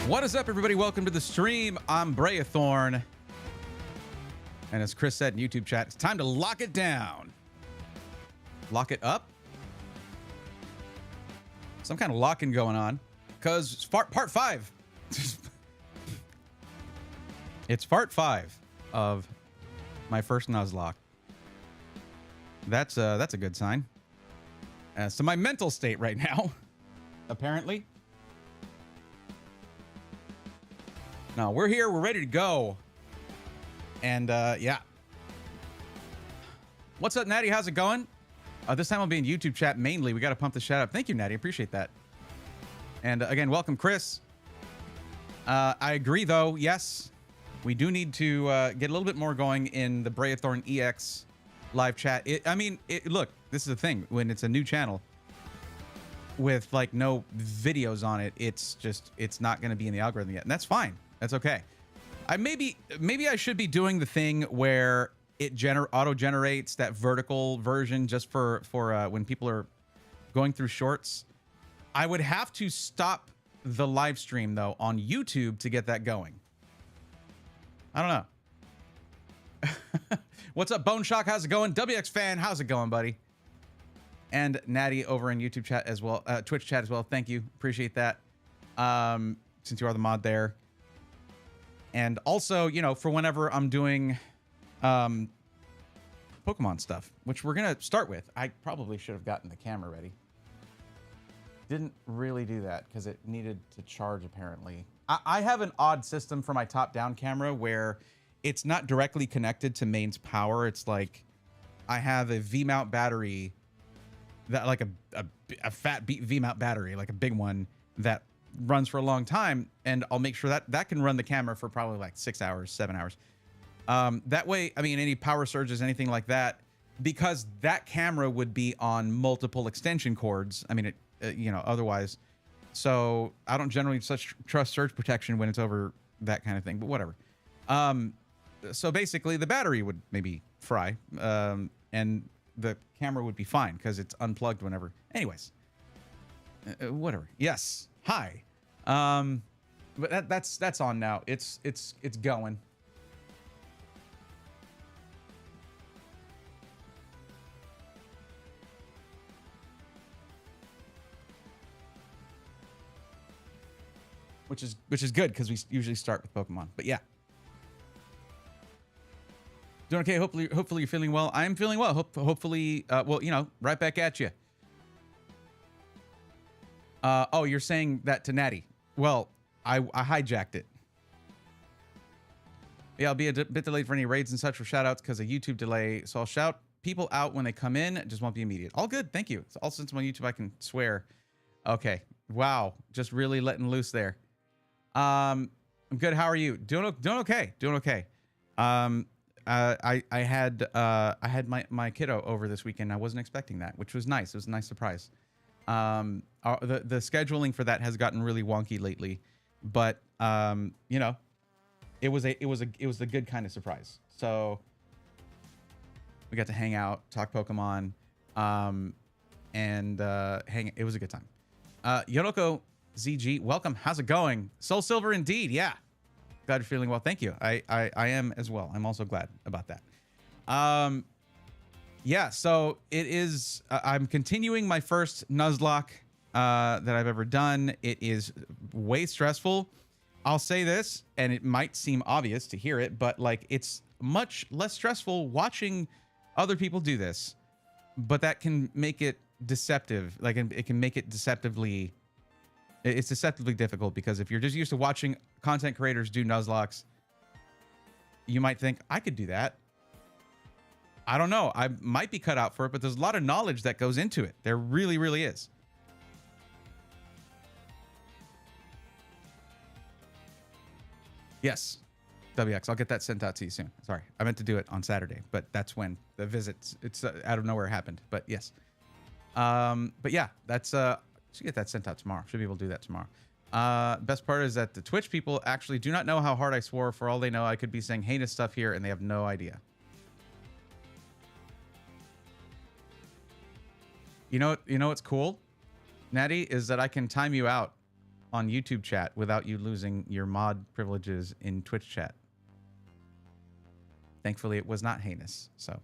What is up, everybody? Welcome to the stream. I'm Brayathorn. And as Chris said in YouTube chat, it's time to lock it down. Lock it up? Some kind of locking going on. Because part 5. It's part 5 of my first Nuzlocke. That's a good sign. So my mental state right now, apparently. No, we're here. We're ready to go. And yeah. What's up, Natty? How's it going? This time I'll be in YouTube chat mainly. We got to pump the chat up. Thank you, Natty. Appreciate that. And again, welcome, Chris. I agree, though. Yes, we do need to get a little bit more going in the Brayathorn EX live chat. Look, this is the thing. When it's a new channel with like no videos on it, it's not going to be in the algorithm yet. And that's fine. That's okay. Maybe I should be doing the thing where it auto generates that vertical version just for when people are going through shorts. I would have to stop the live stream though on YouTube to get that going. I don't know. What's up, Bone Shock? How's it going? WX Fan, how's it going, buddy? And Natty over in YouTube chat as well, Twitch chat as well. Thank you, appreciate that. Since you are the mod there. And also, you know, for whenever I'm doing Pokemon stuff, which we're going to start with. I probably should have gotten the camera ready. Didn't really do that because it needed to charge, apparently. I have an odd system for my top-down camera where it's not directly connected to mains power. It's like I have a V-mount battery, that like a fat V-mount battery, like a big one that runs for a long time, and I'll make sure that can run the camera for probably like 6 hours, 7 hours. That way, I mean, any power surges, anything like that, because that camera would be on multiple extension cords. I mean, you know, otherwise. So I don't generally trust surge protection when it's over that kind of thing, but whatever. So basically, the battery would maybe fry, and the camera would be fine because it's unplugged whenever. Anyways, whatever. Yes. Hi. But that's on now. It's going. Which is good because we usually start with Pokemon. But yeah. Doing okay. Hopefully you're feeling well. I'm feeling well. Hopefully well, you know, right back at you. Oh, you're saying that to Natty. Well, I hijacked it. Yeah, I'll be a bit delayed for any raids and such for shoutouts because of YouTube delay. So I'll shout people out when they come in. It just won't be immediate. All good. Thank you. It's all since I'm on YouTube, I can swear. Okay. Wow. Just really letting loose there. I'm good. How are you? Doing okay. Doing okay. I had my kiddo over this weekend. I wasn't expecting that, which was nice. It was a nice surprise. The scheduling for that has gotten really wonky lately, but you know, it was a good kind of surprise. So we got to hang out, talk Pokemon, and it was a good time. Yoroko ZG, welcome. How's it going? SoulSilver indeed. Yeah. Glad you're feeling well. Thank you. I am as well. I'm also glad about that. Yeah, so it is, I'm continuing my first Nuzlocke that I've ever done. It is way stressful. I'll say this, and it might seem obvious to hear it, but like it's much less stressful watching other people do this, but that can make it deceptive. Like it can make it deceptively, it's deceptively difficult because if you're just used to watching content creators do Nuzlockes, you might think, I could do that. I don't know. I might be cut out for it, but there's a lot of knowledge that goes into it. There really, really is. Yes, WX. I'll get that sent out to you soon. Sorry, I meant to do it on Saturday, but that's when the visits, it's out of nowhere happened. But yes. But yeah, that's should get that sent out tomorrow. Should be able to do that tomorrow. Best part is that the Twitch people actually do not know how hard I swore. For all they know, I could be saying heinous stuff here, and they have no idea. You know what's cool, Natty, is that I can time you out on YouTube chat without you losing your mod privileges in Twitch chat. Thankfully, it was not heinous, so.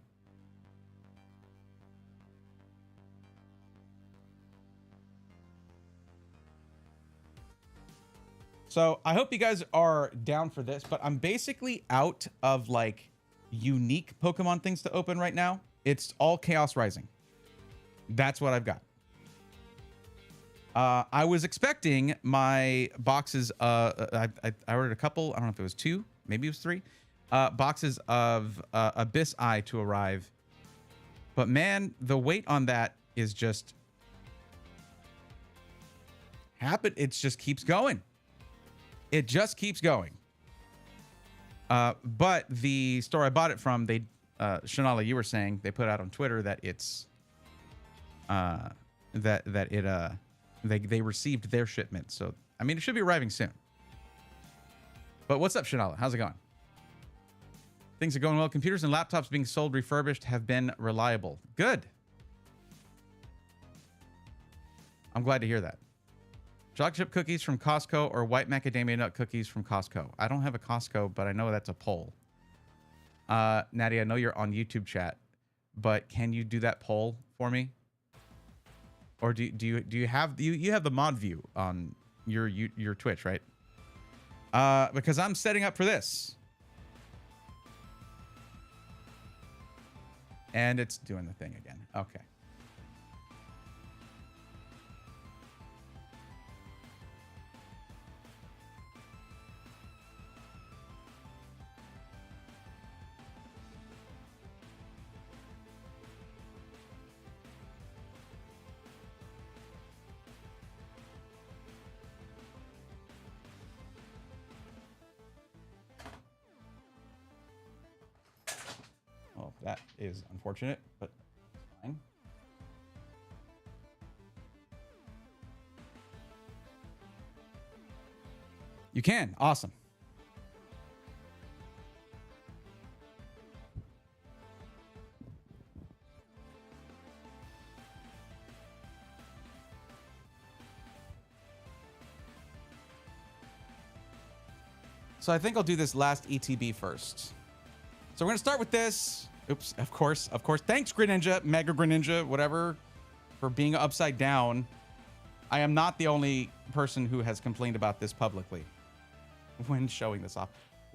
So I hope you guys are down for this, but I'm basically out of like unique Pokemon things to open right now. It's all Chaos Rising. That's what I've got. I was expecting my boxes. I ordered a couple. I don't know if it was 2, maybe it was 3 boxes of Abyss Eye to arrive. But man, the wait on that is just it just keeps going. It just keeps going. But the store I bought it from, they, Shanala, you were saying they put out on Twitter that it's, they received their shipment. So, I mean, it should be arriving soon. But what's up, Shanala? How's it going? Things are going well. Computers and laptops being sold refurbished have been reliable. Good. I'm glad to hear that. Chocolate chip cookies from Costco or white macadamia nut cookies from Costco. I don't have a Costco, but I know that's a poll. Natty, I know you're on YouTube chat, but can you do that poll for me? Or do you have the mod view on your Twitch, right? Because I'm setting up for this. And it's doing the thing again. Okay. Well, that is unfortunate, but fine. You can. Awesome. So I think I'll do this last ETB first. So we're going to start with this. Oops, of course. Thanks, Greninja, Mega Greninja, whatever, for being upside down. I am not the only person who has complained about this publicly when showing this off.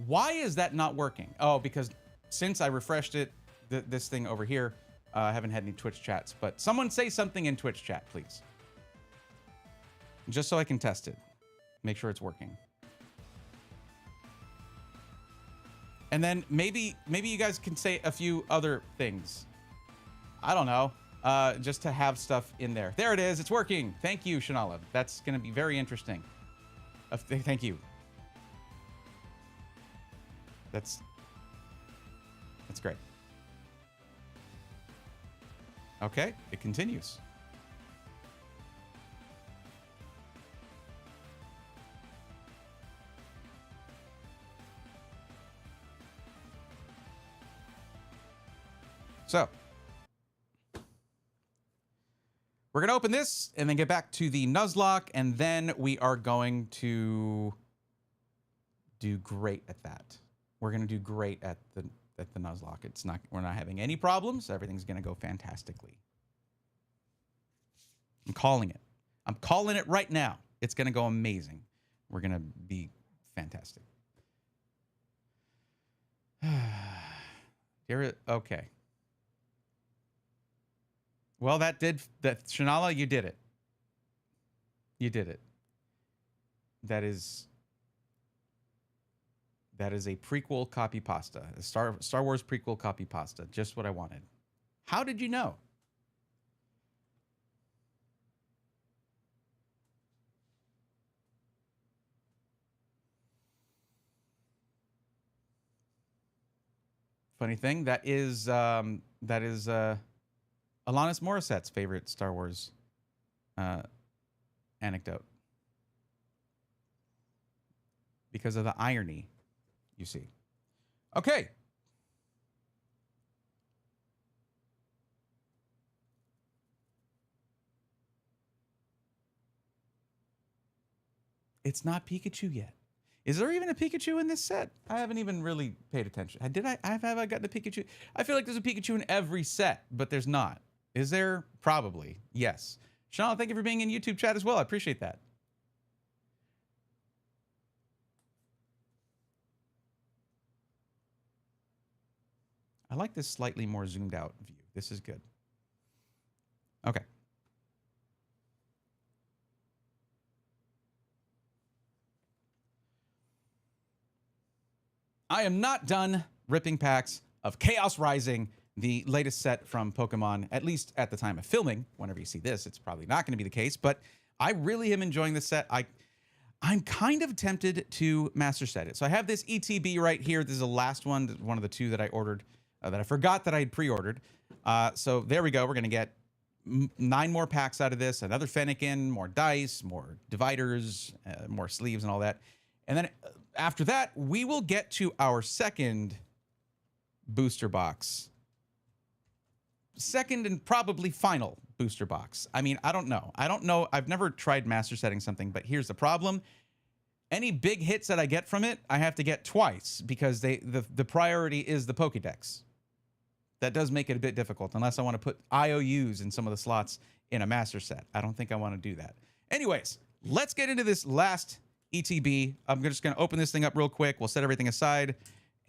Why is that not working? Oh, because since I refreshed it, this thing over here, I haven't had any Twitch chats. But someone say something in Twitch chat, please. Just so I can test it. Make sure it's working. And then maybe you guys can say a few other things. I don't know. Just to have stuff in there. There it is. It's working. Thank you, Shanala. That's going to be very interesting. Thank you. That's great. Okay, it continues. So, we're going to open this and then get back to the Nuzlocke, and then we are going to do great at that. We're going to do great at the Nuzlocke. We're not having any problems. Everything's going to go fantastically. I'm calling it. I'm calling it right now. It's going to go amazing. We're going to be fantastic. Okay. Well, that Shanala, you did it. You did it. That is a prequel copy pasta. A Star Wars prequel copy pasta. Just what I wanted. How did you know? Funny thing, that is Alanis Morissette's favorite Star Wars anecdote. Because of the irony, you see. Okay. It's not Pikachu yet. Is there even a Pikachu in this set? I haven't even really paid attention. Have I gotten a Pikachu? I feel like there's a Pikachu in every set, but there's not. Is there? Probably. Yes. Sean, thank you for being in YouTube chat as well. I appreciate that. I like this slightly more zoomed out view. This is good. Okay. I am not done ripping packs of Chaos Rising, the latest set from Pokemon, at least at the time of filming. Whenever you see this, it's probably not going to be the case, but I really am enjoying this set. I'm kind of tempted to master set it. So I have this ETB right here. This is the last one of the two that I ordered, that I forgot that I had pre-ordered. So there we go. We're going to get 9 more packs out of this, another Fennekin, more dice, more dividers, more sleeves and all that. And then after that, we will get to our second booster box. Second and probably final booster box. I mean, I don't know. I've never tried master setting something, but here's the problem. Any big hits that I get from it, I have to get twice because the priority is the Pokédex. That does make it a bit difficult unless I want to put IOUs in some of the slots in a master set. I don't think I want to do that. Anyways, let's get into this last ETB. I'm just going to open this thing up real quick. We'll set everything aside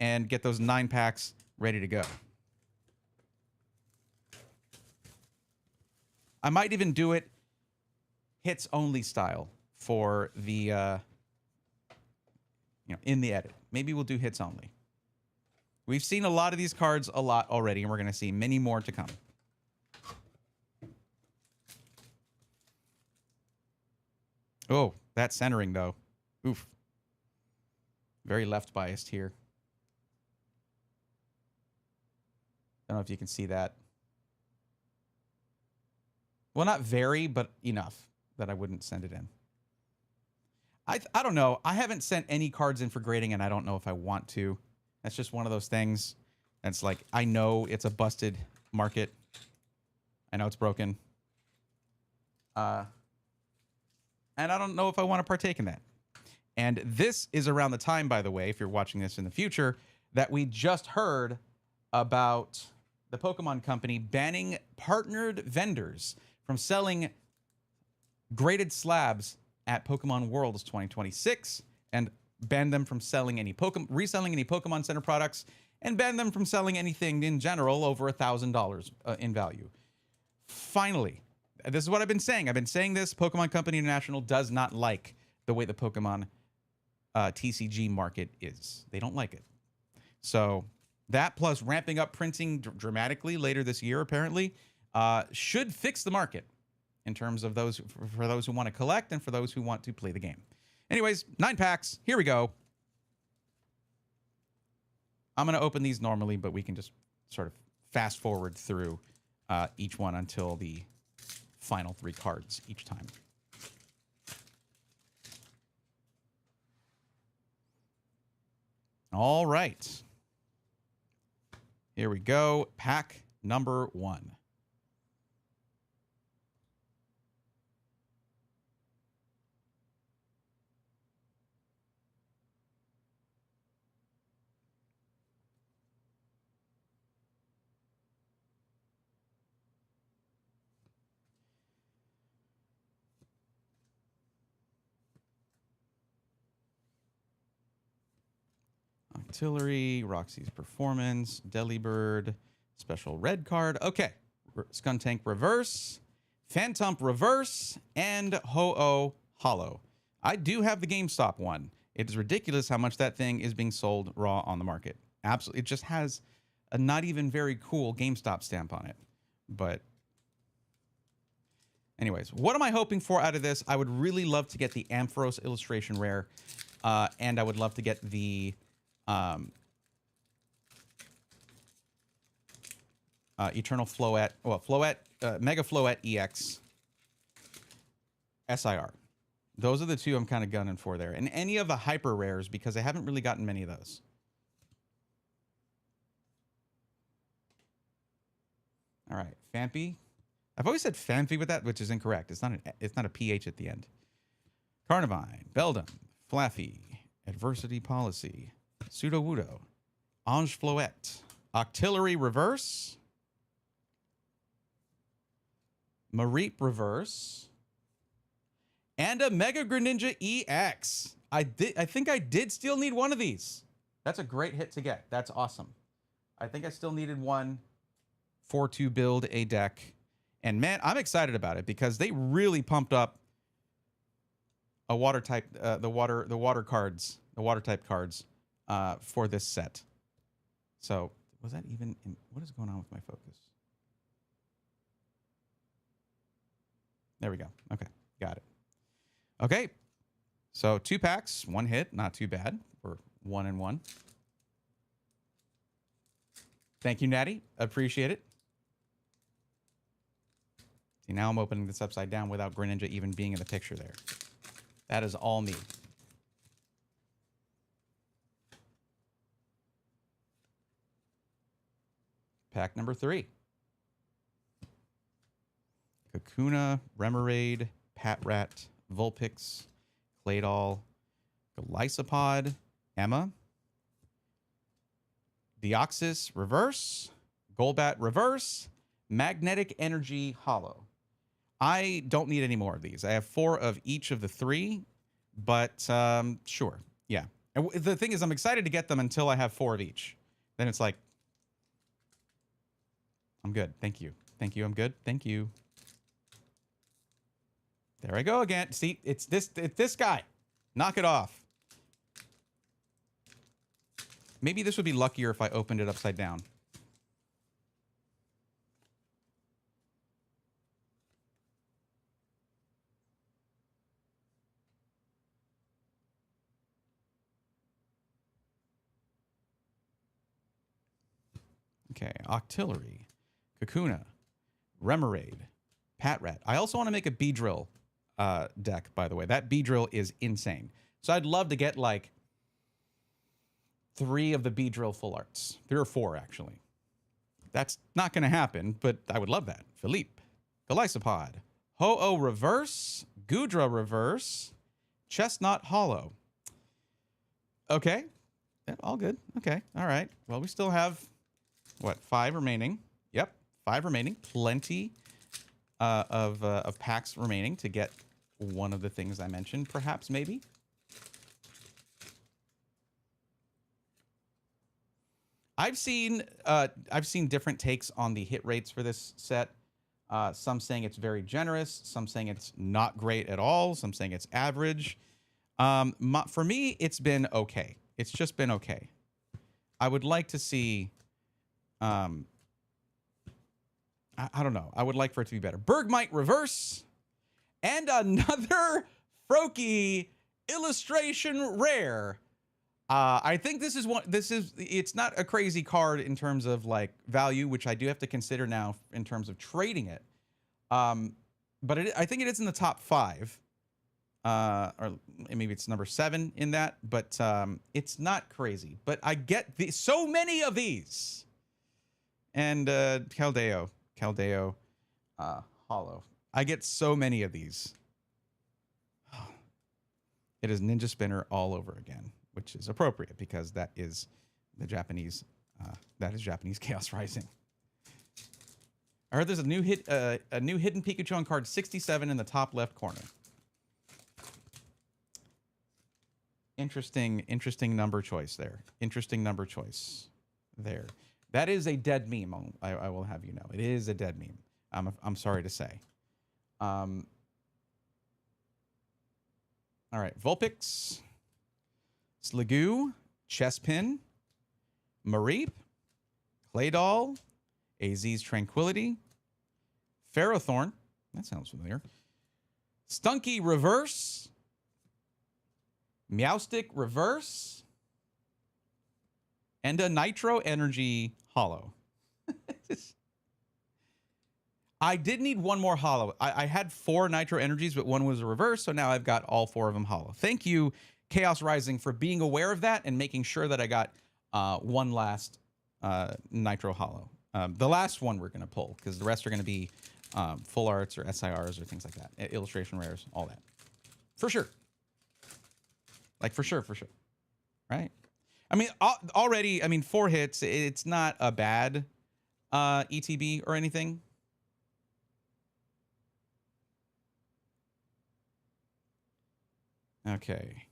and get those 9 packs ready to go. I might even do it hits only style for the, in the edit. Maybe we'll do hits only. We've seen a lot of these cards a lot already, and we're going to see many more to come. Oh, that centering, though. Oof. Very left biased here. I don't know if you can see that. Well, not very, but enough that I wouldn't send it in. I don't know. I haven't sent any cards in for grading, and I don't know if I want to. That's just one of those things. It's like, I know it's a busted market. I know it's broken. And I don't know if I want to partake in that. And this is around the time, by the way, if you're watching this in the future, that we just heard about the Pokemon Company banning partnered vendors from selling graded slabs at Pokemon Worlds 2026 and ban them from selling any reselling any Pokemon Center products and ban them from selling anything in general over $1,000 in value. Finally, this is what I've been saying. I've been saying this. Pokemon Company International does not like the way the Pokemon TCG market is. They don't like it. So that plus ramping up printing dramatically later this year, apparently, should fix the market in terms of those for those who want to collect and for those who want to play the game. Anyways, 9 packs. Here we go. I'm going to open these normally, but we can just sort of fast forward through each one until the final 3 cards each time. All right. Here we go. Pack number 1. Artillery, Roxy's Performance, Delibird, Special Red card. Okay. Skuntank Reverse, Phantomp Reverse, and Ho-Oh Hollow. I do have the GameStop one. It is ridiculous how much that thing is being sold raw on the market. Absolutely. It just has a not even very cool GameStop stamp on it. But anyways, what am I hoping for out of this? I would really love to get the Ampharos illustration rare. And I would love to get the Eternal Floette, Mega Floette EX SIR. Those are the 2 I'm kind of gunning for there. And any of the hyper rares, because I haven't really gotten many of those. All right, Phanpy. I've always said Phanpy with that, which is incorrect. It's not a PH at the end. Carnivine, Beldum, Flaffy, Adversity Policy, Sudowoodo, Ange Floette, Octillery Reverse, Mareep Reverse, and a Mega Greninja EX. I think I did still need one of these. That's a great hit to get. That's awesome. I think I still needed one to build a deck. And man, I'm excited about it because they really pumped up a water type, the water type cards for this set. So was that even in, what is going on with my focus? There we go. Okay, got it. Okay, so 2 packs, 1 hit, not too bad. We're 1 and 1. Thank you, Natty. Appreciate it. See, now I'm opening this upside down without Greninja even being in the picture there. That is all me. Pack number 3. Kakuna, Remoraid, Patrat, Vulpix, Claydol, Golisopod, Emma, Deoxys Reverse, Golbat Reverse, Magnetic Energy Hollow. I don't need any more of these. I have 4 of each of the 3, but sure, yeah. And the thing is, I'm excited to get them until I have 4 of each. Then it's like, I'm good. Thank you. Thank you. I'm good. Thank you. There I go again. See, it's this guy. Knock it off. Maybe this would be luckier if I opened it upside down. Okay, Octillery, Kakuna, Remoraid, Patrat. I also want to make a Beedrill deck, by the way. That Beedrill is insane. So I'd love to get like 3 of the Beedrill full arts. 3 or 4, actually. That's not going to happen, but I would love that. Philippe, Golisopod, Ho-Oh Reverse, Goodra Reverse, Chestnut Hollow. Okay. Yeah, all good. Okay. All right. Well, we still have, what, 5 remaining? Yep. 5 remaining. Plenty of packs remaining to get one of the things I mentioned, perhaps, maybe. I've seen different takes on the hit rates for this set. Some saying it's very generous, some saying it's not great at all, some saying it's average. For me, it's been okay. It's just been okay. I would like to see, I don't know. I would like for it to be better. Bergmite Reverse and another Froakie illustration rare. I think this is one. It's not a crazy card in terms of like value, which I do have to consider now in terms of trading it. But I think it is in the top 5, or maybe it's number 7 in that. But it's not crazy. But I get so many of these. And Caldeo, Hollow. I get so many of these. It is Ninja Spinner all over again, which is appropriate because that is the Japanese. That is Japanese Chaos Rising. I heard there's a new hidden Pikachu on card 67 in the top left corner. Interesting number choice there. Interesting number choice there. That is a dead meme. I will have you know, it is a dead meme. I'm sorry to say. All right, Vulpix, Sliggoo, Chespin, Mareep, Claydol, AZ's Tranquility, Ferrothorn, that sounds familiar, Stunky Reverse, Meowstic Reverse, and a Nitro Energy Hollow. I did need one more hollow. I had 4 Nitro Energies, but one was a reverse, so now I've got all 4 of them hollow. Thank you, Chaos Rising, for being aware of that and making sure that I got one last Nitro hollow. The last one we're going to pull, because the rest are going to be full arts or SIRs or things like that. Illustration rares, all that. For sure. Like for sure, right? I mean, already, I mean, 4 hits. It's not a bad ETB or anything. Okay,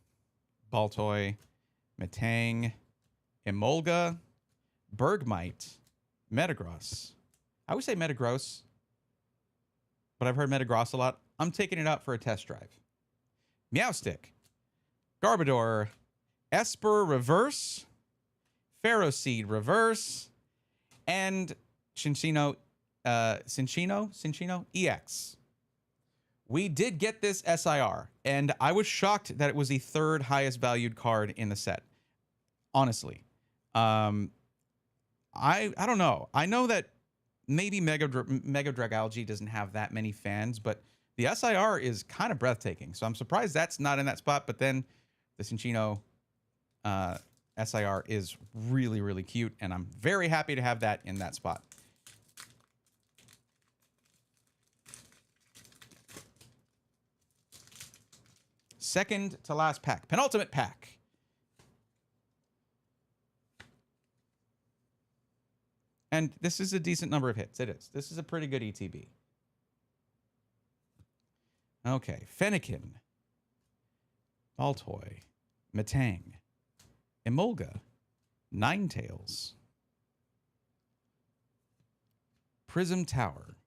Baltoy, Metang, Emolga, Bergmite, Metagross. I would say Metagross, but I've heard Metagross a lot. I'm taking it out for a test drive. Meowstic, Garbodor, Esper Reverse, Ferroseed Reverse, and Cinccino EX. We did get this SIR, and I was shocked that it was the 3rd highest valued card in the set. Honestly, I don't know. I know that maybe Mega Dragalge doesn't have that many fans, but the SIR is kind of breathtaking. So I'm surprised that's not in that spot. But then the Cinccino SIR is really, really cute, and I'm very happy to have that in that spot. Second to last pack, penultimate pack. And this is a decent number of hits. It is. This is a pretty good ETB. Okay, Fennekin, Baltoy, Metang, Emolga, Ninetales, Prism Tower,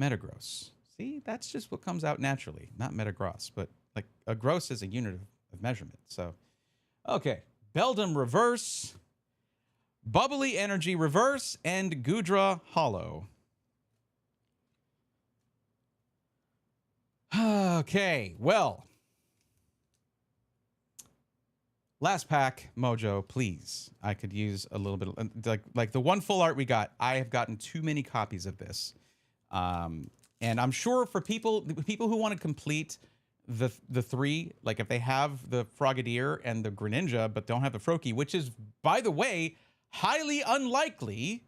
Metagross. See, that's just what comes out naturally. Not Metagross, but like a gross is a unit of measurement. So, okay, Beldum Reverse, Bubbly Energy Reverse, and Gudra Hollow. Okay, well, last pack, Mojo, please. I could use a little bit, like the one full art we got. I have gotten too many copies of this, and I'm sure for people who want to complete the 3, like if they have the Frogadier and the Greninja but don't have the Froakie, which is, by the way, highly unlikely,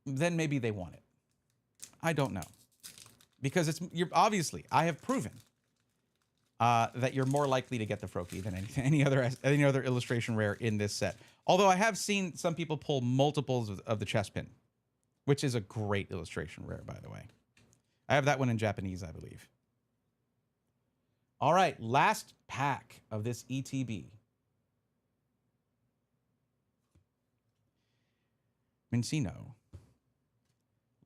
then maybe they want it. I don't know, because you're obviously, I have proven that you're more likely to get the Froakie than any other illustration rare in this set. Although I have seen some people pull multiples of the Chespin, which is a great illustration rare, by the way. I have that one in Japanese, I believe. All right, last pack of this ETB. Minccino,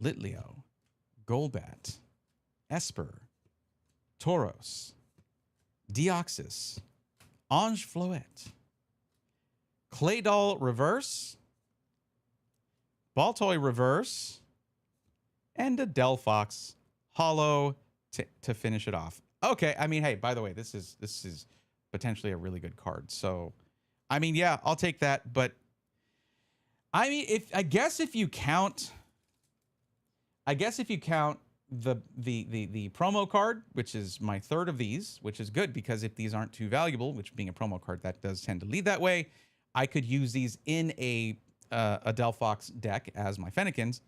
Litleo, Golbat, Esper, Tauros, Deoxys, Ange Floette, Claydol Reverse, Baltoy Reverse, and a Delphox Hollow to finish it off. Okay, I mean, hey, by the way, this is potentially a really good card. So, I mean, yeah, I'll take that. But I mean, I guess if you count the promo card, which is my 3rd of these, which is good because if these aren't too valuable, which being a promo card, that does tend to lead that way, I could use these in a Delphox deck as my Fennekins,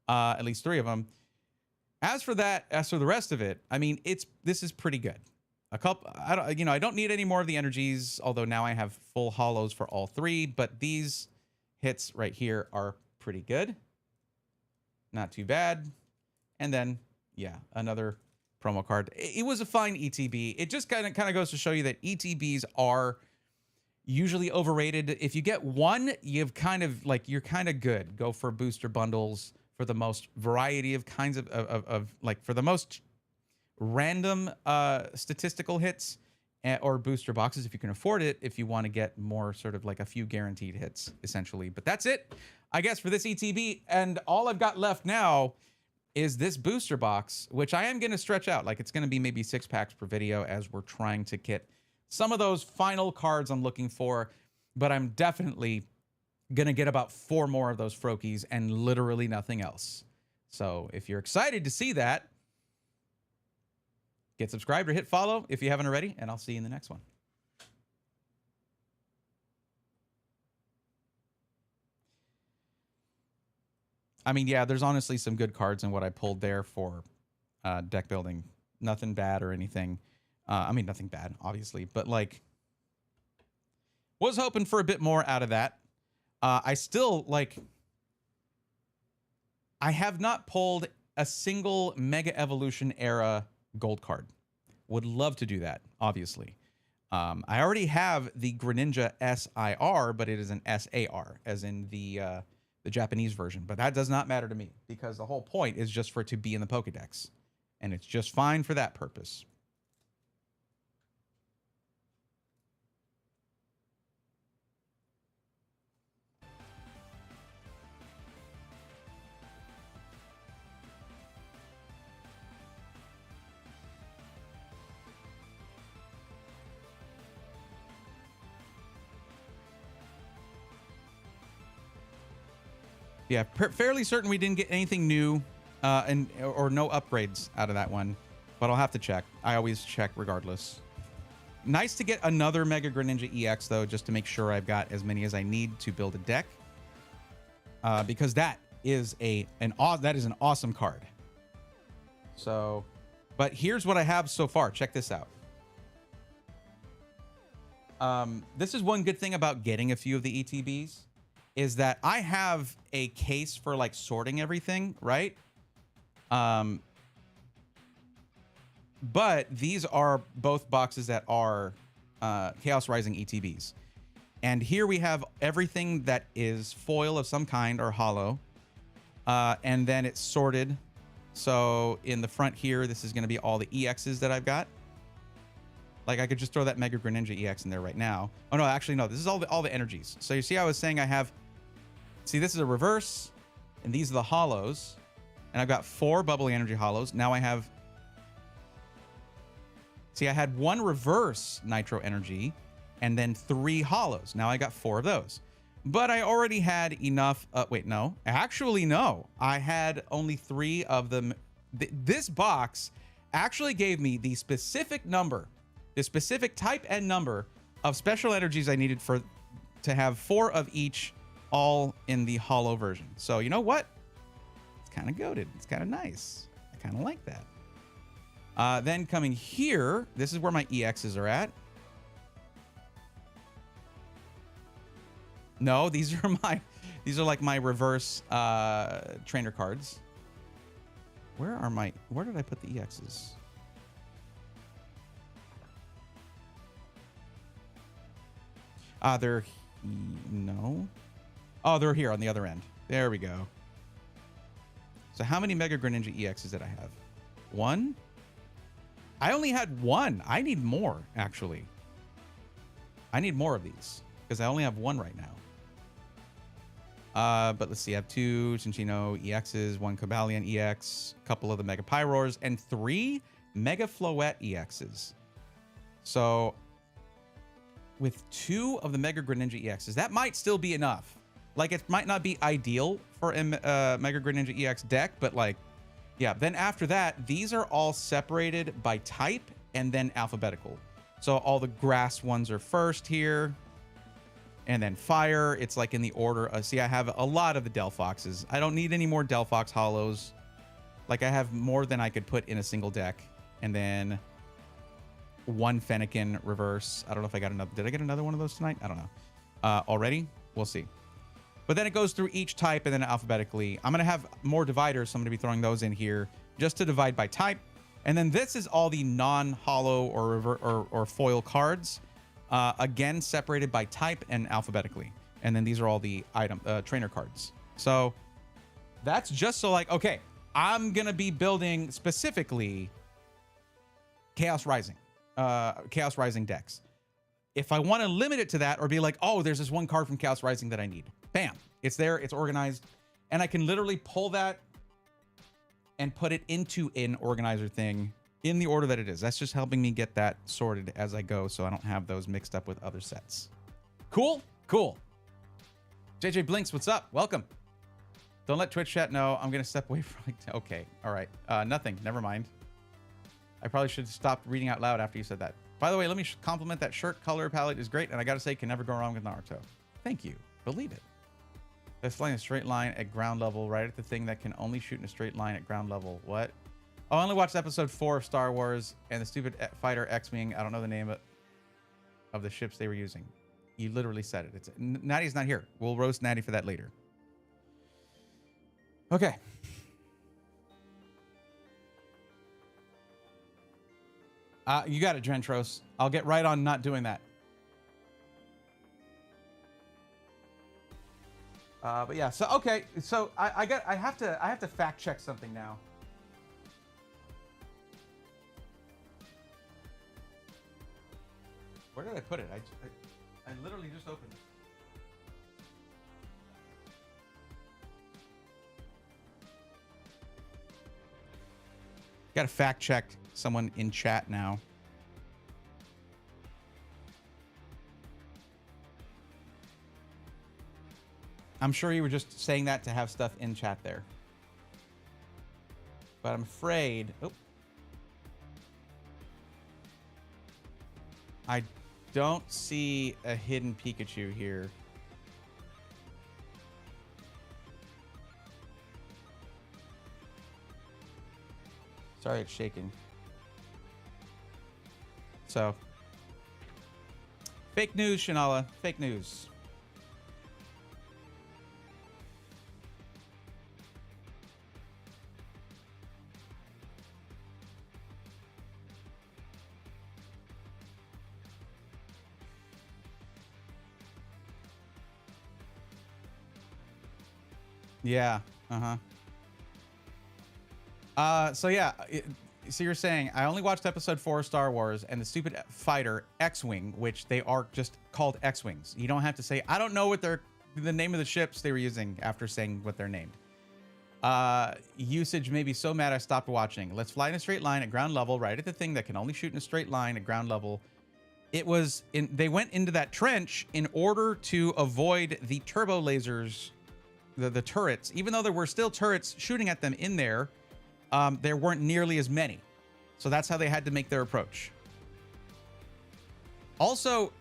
at least 3 of them. As for the rest of it, I mean, this is pretty good. I don't need any more of the energies, although now I have full hollows for all 3, but these hits right here are pretty good. Not too bad. And then, yeah, another promo card. It was a fine ETB. It just kind of goes to show you that ETBs are usually overrated. If you get one, you're kind of good. Go for booster bundles for the most variety of kinds of for the most random statistical hits, or booster boxes if you can afford it, if you want to get more sort of like a few guaranteed hits, essentially. But that's it, I guess, for this ETB. And all I've got left now is this booster box, which I am going to stretch out. Like, it's going to be maybe 6 packs per video as we're trying to get some of those final cards I'm looking for. But I'm definitely going to get about 4 more of those Froakies and literally nothing else. So if you're excited to see that, get subscribed or hit follow if you haven't already, and I'll see you in the next one. I mean, yeah, there's honestly some good cards in what I pulled there for deck building nothing bad or anything. I mean, nothing bad, obviously, but like, was hoping for a bit more out of that. I still like. I have not pulled a single Mega Evolution era gold card. Would love to do that, obviously. I already have the Greninja SIR, but it is an SAR, as in the Japanese version. But that does not matter to me, because the whole point is just for it to be in the Pokedex. And it's just fine for that purpose. Yeah, fairly certain we didn't get anything new or no upgrades out of that one, but I'll have to check. I always check regardless. Nice to get another Mega Greninja EX, though, just to make sure I've got as many as I need to build a deck, because that is an awesome card. So, but here's what I have so far. Check this out. This is one good thing about getting a few of the ETBs, is that I have a case for like sorting everything, right? But these are both boxes that are Chaos Rising ETBs. And here we have everything that is foil of some kind or hollow. And then it's sorted. So in the front here, this is going to be all the EXs that I've got. Like, I could just throw that Mega Greninja EX in there right now. Oh, no, actually, no. This is all the energies. So you see, I was saying I have... See, this is a reverse, and these are the hollows. And I've got 4 bubbly energy hollows. Now I have... See, I had 1 reverse nitro energy, and then 3 hollows. Now I got 4 of those. But I already had enough... wait, no. Actually, no. I had only 3 of them. This box actually gave me the specific number, the specific type and number of special energies I needed to have 4 of each, all in the hollow version. So you know what? It's kind of goated. It's kind of nice. I kind of like that. Then coming here, this is where my EXs are at. No, these are like my reverse trainer cards. Where did I put the EXs? No. Oh, they're here on the other end. There we go. So how many Mega Greninja EXs did I have? 1? I only had 1. I need more, actually. I need more of these, because I only have 1 right now. But let's see. I have 2 Cinccino EXs, 1 Cobalion EX, a couple of the Mega Pyroars, and 3 Mega Floette EXs. So with 2 of the Mega Greninja EXs, that might still be enough. Like, it might not be ideal for a Mega Greninja EX deck, but like, yeah. Then after that, these are all separated by type and then alphabetical. So all the grass ones are first here, and then fire. It's like in the order. See, I have a lot of the Delphoxes. I don't need any more Delphox hollows. Like, I have more than I could put in a single deck. And then 1 Fennekin reverse. I don't know if I got another. Did I get another one of those tonight? I don't know. Already? We'll see. But then it goes through each type and then alphabetically. I'm going to have more dividers, so I'm going to be throwing those in here just to divide by type. And then this is all the non-hollow or foil cards, again, separated by type and alphabetically. And then these are all the trainer cards. So that's just so like, okay, I'm going to be building specifically Chaos Rising decks. If I want to limit it to that or be like, oh, there's this one card from Chaos Rising that I need. Bam. It's there. It's organized. And I can literally pull that and put it into an organizer thing in the order that it is. That's just helping me get that sorted as I go, so I don't have those mixed up with other sets. Cool? Cool. JJ Blinks, what's up? Welcome. Don't let Twitch chat know. I'm going to step away from... Okay. All right. Nothing. Never mind. I probably should have stopped reading out loud after you said that. By the way, let me compliment that shirt. Color palette is great, and I got to say, can never go wrong with Naruto. Thank you. Believe it. That's flying a straight line at ground level, right at the thing that can only shoot in a straight line at ground level. What? Oh, I only watched episode 4 of Star Wars and the stupid fighter X-Wing. I don't know the name of the ships they were using. You literally said it. Natty's not here. We'll roast Natty for that later. Okay. You got it, Drentros. I'll get right on not doing that. But yeah, so okay, so I have to fact check something now. Where did I put it? I literally just opened it. Got to fact check someone in chat now. I'm sure you were just saying that to have stuff in chat there. But I'm afraid... Oh. I don't see a hidden Pikachu here. Sorry, it's shaking. So... Fake news, Shanala. Fake news. Yeah. So yeah, so you're saying I only watched episode 4 of Star Wars and the stupid fighter X-Wing, which they are just called X-Wings. You don't have to say, I don't know what the name of the ships they were using after saying what they're named. Usage made me so mad I stopped watching. Let's fly in a straight line at ground level, right at the thing that can only shoot in a straight line at ground level. It was they went into that trench in order to avoid the turbo lasers, the turrets. Even though there were still turrets shooting at them in there, there weren't nearly as many. So that's how they had to make their approach. Also,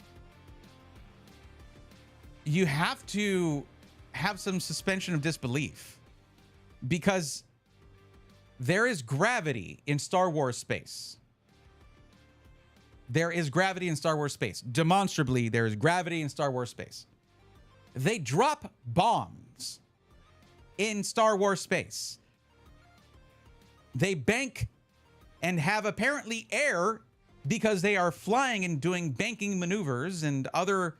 you have to have some suspension of disbelief, because there is gravity in Star Wars space. There is gravity in Star Wars space. Demonstrably, there is gravity in Star Wars space. They drop bombs in Star Wars space. They bank and have apparently air because they are flying and doing banking maneuvers and other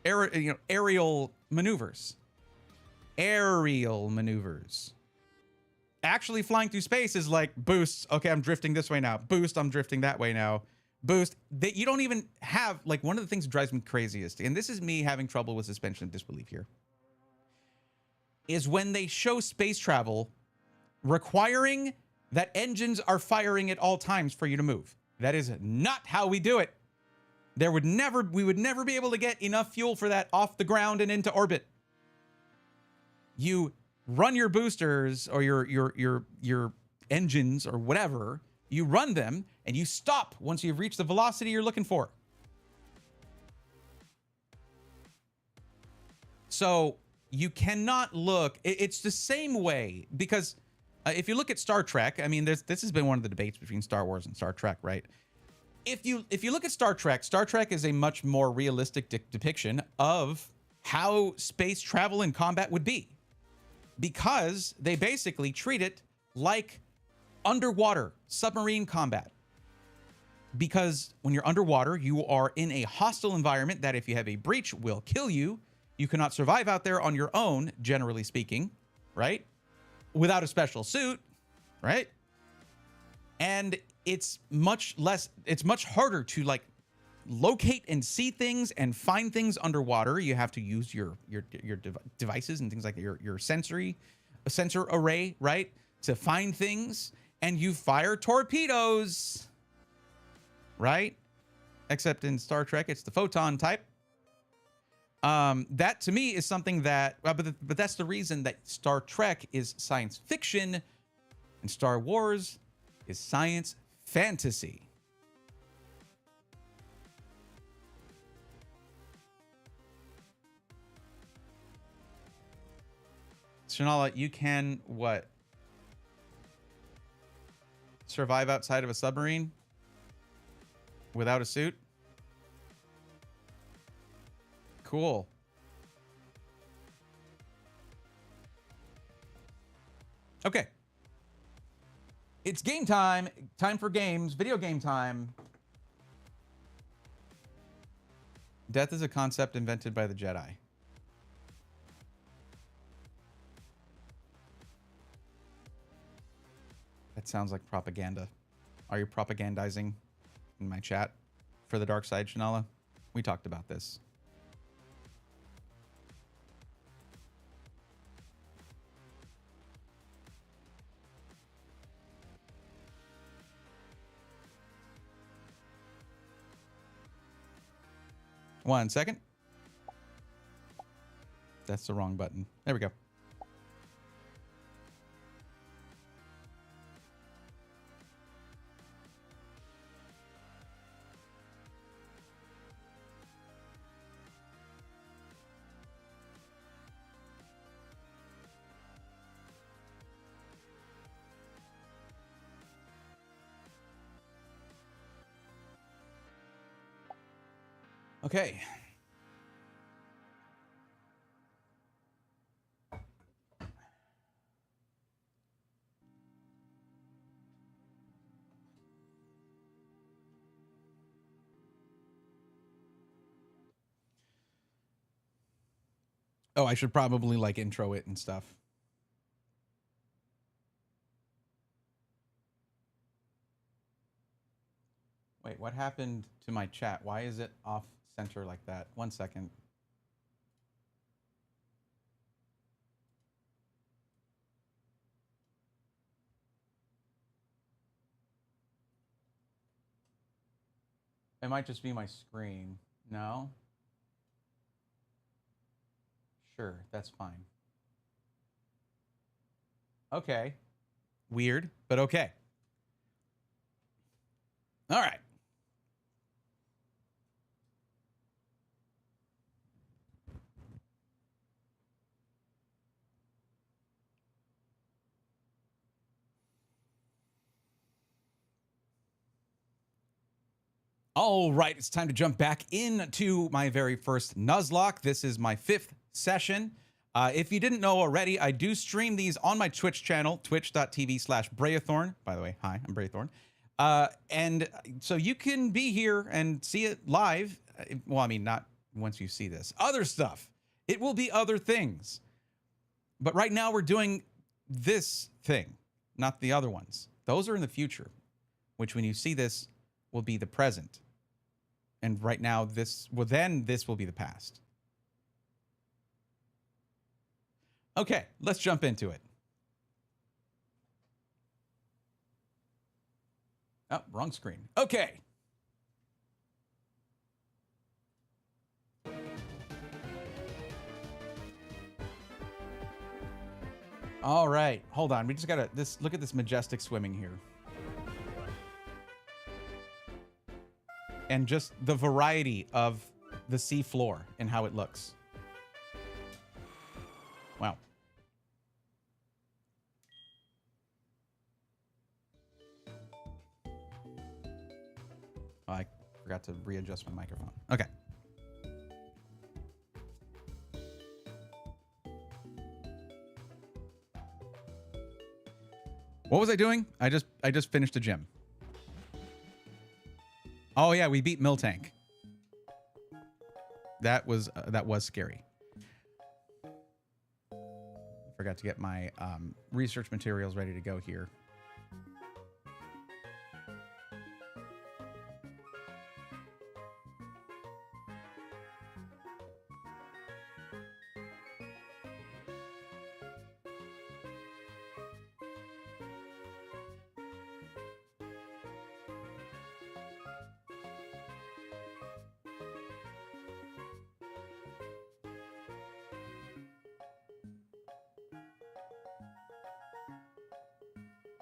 aerial maneuvers. Aerial maneuvers. Actually flying through space is like boosts. Okay, I'm drifting this way now. Boost, I'm drifting that way now. Boost. That you don't even have, like, one of the things that drives me craziest, and this is me having trouble with suspension of disbelief here, is when they show space travel requiring that engines are firing at all times for you to move. That is not how we do it. We would never be able to get enough fuel for that off the ground and into orbit. You run your boosters or your engines or whatever, you run them and you stop once you've reached the velocity you're looking for. So you cannot look, it's the same way, because if you look at Star Trek, I mean, this has been one of the debates between Star Wars and Star Trek, right? If you look at Star Trek is a much more realistic depiction of how space travel and combat would be, because they basically treat it like underwater submarine combat. Because when you're underwater, you are in a hostile environment that, if you have a breach, will kill you. You cannot survive out there on your own, generally speaking, right? Without a special suit, right? And it's much harder to, like, locate and see things and find things underwater. You have to use your devices and things like your sensor array, right, to find things. And you fire torpedoes, right? Except in Star Trek, it's the photon type. That to me is something that, but that's the reason that Star Trek is science fiction and Star Wars is science fantasy. Shanala, you can what? survive outside of a submarine without a suit? Cool. Okay. It's game time. Time for games. Video game time. Death is a concept invented by the Jedi. That sounds like propaganda. Are you propagandizing in my chat for the dark side, Shanala? We talked about this. One second. That's the wrong button. There we go. Okay. Oh, I should probably like intro it and stuff. Wait, what happened to my chat? Why is it off center like that? 1 second. It might just be my screen. No? Sure, that's fine. Okay. Weird, but okay. All right. All right, it's time to jump back into my very first Nuzlocke. This is my 5th session. If you didn't know already, I do stream these on my Twitch channel, twitch.tv/Brayathorn. By the way, hi, I'm Brayathorn. And so you can be here and see it live. Well, I mean, not once you see this. Other stuff. It will be other things. But right now we're doing this thing, not the other ones. Those are in the future, which when you see this will be the present. And right now this will be the past. Okay, let's jump into it. Oh, wrong screen. Okay. All right, hold on. We just gotta look at this majestic swimming here. And just the variety of the sea floor and how it looks. Wow. Oh, I forgot to readjust my microphone. Okay. What was I doing? I just finished the gym. Oh yeah, we beat Miltank. That was scary. Forgot to get my research materials ready to go here.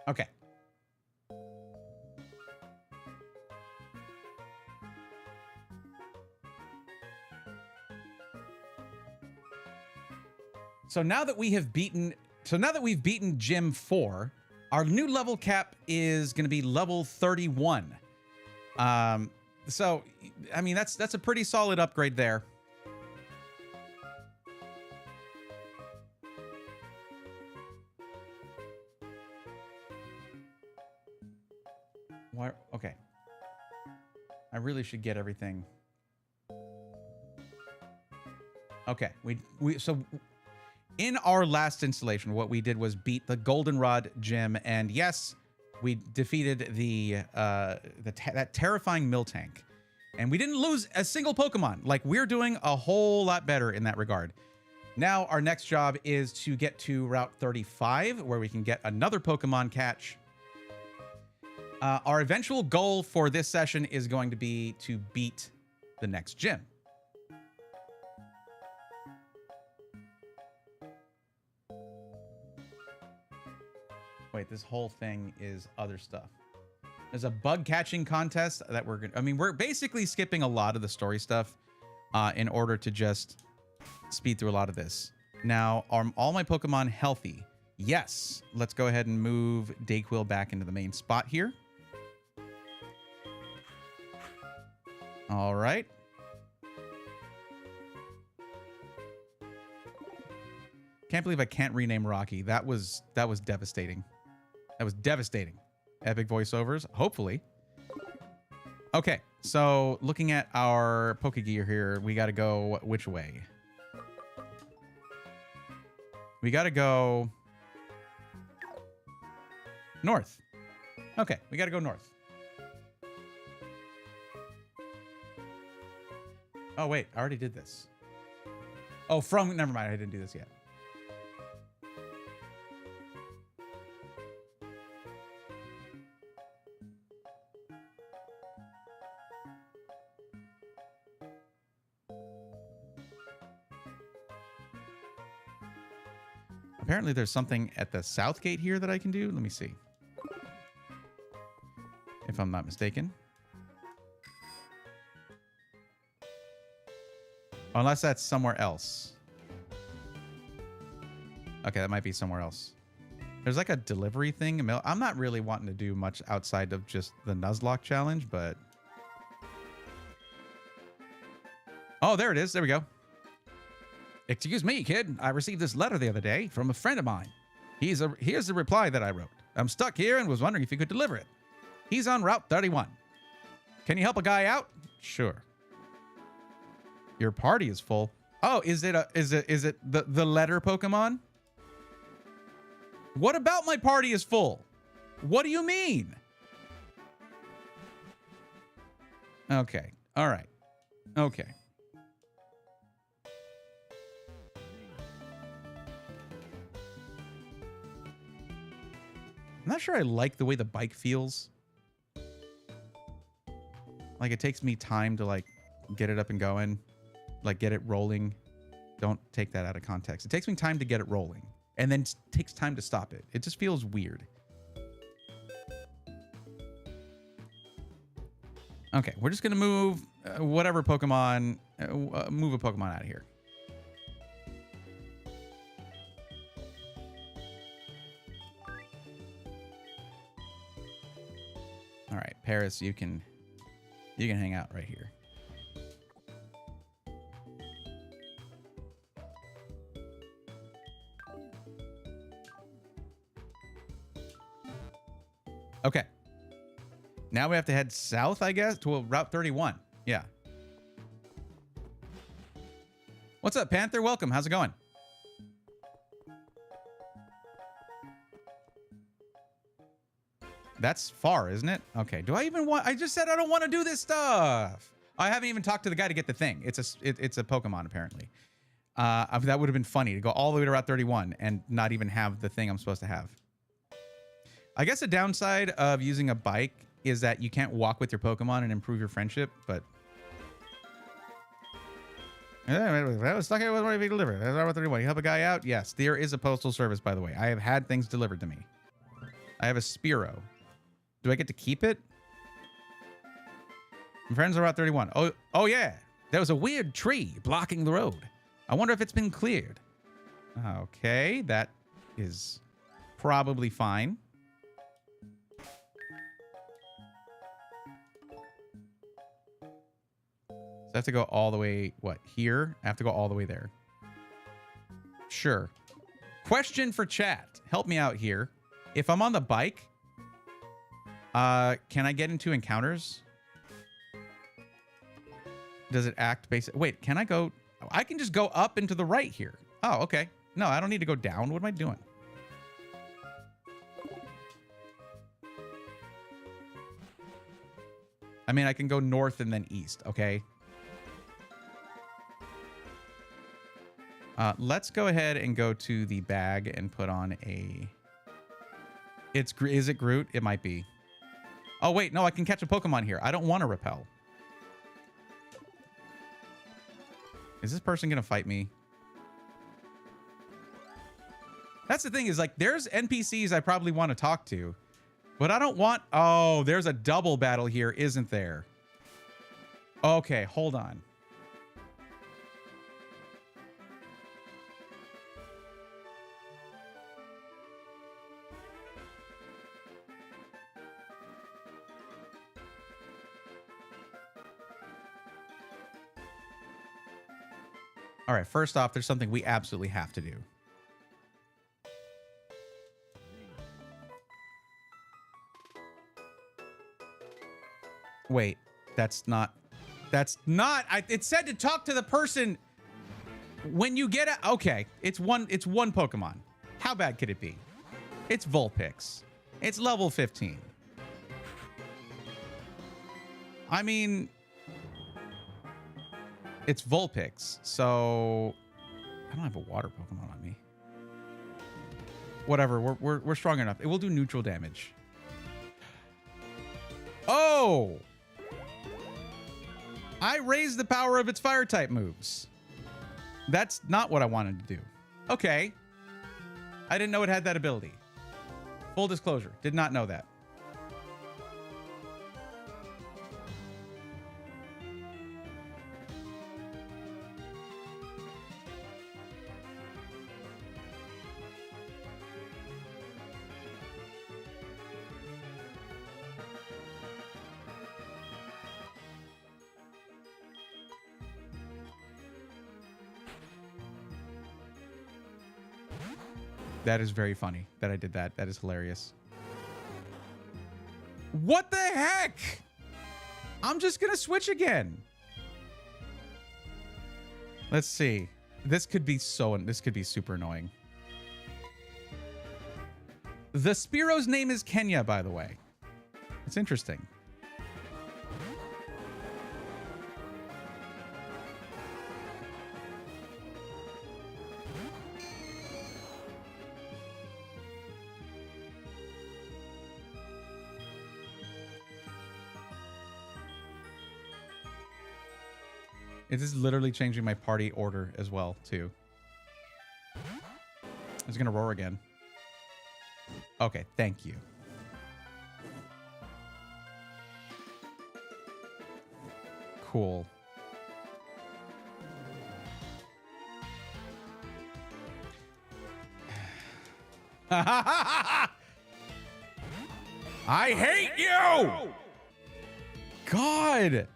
Okay. So now that we've beaten Gym 4, Our new level cap is going to be level 31. So, I mean, that's a pretty solid upgrade there. Why? Okay. I really should get everything. Okay. So in our last installation, what we did was beat the Goldenrod gym, and yes, we defeated that terrifying Miltank. And we didn't lose a single Pokemon. Like, we're doing a whole lot better in that regard. Now, our next job is to get to Route 35, where we can get another Pokemon catch. Our eventual goal for this session is going to be to beat the next gym. Wait, this whole thing is other stuff. There's a bug catching contest that we're gonna, I mean, we're basically skipping a lot of the story stuff in order to just speed through a lot of this. Now, are all my Pokemon healthy? Yes. Let's go ahead and move Dayquil back into the main spot here. All right. Can't believe I can't rename Rocky. That was devastating. That was devastating. Epic voiceovers, hopefully. Okay, so looking at our Pokegear here, we got to go which way? We got to go north. Okay, we got to go north. Oh, wait, I already did this. Oh, never mind, I didn't do this yet. Apparently there's something at the south gate here that I can do. Let me see. If I'm not mistaken. Unless that's somewhere else. Okay, that might be somewhere else. There's like a delivery thing. I'm not really wanting to do much outside of just the Nuzlocke challenge, but... Oh, there it is. There we go. Excuse me, kid. I received this letter the other day from a friend of mine. Here's the reply that I wrote. I'm stuck here and was wondering if you could deliver it. He's on Route 31. Can you help a guy out? Sure. Your party is full. Oh, is it the letter Pokemon? What about my party is full? What do you mean? Okay. All right. Okay. I'm not sure I like the way the bike feels. Like, it takes me time to, like, get it up and going. Like, get it rolling. Don't take that out of context. It takes me time to get it rolling. And then it takes time to stop it. It just feels weird. Okay, we're just going to move whatever Pokemon... move a Pokemon out of here. All right, Paris, you can hang out right here. Okay. Now we have to head south, I guess, to Route 31. Yeah. What's up, Panther? Welcome. How's it going? That's far, isn't it? Okay. Do I even want... I just said I don't want to do this stuff. I haven't even talked to the guy to get the thing. It's a Pokemon, apparently. That would have been funny to go all the way to Route 31 and not even have the thing I'm supposed to have. I guess the downside of using a bike is that you can't walk with your Pokemon and improve your friendship, but... I was stuck here with one of you delivered. That's Route 31. You help a guy out? Yes. There is a postal service, by the way. I have had things delivered to me. I have a Spearow. Do I get to keep it? My friends are Route 31. Oh yeah. There was a weird tree blocking the road. I wonder if it's been cleared. Okay, that is probably fine. I have to go all the way, what, here? I have to go all the way there. Sure. Question for chat. Help me out here. If I'm on the bike, can I get into encounters? Does it act basic? Wait, can I go? I can just go up and to the right here. Oh, okay. No, I don't need to go down. What am I doing? I mean, I can go north and then east, okay? Let's go ahead and go to the bag and put on a... Is it Groot? It might be. Oh, wait. No, I can catch a Pokemon here. I don't want to repel. Is this person going to fight me? That's the thing is, like, there's NPCs I probably want to talk to. But I don't want... Oh, there's a double battle here, isn't there? Okay, hold on. All right, first off, there's something we absolutely have to do. Wait, that's not... it said to talk to the person when you get a... Okay, it's one Pokemon. How bad could it be? It's Vulpix. It's level 15. I mean... It's Vulpix, so... I don't have a water Pokemon on me. Whatever, we're strong enough. It will do neutral damage. Oh! I raised the power of its fire type moves. That's not what I wanted to do. Okay. I didn't know it had that ability. Full disclosure, did not know that. That is very funny that I did that. That is hilarious. What the heck? I'm just going to switch again. Let's see. This could be super annoying. The Spearo's name is Kenya, by the way. It's interesting. It is literally changing my party order as well, too. It's going to roar again. Okay, thank you. Cool. I hate you! God!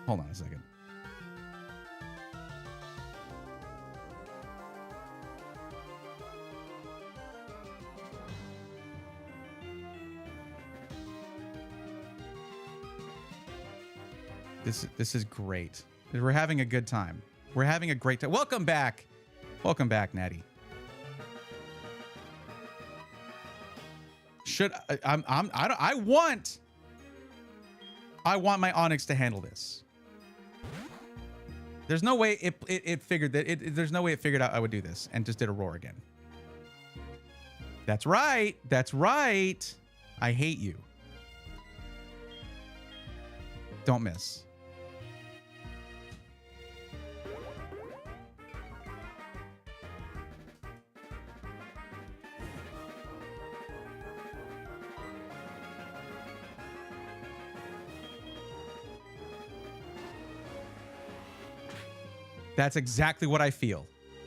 Hold on a second. This is great. We're having a good time. We're having a great time. Welcome back. Welcome back, Natty. I want my Onyx to handle this. There's no way it figured that there's no way it figured out I would do this and just did a roar again. That's right. That's right. I hate you. Don't miss. That's exactly what I feel.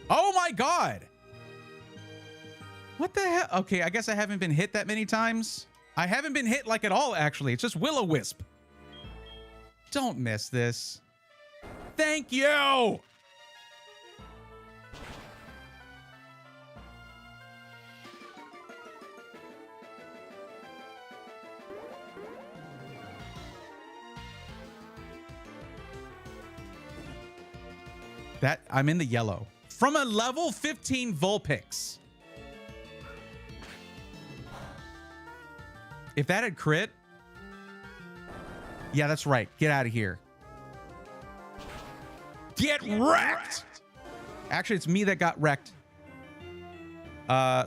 Oh my God. What the hell? Okay, I guess I haven't been hit that many times. I haven't been hit like at all, actually. It's just Will-O-Wisp. Don't miss this. Thank you. That I'm in the yellow from a level 15 Vulpix. If that had crit, yeah, that's right. Get out of here. Get wrecked. Actually, it's me that got wrecked.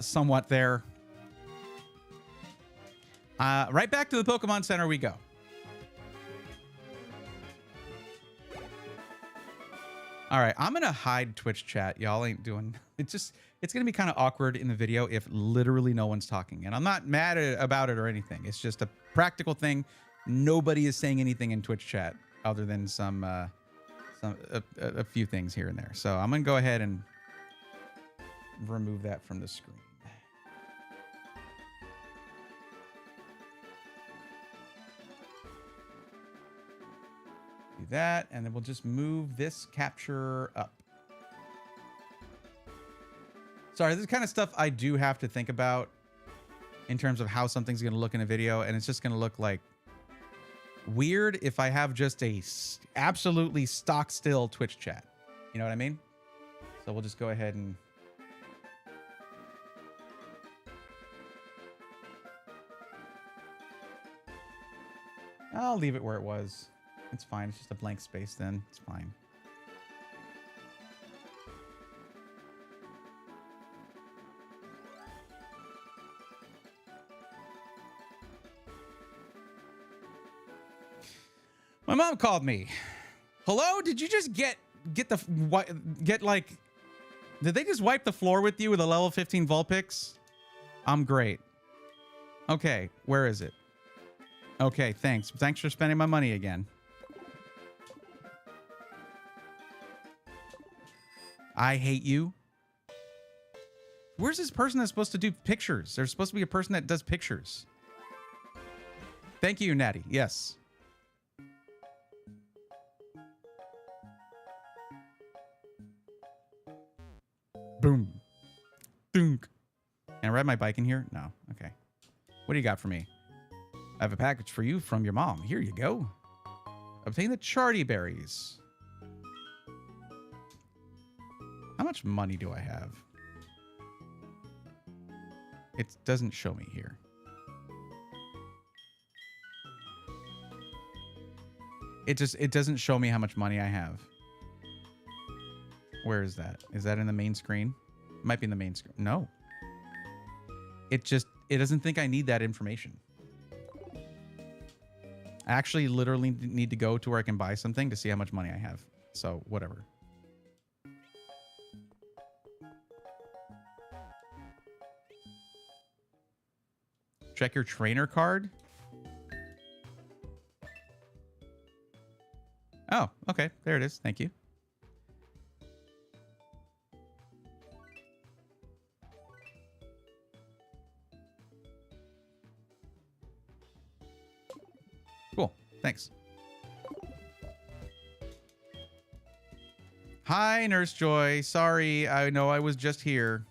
Somewhat there. Right back to the Pokemon Center we go. All right, I'm gonna hide Twitch chat. Y'all ain't doing. It's gonna be kind of awkward in the video if literally no one's talking, and I'm not mad about it or anything. It's just a practical thing. Nobody is saying anything in Twitch chat other than a few things here and there. So I'm gonna go ahead and remove that from the screen. Do that, and then we'll just move this capture up. Sorry, this is kind of stuff I do have to think about in terms of how something's going to look in a video, and it's just going to look like weird if I have just a absolutely stock still Twitch chat. You know what I mean? So we'll just go ahead and I'll leave it where it was. It's fine. It's just a blank space then. It's fine. My mom called me. Hello? Did you just get like, did they just wipe the floor with you with a level 15 Vulpix? I'm great. Okay, where is it? Okay, thanks. Thanks for spending my money again. I hate you. Where's this person that's supposed to do pictures? There's supposed to be a person that does pictures. Thank you, Natty. Yes. Boom. Dunk. Can I ride my bike in here? No. Okay. What do you got for me? I have a package for you from your mom. Here you go. Obtain the Charty berries. How much money do I have? It doesn't show me here. It doesn't show me how much money I have. Where is that? Is that in the main screen? It might be in the main screen. No. It doesn't think I need that information. I actually literally need to go to where I can buy something to see how much money I have. So, whatever. Check your trainer card. Oh, okay. There it is. Thank you. Cool. Thanks. Hi, Nurse Joy. Sorry, I know I was just here.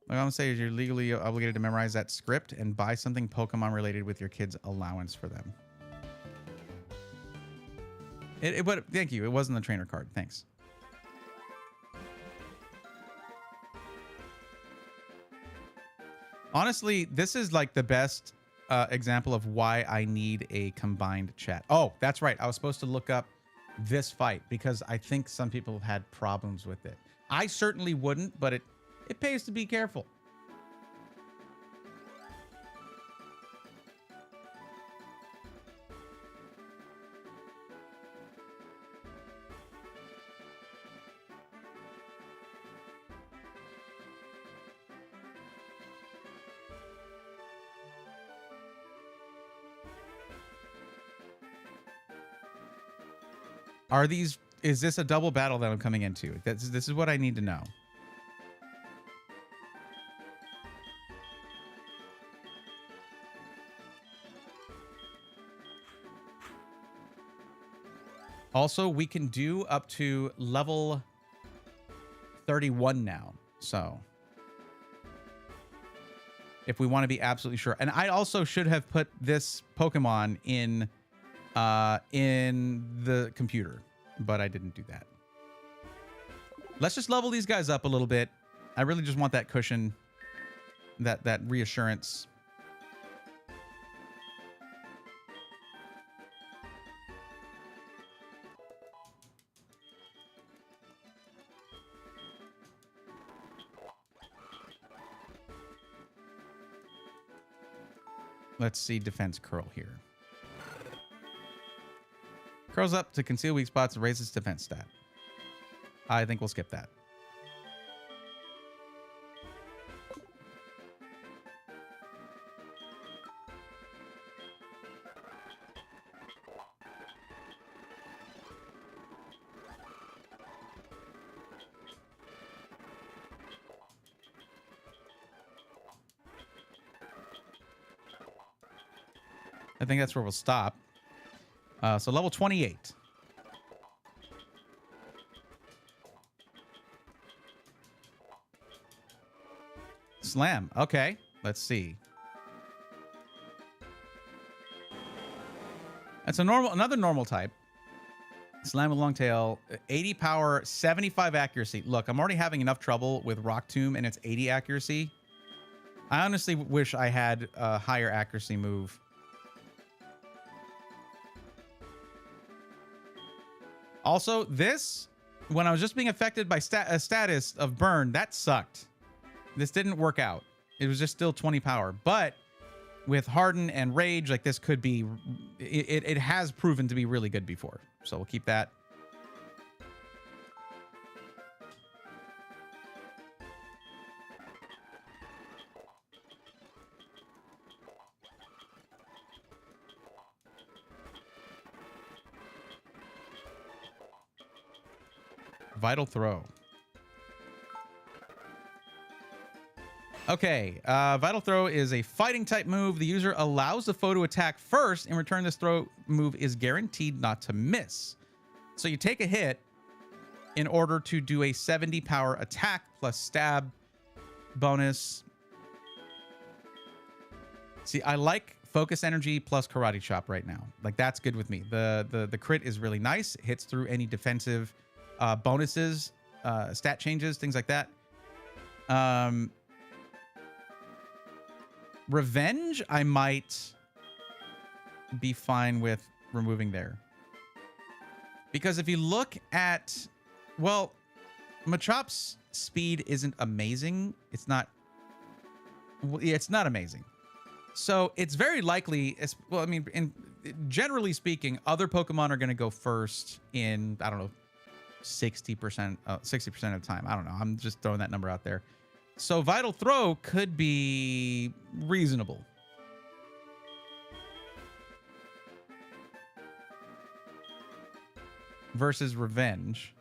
What I'm gonna say is you're legally obligated to memorize that script and buy something Pokemon related with your kid's allowance for them. But thank you. It wasn't the trainer card. Thanks. Honestly, this is like the best example of why I need a combined chat. Oh, that's right. I was supposed to look up this fight because I think some people have had problems with it. I certainly wouldn't, but it pays to be careful. Is this a double battle that I'm coming into? This is what I need to know. Also, we can do up to level 31 now. So if we want to be absolutely sure. And I also should have put this Pokemon in the computer, but I didn't do that. Let's just level these guys up a little bit. I really just want that cushion, that reassurance. Let's see defense curl here. Curls up to conceal weak spots and raises defense stat. I think we'll skip that. I think that's where we'll stop. So level 28. Slam. Okay. Let's see. That's another normal type. Slam with long tail, 80 power, 75 accuracy. Look, I'm already having enough trouble with Rock Tomb and its 80 accuracy. I honestly wish I had a higher accuracy move. Also, this, when I was just being affected by a status of burn, that sucked. This didn't work out. It was just still 20 power. But with Harden and Rage, like this could be... It has proven to be really good before. So we'll keep that. Vital Throw. Okay, Vital Throw is a fighting type move. The user allows the foe to attack first. In return, this throw move is guaranteed not to miss. So you take a hit in order to do a 70 power attack plus stab bonus. See, I like Focus Energy plus Karate Chop right now. Like, that's good with me. The crit is really nice. It hits through any defensive bonuses, stat changes, things like that. Revenge, I might be fine with removing there. Because if you look at, well, Machop's speed isn't amazing. It's not amazing. So it's very likely, well, I mean, generally speaking, other Pokemon are going to go first in, I don't know, 60% of the time. I don't know. I'm just throwing that number out there. So Vital Throw could be reasonable. Versus Revenge.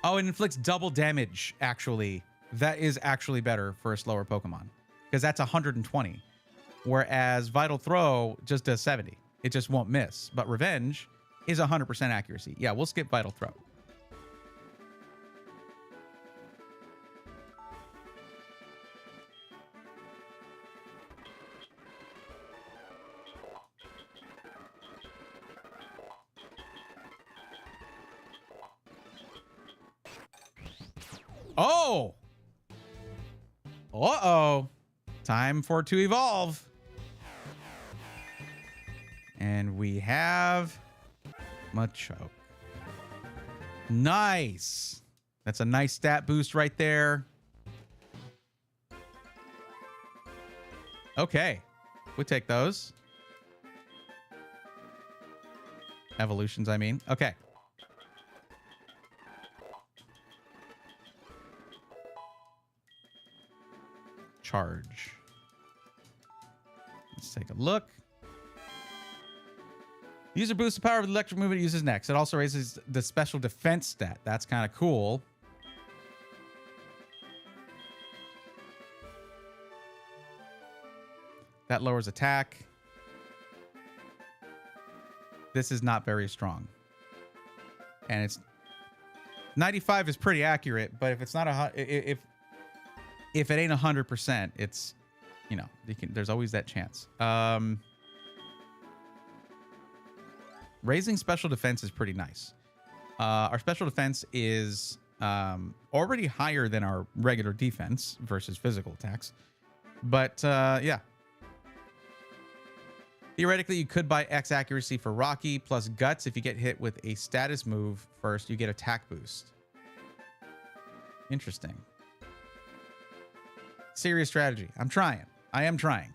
Oh, it inflicts double damage, actually. That is actually better for a slower Pokemon. Because that's 120. Whereas Vital Throw just does 70. It just won't miss. But Revenge is 100% accuracy. Yeah, we'll skip Vital Throw. Oh! Uh-oh. Time for it to evolve. And we have Machoke. Nice. That's a nice stat boost right there. Okay. We'll take those. Evolutions, I mean. Okay. Charge. Let's take a look. User boosts the power of the electric move it uses next. It also raises the special defense stat. That's kind of cool. That lowers attack. This is not very strong. And it's 95 is pretty accurate, but if it's not if it ain't 100%, it's, you know, there's always that chance. Raising special defense is pretty nice. Our special defense is already higher than our regular defense versus physical attacks. But yeah. Theoretically, you could buy X accuracy for Rocky plus Guts. If you get hit with a status move first, you get attack boost. Interesting. Serious strategy. I'm trying. I am trying.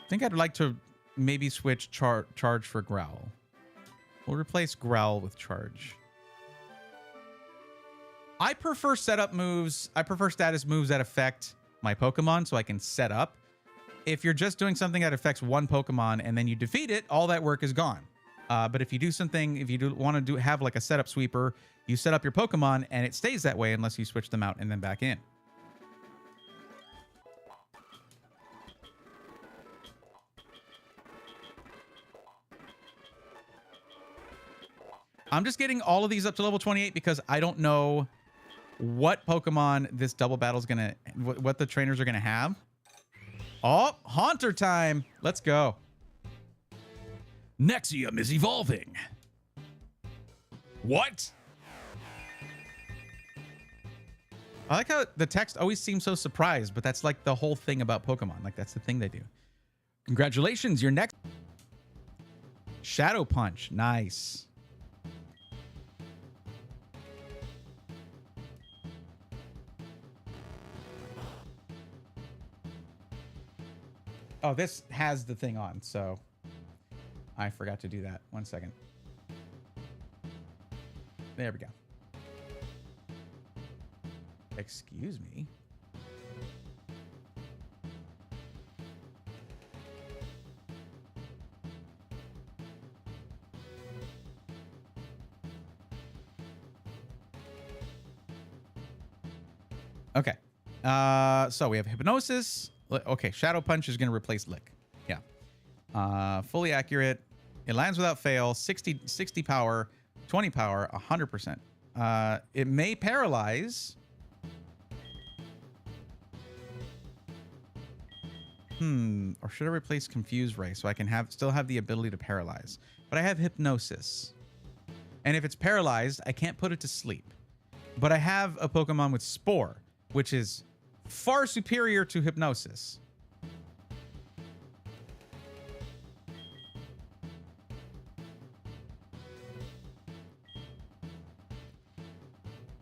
I think I'd like to maybe switch charge for Growl. We'll replace Growl with charge. I prefer setup moves. I prefer status moves that affect my Pokemon so I can set up. If you're just doing something that affects one Pokemon and then you defeat it, all that work is gone. But if you do something, if you do want to have like a setup sweeper, you set up your Pokemon and it stays that way unless you switch them out and then back in. I'm just getting all of these up to level 28 because I don't know what Pokemon this double battle is going to, what the trainers are going to have. Oh, Haunter time. Let's go. Nexium is evolving. What? I like how the text always seems so surprised, but that's like the whole thing about Pokemon. Like that's the thing they do. Congratulations, your next Shadow Punch. Nice. Oh, this has the thing on, so I forgot to do that. 1 second. There we go. Excuse me. Okay. So we have Hypnosis. Okay, Shadow Punch is going to replace Lick. Yeah. Fully accurate. It lands without fail. 60 power, 20 power, 100%. It may paralyze. Or should I replace Confuse Ray so I can still have the ability to paralyze? But I have Hypnosis. And if it's paralyzed, I can't put it to sleep. But I have a Pokemon with Spore, which is far superior to Hypnosis.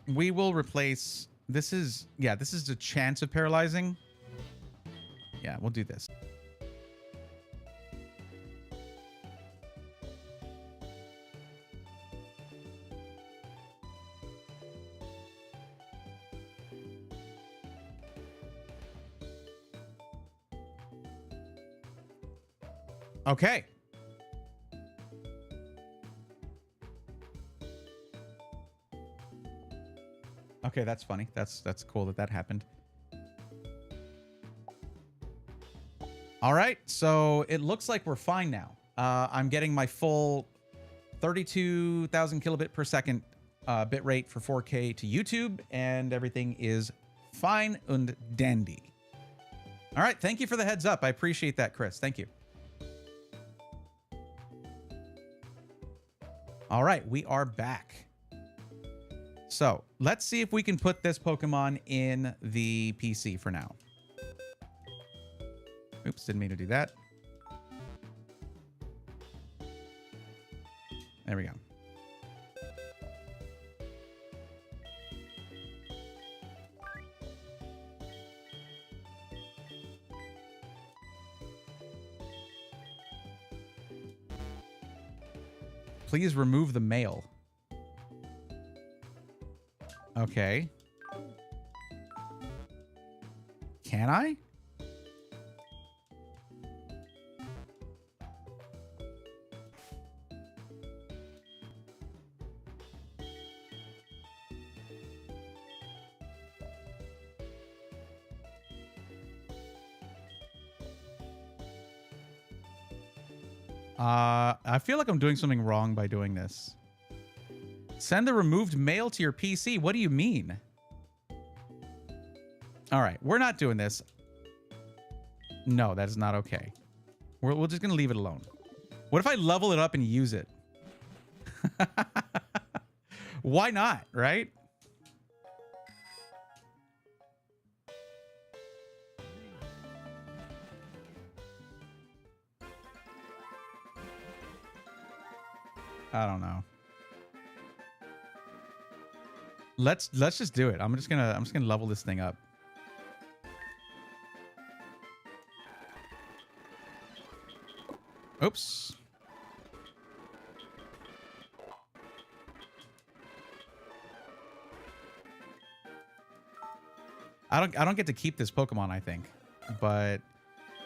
We will replace... This is the chance of paralyzing. Yeah, we'll do this. Okay. Okay, that's funny. That's cool that happened. All right, so it looks like we're fine now. I'm getting my full 32,000 kilobit per second bit rate for 4K to YouTube, and everything is fine and dandy. All right, thank you for the heads up. I appreciate that, Chris. Thank you. All right, we are back. So let's see if we can put this Pokemon in the PC for now. Oops, didn't mean to do that. There we go. Please remove the mail. Okay. Can I? I feel like I'm doing something wrong by doing this. Send the removed mail to your PC. What do you mean? All right, we're not doing this. No, that is not okay. We're just going to leave it alone. What if I level it up and use it? Why not, right? I don't know. Let's just do it. I'm just gonna level this thing up. Oops. I don't get to keep this Pokemon, I think. But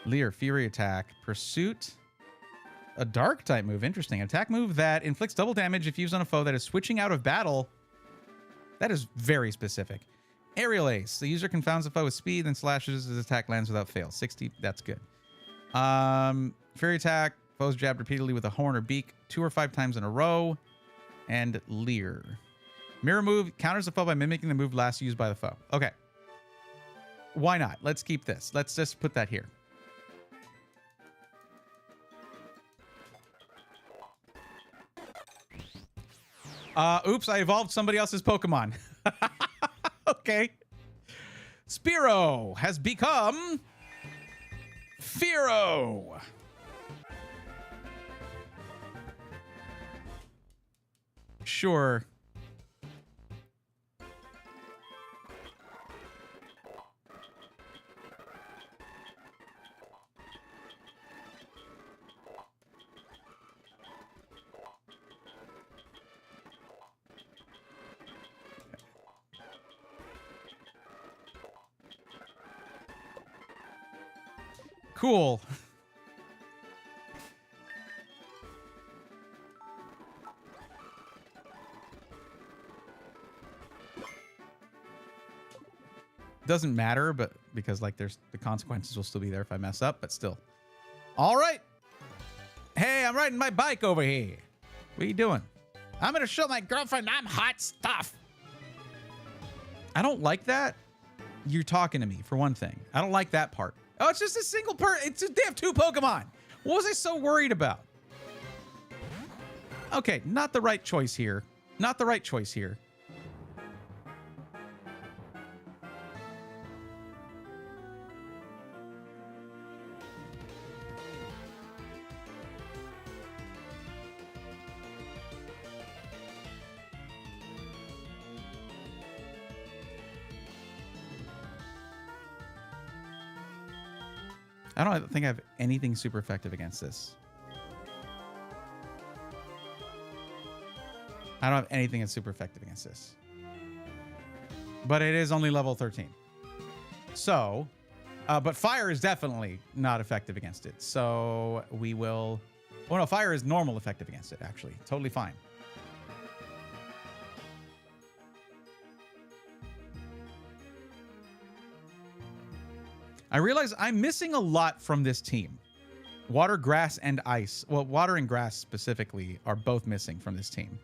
Leer, Fury Attack, Pursuit. A dark type move. Interesting. Attack move that inflicts double damage if used on a foe that is switching out of battle. That is very specific. Aerial Ace. The user confounds the foe with speed, then slashes. His attack lands without fail. 60. That's good. Fury Attack. Foes jabbed repeatedly with a horn or beak 2 or 5 times in a row. And Leer. Mirror move. Counters the foe by mimicking the move last used by the foe. Okay. Why not? Let's keep this. Let's just put that here. Oops, I evolved somebody else's Pokemon. Okay. Spearow has become Fearow. Sure. Cool. Doesn't matter, but because like there's the consequences will still be there if I mess up, but still. All right. Hey, I'm riding my bike over here. What are you doing? I'm gonna show my girlfriend I'm hot stuff. I don't like that. You're talking to me for one thing. I don't like that part. Oh, it's just a single they have 2 Pokemon. What was I so worried about? Okay, not the right choice here. Not the right choice here. I don't think I have anything super effective against this. I don't have anything that's super effective against this. But it is only level 13. So, but fire is definitely not effective against it. So we will... Oh no, fire is normal effective against it, actually. Totally fine. I realize I'm missing a lot from this team. Water, grass, and ice. Well, water and grass specifically are both missing from this team.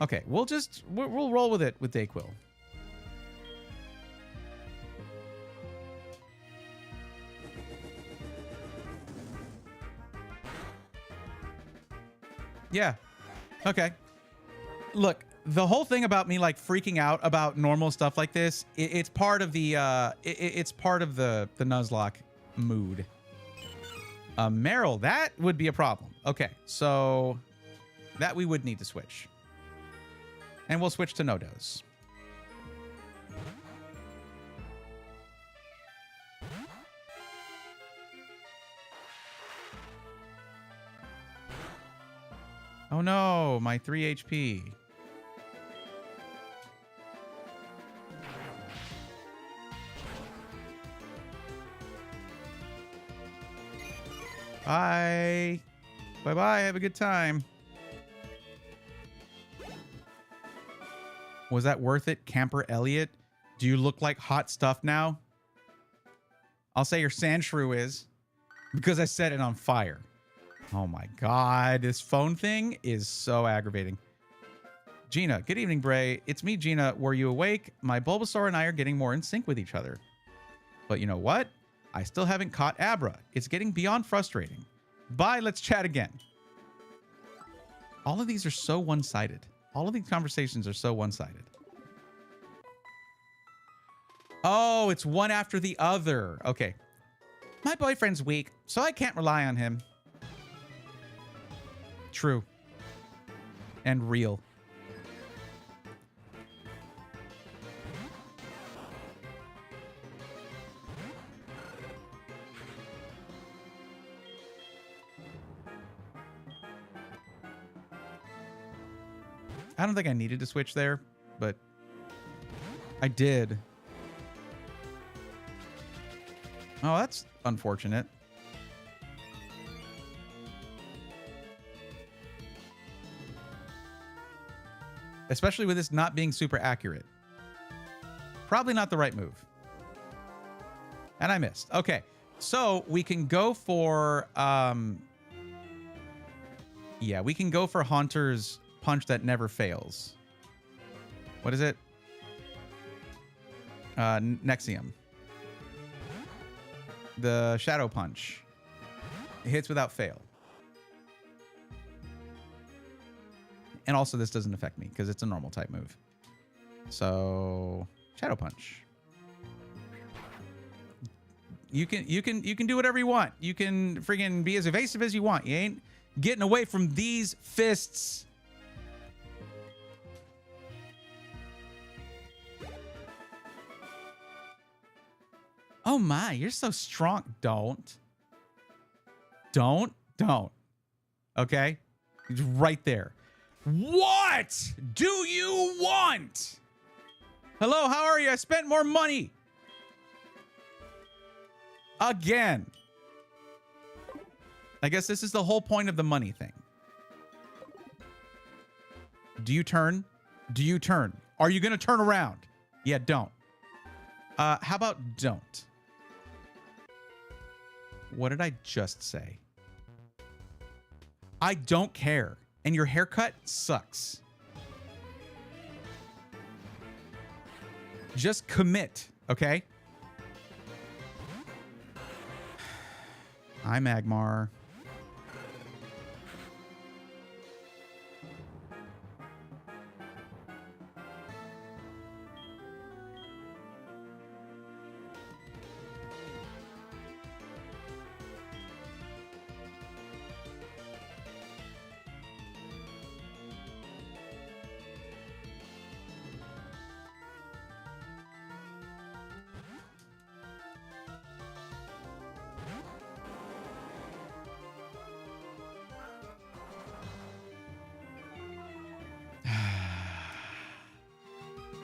Okay, we'll roll with it with Dayquil. Yeah. Okay. Look, the whole thing about me like freaking out about normal stuff like this, it's part of the it's part of the Nuzlocke mood. Meryl, that would be a problem. Okay, so that we would need to switch. And we'll switch to no-dos. Oh no, my 3 HP. Bye. Bye-bye. Have a good time. Was that worth it, Camper Elliot? Do you look like hot stuff now? I'll say your Sandshrew is, because I set it on fire. Oh my god, this phone thing is so aggravating. Gina, good evening, Bray. It's me, Gina. Were you awake? My Bulbasaur and I are getting more in sync with each other. But you know what? I still haven't caught Abra. It's getting beyond frustrating. Bye, let's chat again. All of these are so one-sided. All of these conversations are so one-sided. Oh, it's one after the other. Okay. My boyfriend's weak, so I can't rely on him. True. And real. I don't think I needed to switch there, but I did. Oh, that's unfortunate. Especially with this not being super accurate. Probably not the right move. And I missed. Okay, so we can go for... yeah, we can go for Haunter's punch that never fails. What is it? Nexium. The Shadow Punch. It hits without fail. And also this doesn't affect me because it's a normal type move. So Shadow Punch. You can do whatever you want. You can friggin' be as evasive as you want. You ain't getting away from these fists. Oh my, you're so strong. Don't. Okay? It's right there. What do you want? Hello, how are you? I spent more money. Again. I guess this is the whole point of the money thing. Do you turn? Do you turn? Are you going to turn around? Yeah, don't. How about don't? What did I just say? I don't care. And your haircut sucks. Just commit, okay? Hi, Magmar.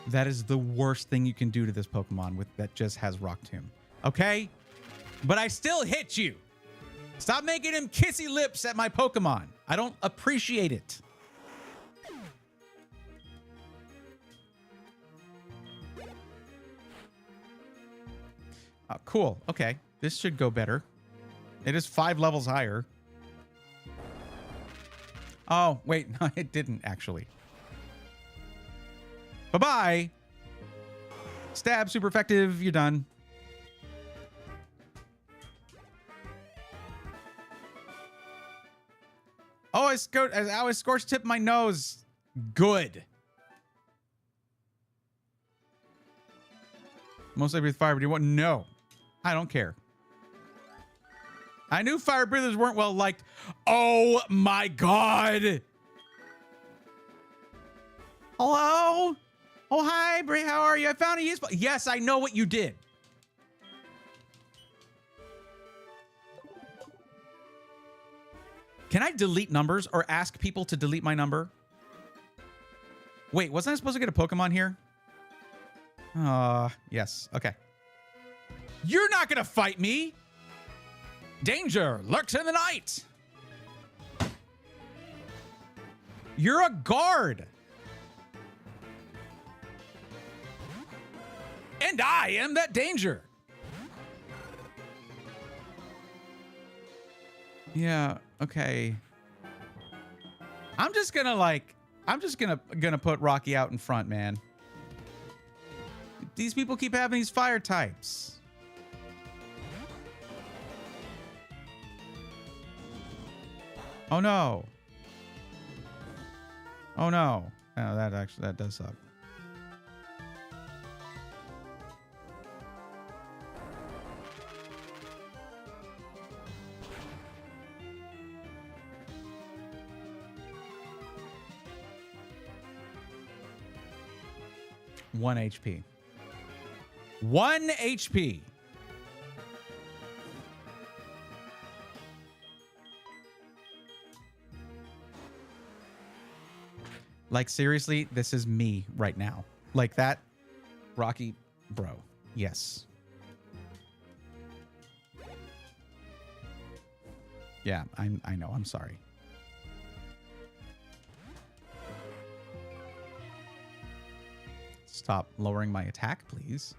That is the worst thing you can do to this Pokemon with that just has Rock Tomb. Okay? But I still hit you. Stop making him kissy lips at my Pokemon. I don't appreciate it. Cool. Okay. This should go better. It is 5 levels higher. Oh, wait. No, it didn't actually. Bye-bye. Stab, super effective. You're done. Oh, I was scorched tip my nose. Good. Most likely with fire, but you want? No. I don't care. I knew fire breathers weren't well liked. Oh my god. Hello? Oh, hi, Brie. How are you? I found a useful... Yes, I know what you did. Can I delete numbers or ask people to delete my number? Wait, wasn't I supposed to get a Pokemon here? Yes. Okay. You're not going to fight me. Danger lurks in the night. You're a guard. And I am that danger. Yeah, okay. I'm just gonna put Rocky out in front, man. These people keep having these fire types. Oh no. Oh no. Oh, that does suck. One HP. 1 HP. Like, seriously, this is me right now. Like that. Rocky, bro. Yes. Yeah, I know. I'm sorry. Stop lowering my attack, please.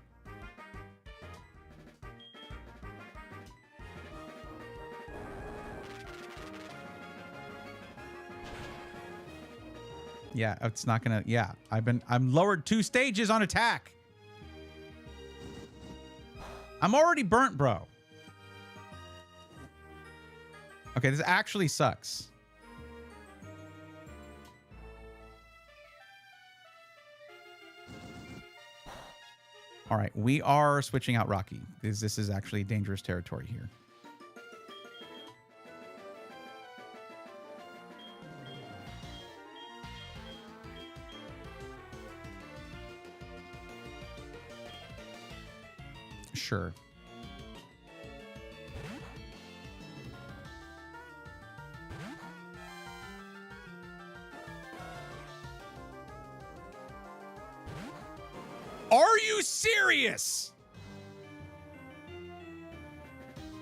Yeah, it's not gonna. Yeah, I'm lowered 2 stages on attack. I'm already burnt, bro. Okay, this actually sucks. All right, we are switching out Rocky because this is actually dangerous territory here. Sure. Are you serious?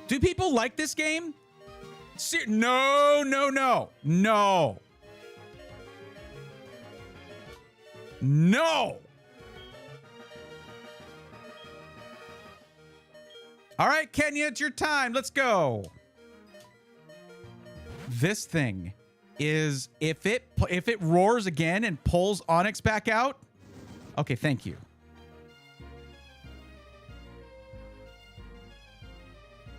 Do people like this game? No, no, no, no. No. All right, Kenya, it's your time. Let's go. This thing is, if it roars again and pulls Onyx back out. Okay, thank you.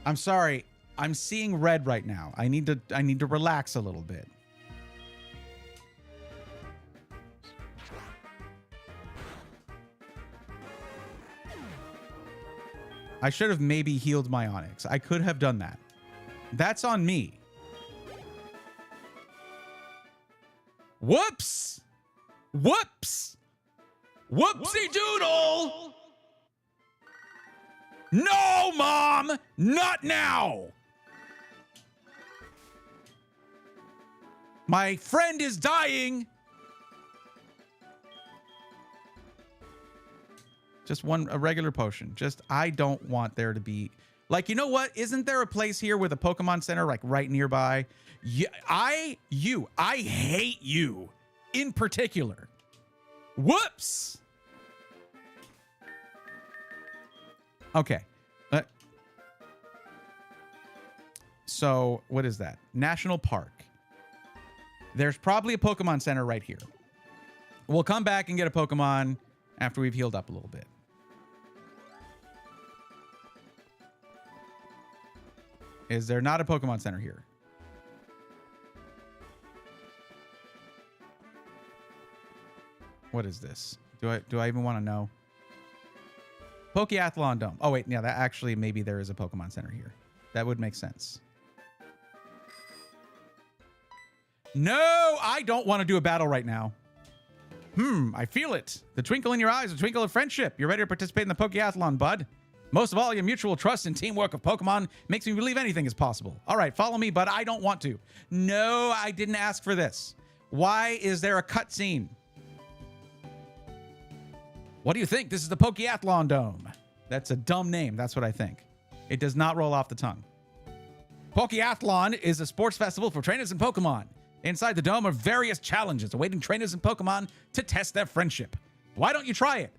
I'm sorry. I'm seeing red right now. I need to relax a little bit. I should have maybe healed my Onyx. I could have done that. That's on me. Whoops! Whoops! Whoopsie doodle! No, Mom! Not now! My friend is dying! Just a regular potion. Just, I don't want there to be... Like, you know what? Isn't there a place here with a Pokemon Center, like, right nearby? Yeah, I hate you in particular. Whoops! Okay. So, what is that? National Park. There's probably a Pokemon Center right here. We'll come back and get a Pokemon after we've healed up a little bit. Is there not a Pokemon Center here? What is this? Do I even want to know? Pokeathlon Dome. Oh, wait. Yeah, that actually, maybe there is a Pokemon Center here. That would make sense. No, I don't want to do a battle right now. I feel it. The twinkle in your eyes, the twinkle of friendship. You're ready to participate in the Pokeathlon, bud. Most of all, your mutual trust and teamwork of Pokemon makes me believe anything is possible. All right, follow me, but I don't want to. No, I didn't ask for this. Why is there a cutscene? What do you think? This is the Pokeathlon Dome. That's a dumb name. That's what I think. It does not roll off the tongue. Pokeathlon is a sports festival for trainers and Pokemon. Inside the dome are various challenges awaiting trainers and Pokemon to test their friendship. Why don't you try it?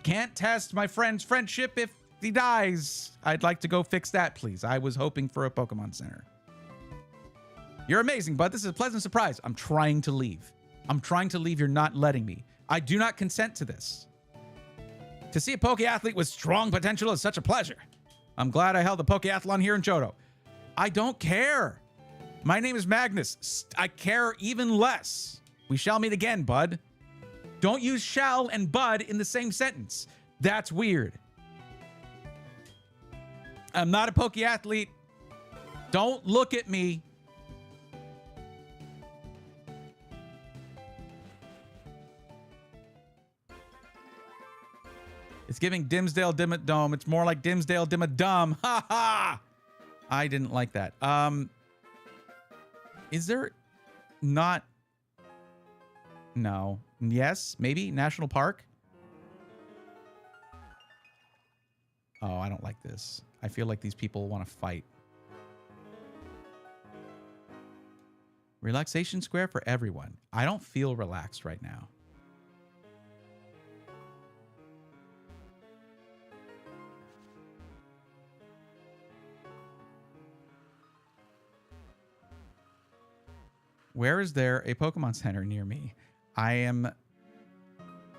Can't test my friend's friendship if he dies. I'd like to go fix that, please. I was hoping for a Pokemon Center. You're amazing, bud. This is a pleasant surprise. I'm trying to leave. I'm trying to leave. You're not letting me. I do not consent to this. To see a Pokeathlete with strong potential is such a pleasure. I'm glad I held the Pokeathlon here in Johto. I don't care. My name is Magnus. I care even less. We shall meet again, bud. Don't use shall and bud in the same sentence. That's weird. I'm not a Pokeathlete. Don't look at me. It's giving Dimsdale Dimmet Dome. It's more like Dimsdale Dimmet Dum. Ha ha! I didn't like that. Is there not... No. Yes, maybe National Park. Oh, I don't like this. I feel like these people want to fight. Relaxation square for everyone. I don't feel relaxed right now. Where is there a Pokemon Center near me? I am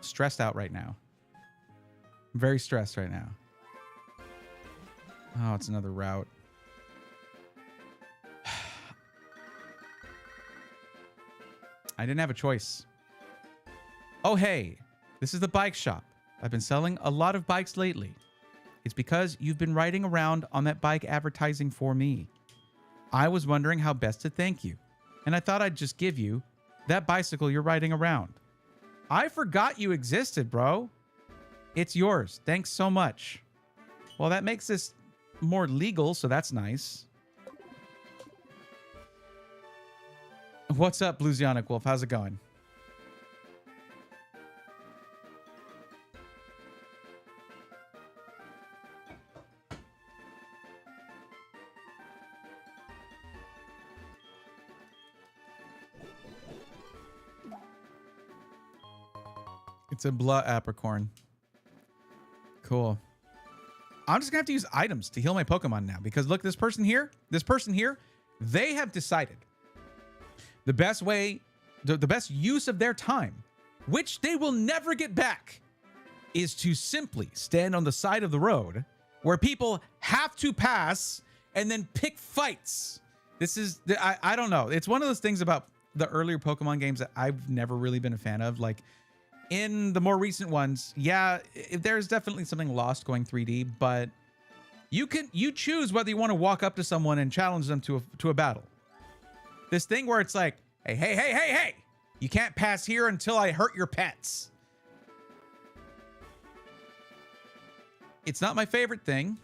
stressed out right now. I'm very stressed right now. Oh, it's another route. I didn't have a choice. Oh, hey, this is the bike shop. I've been selling a lot of bikes lately. It's because you've been riding around on that bike advertising for me. I was wondering how best to thank you, and I thought I'd just give you that bicycle you're riding around. I forgot you existed, bro. It's yours. Thanks so much. Well, that makes this more legal, so that's nice. What's up, Bluesionic Wolf? How's it going? It's a blah apricorn. Cool. I'm just gonna have to use items to heal my Pokemon now because look, this person here, they have decided the best way, the best use of their time, which they will never get back, is to simply stand on the side of the road where people have to pass and then pick fights. This is, I don't know. It's one of those things about the earlier Pokemon games that I've never really been a fan of. Like in the more recent ones, yeah, there's definitely something lost going 3D, but you choose whether you want to walk up to someone and challenge them to a battle. This thing where it's like, hey, you can't pass here until I hurt your pets. It's not my favorite thing.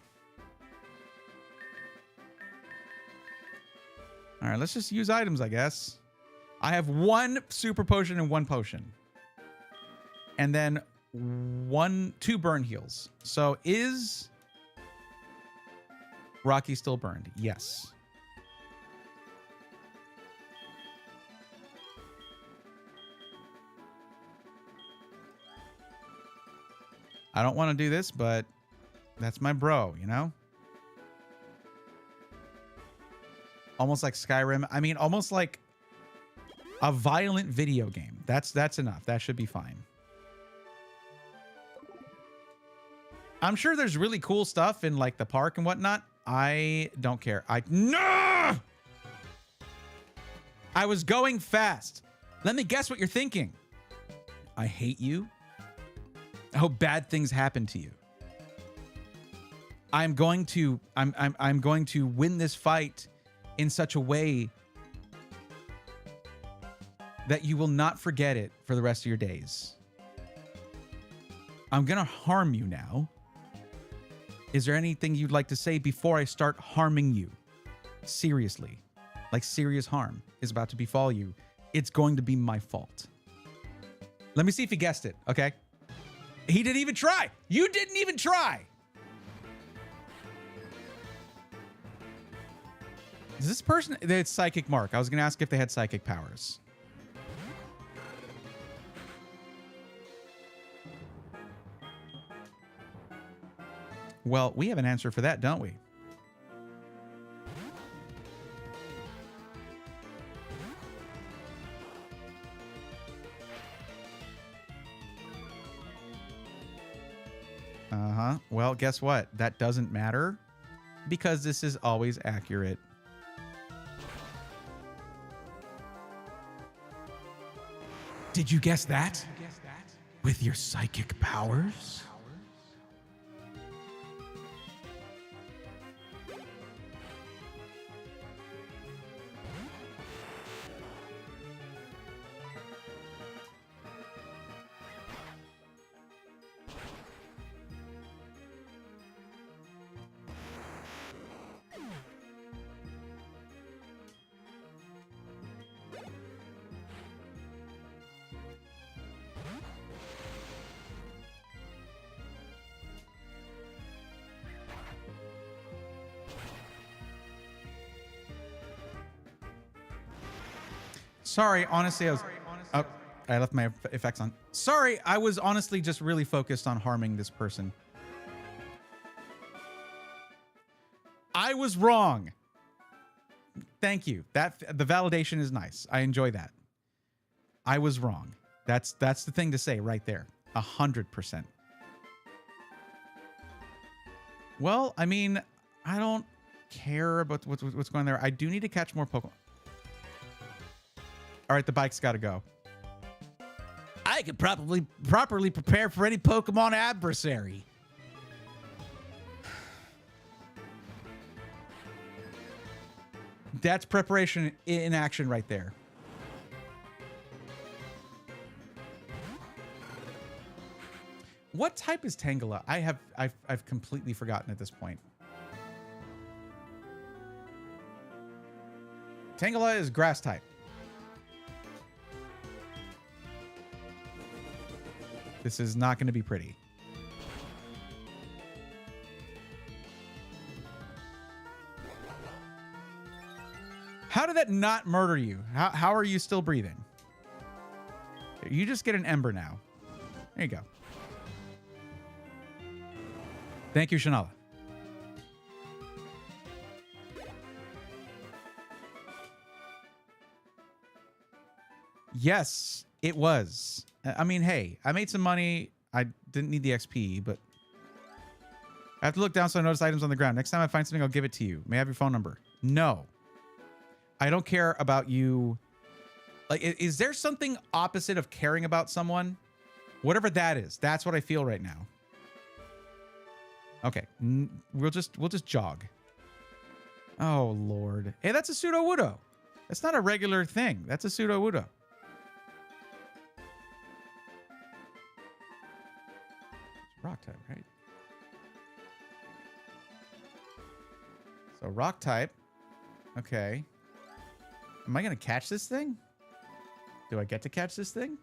All right, let's just use items, I guess. I have 1 super potion and 1 potion. And then 2 burn heals. So is Rocky still burned? Yes. I don't want to do this, but that's my bro, you know? Almost like Skyrim. I mean, almost like a violent video game. That's enough. That should be fine. I'm sure there's really cool stuff in like the park and whatnot. I don't care. No! I was going fast. Let me guess what you're thinking. I hate you. I hope bad things happen to you. I'm going to win this fight in such a way that you will not forget it for the rest of your days. I'm gonna harm you now. Is there anything you'd like to say before I start harming you? Seriously. Like serious harm is about to befall you. It's going to be my fault. Let me see if he guessed it, okay? He didn't even try. You didn't even try. Is this person? It's Psychic Mark. I was going to ask if they had psychic powers. Well, we have an answer for that, don't we? Uh-huh. Well, guess what? That doesn't matter because this is always accurate. Did you guess that? With your psychic powers? Sorry, honestly, I left my effects on. Sorry, I was honestly just really focused on harming this person. I was wrong. Thank you. The validation is nice. I enjoy that. I was wrong. That's the thing to say right there. 100%. Well, I mean, I don't care about what's going on there. I do need to catch more Pokemon. All right, the bike's got to go. I could probably properly prepare for any Pokemon adversary. That's preparation in action right there. What type is Tangela? I've completely forgotten at this point. Tangela is grass type. This is not going to be pretty. How did that not murder you? How are you still breathing? You just get an ember now. There you go. Thank you, Shanala. Yes, it was. I mean, hey, I made some money. I didn't need the XP, but I have to look down so I notice items on the ground. Next time I find something, I'll give it to you. May I have your phone number? No. I don't care about you. Like, is there something opposite of caring about someone? Whatever that is, that's what I feel right now. Okay, we'll just jog. Oh, Lord. Hey, that's a Pseudo-Wudo. That's not a regular thing. That's a Pseudo-Wudo. Rock type, right? So rock type. Okay. Am I going to catch this thing? Do I get to catch this thing?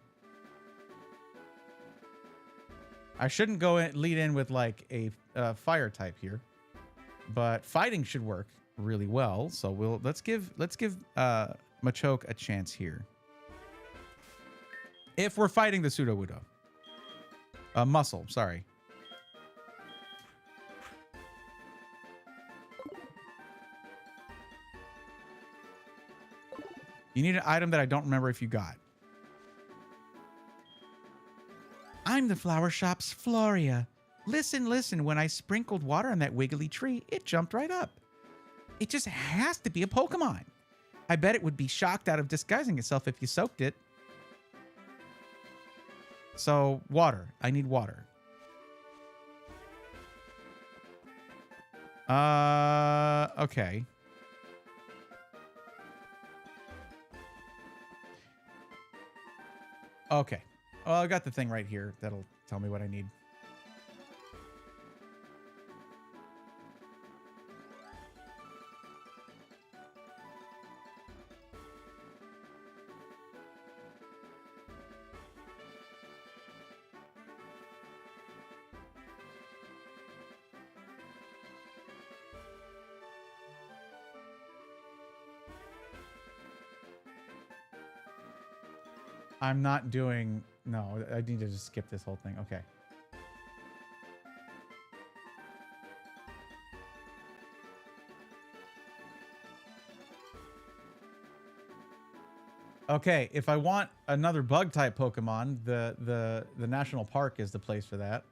I shouldn't go in, lead in with like a fire type here, but fighting should work really well. So let's give Machoke a chance here. If we're fighting the Pseudo-Wudo. Muscle, sorry. You need an item that I don't remember if you got. I'm the flower shop's Floria. Listen, listen. When I sprinkled water on that wiggly tree, it jumped right up. It just has to be a Pokemon. I bet it would be shocked out of disguising itself if you soaked it. So, water. I need water. Okay. Okay. Well, I got the thing right here that'll tell me what I need. I'm not doing... No, I need to just skip this whole thing. Okay. Okay, if I want another bug type Pokemon, the national park is the place for that.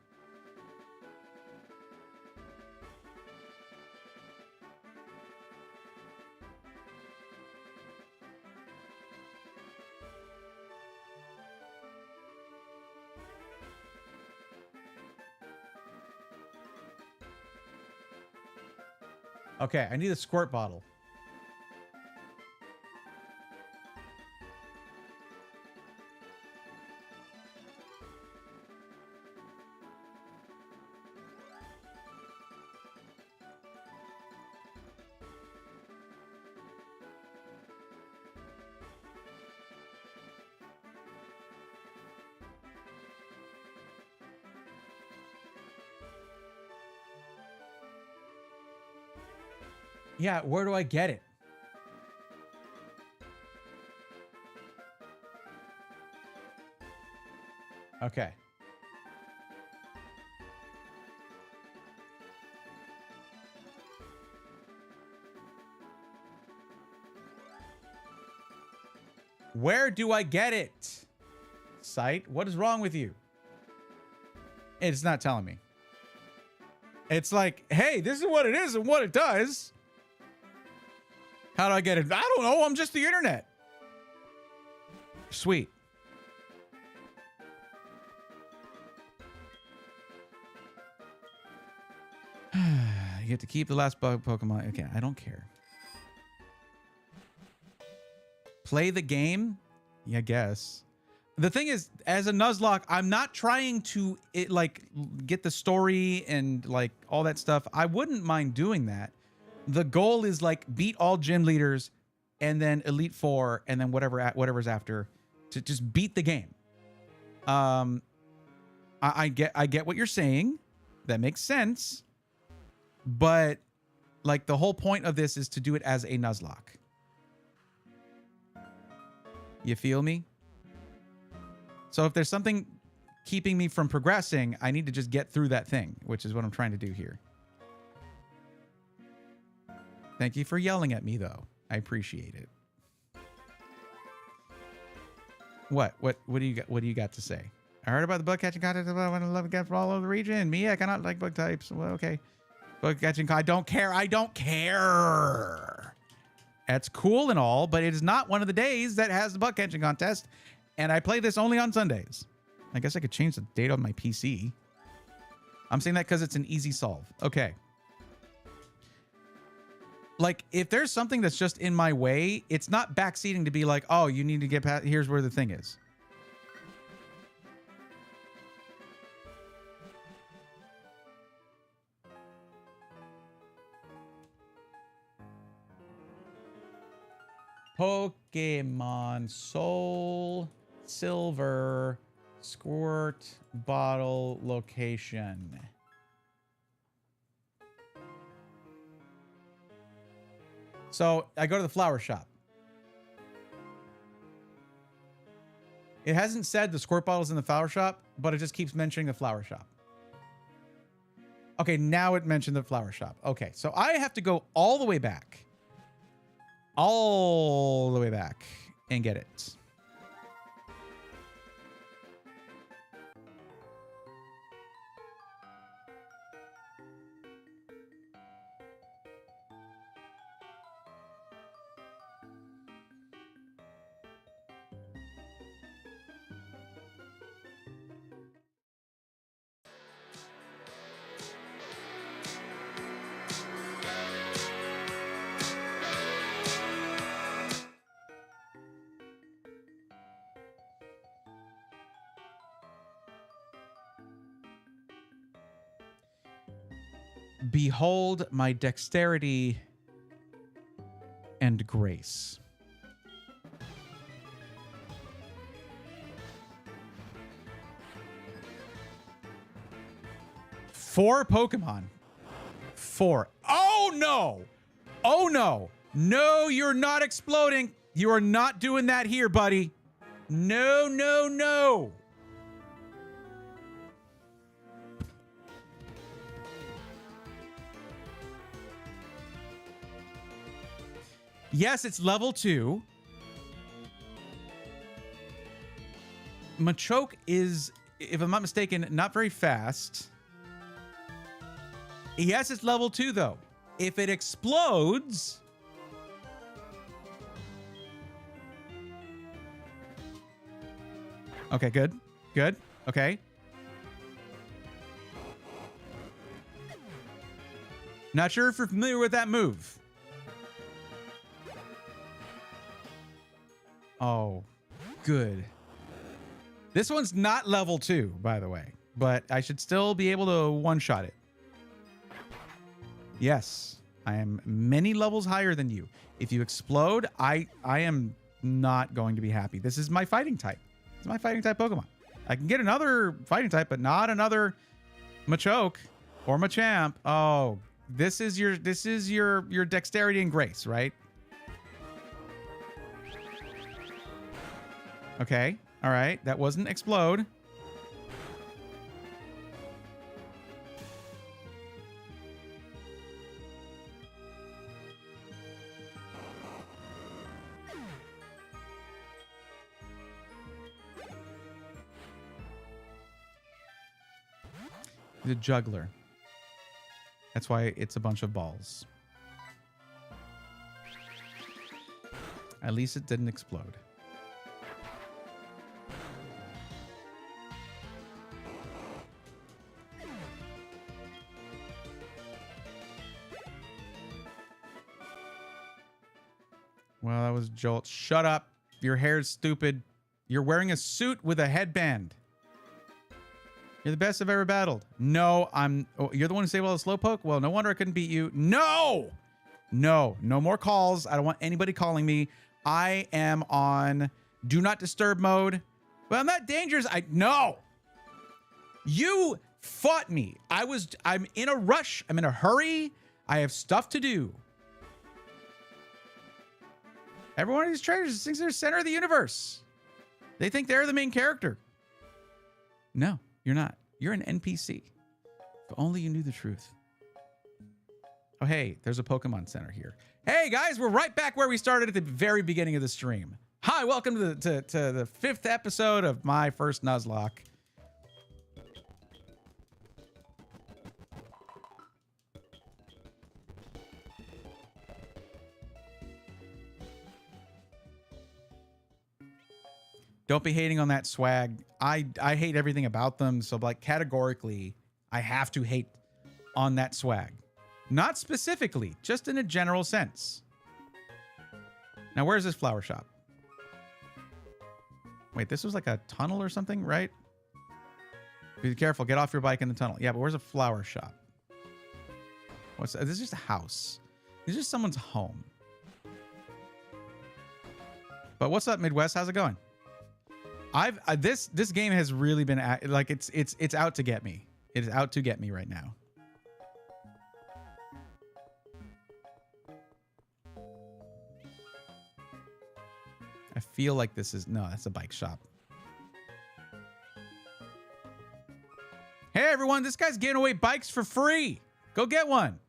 Okay, I need a squirt bottle. Yeah, where do I get it? Okay. Where do I get it? Site? What is wrong with you? It's not telling me. It's like, hey, this is what it is and what it does. How do I get it? I don't know. I'm just the internet. Sweet. You get to keep the last bug Pokemon. Okay, I don't care. Play the game? Yeah, I guess. The thing is, as a Nuzlocke, I'm not trying to get the story and like all that stuff. I wouldn't mind doing that. The goal is like beat all gym leaders and then Elite Four and then whatever's after to just beat the game. I get what you're saying. That makes sense. But like the whole point of this is to do it as a Nuzlocke. You feel me? So if there's something keeping me from progressing, I need to just get through that thing, which is what I'm trying to do here. Thank you for yelling at me, though. I appreciate it. What do you got? What do you got to say? I heard about the bug catching contest. I want to love again from all over the region. Me, I cannot like bug types. Well, okay. Bug catching. I don't care. I don't care. That's cool and all, but it is not one of the days that has the bug catching contest. And I play this only on Sundays. I guess I could change the date on my PC. I'm saying that because it's an easy solve. Okay. Like, if there's something that's just in my way, it's not backseating to be like, oh, you need to get past, here's where the thing is. Pokemon SoulSilver squirt bottle location. So I go to the flower shop. It hasn't said the squirt bottle's in the flower shop, but it just keeps mentioning the flower shop. Okay, now it mentioned the flower shop. Okay, so I have to go all the way back. All the way back and get it. Behold my dexterity and grace. Four Pokemon. Four. Oh, no. Oh, no. No, you're not exploding. You are not doing that here, buddy. No, no, no. Yes, it's level 2. Machoke is, if I'm not mistaken, not very fast. Yes, it's level 2, though. If it explodes... Okay, good. Good. Okay. Not sure if you're familiar with that move. Oh, good. This one's not level 2, by the way, but I should still be able to one-shot it. Yes, I am many levels higher than you. If you explode, I am not going to be happy. This is my fighting type. It's my fighting type Pokemon. I can get another fighting type, but not another Machoke or Machamp. Oh, this is your dexterity and grace, right? Okay. All right. That wasn't explode. The juggler. That's why it's a bunch of balls. At least it didn't explode. Well, that was Jolt. Shut up. Your hair's stupid. You're wearing a suit with a headband. You're the best I've ever battled. No, I'm... Oh, you're the one who saved all the Slowpoke? Well, no wonder I couldn't beat you. No! No. No more calls. I don't want anybody calling me. I am on do not disturb mode. But I'm not dangerous. No! You fought me. I'm in a rush. I'm in a hurry. I have stuff to do. Every one of these trainers thinks they're the center of the universe. They think they're the main character. No, you're not. You're an NPC. If only you knew the truth. Oh, hey, there's a Pokemon Center here. Hey, guys, we're right back where we started at the very beginning of the stream. Hi, welcome to the 5th episode of my first Nuzlocke. Don't be hating on that swag. I hate everything about them. So, like, categorically, I have to hate on that swag. Not specifically, just in a general sense. Now, where's this flower shop? Wait, this was like a tunnel or something, right? Be careful. Get off your bike in the tunnel. Yeah, but where's a flower shop? What's this? Is just a house. This is just someone's home. But what's up, Midwest? How's it going? This game has really been like it's out to get me. It is out to get me right now. I feel like this is that's a bike shop. Hey everyone, this guy's giving away bikes for free. Go get one.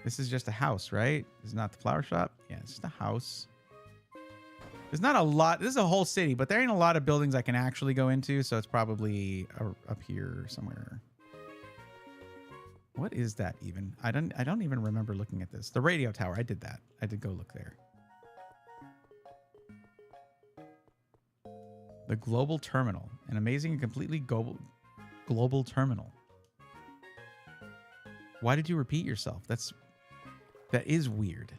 This is just a house, right? This is not the flower shop. Yeah, it's just a house. There's not a lot. This is a whole city, but there ain't a lot of buildings I can actually go into, so it's probably up here somewhere. What is that even? I don't even remember looking at this. The radio tower. I did that. I did go look there. The global terminal. An amazing and completely global terminal. Why did you repeat yourself? That is weird.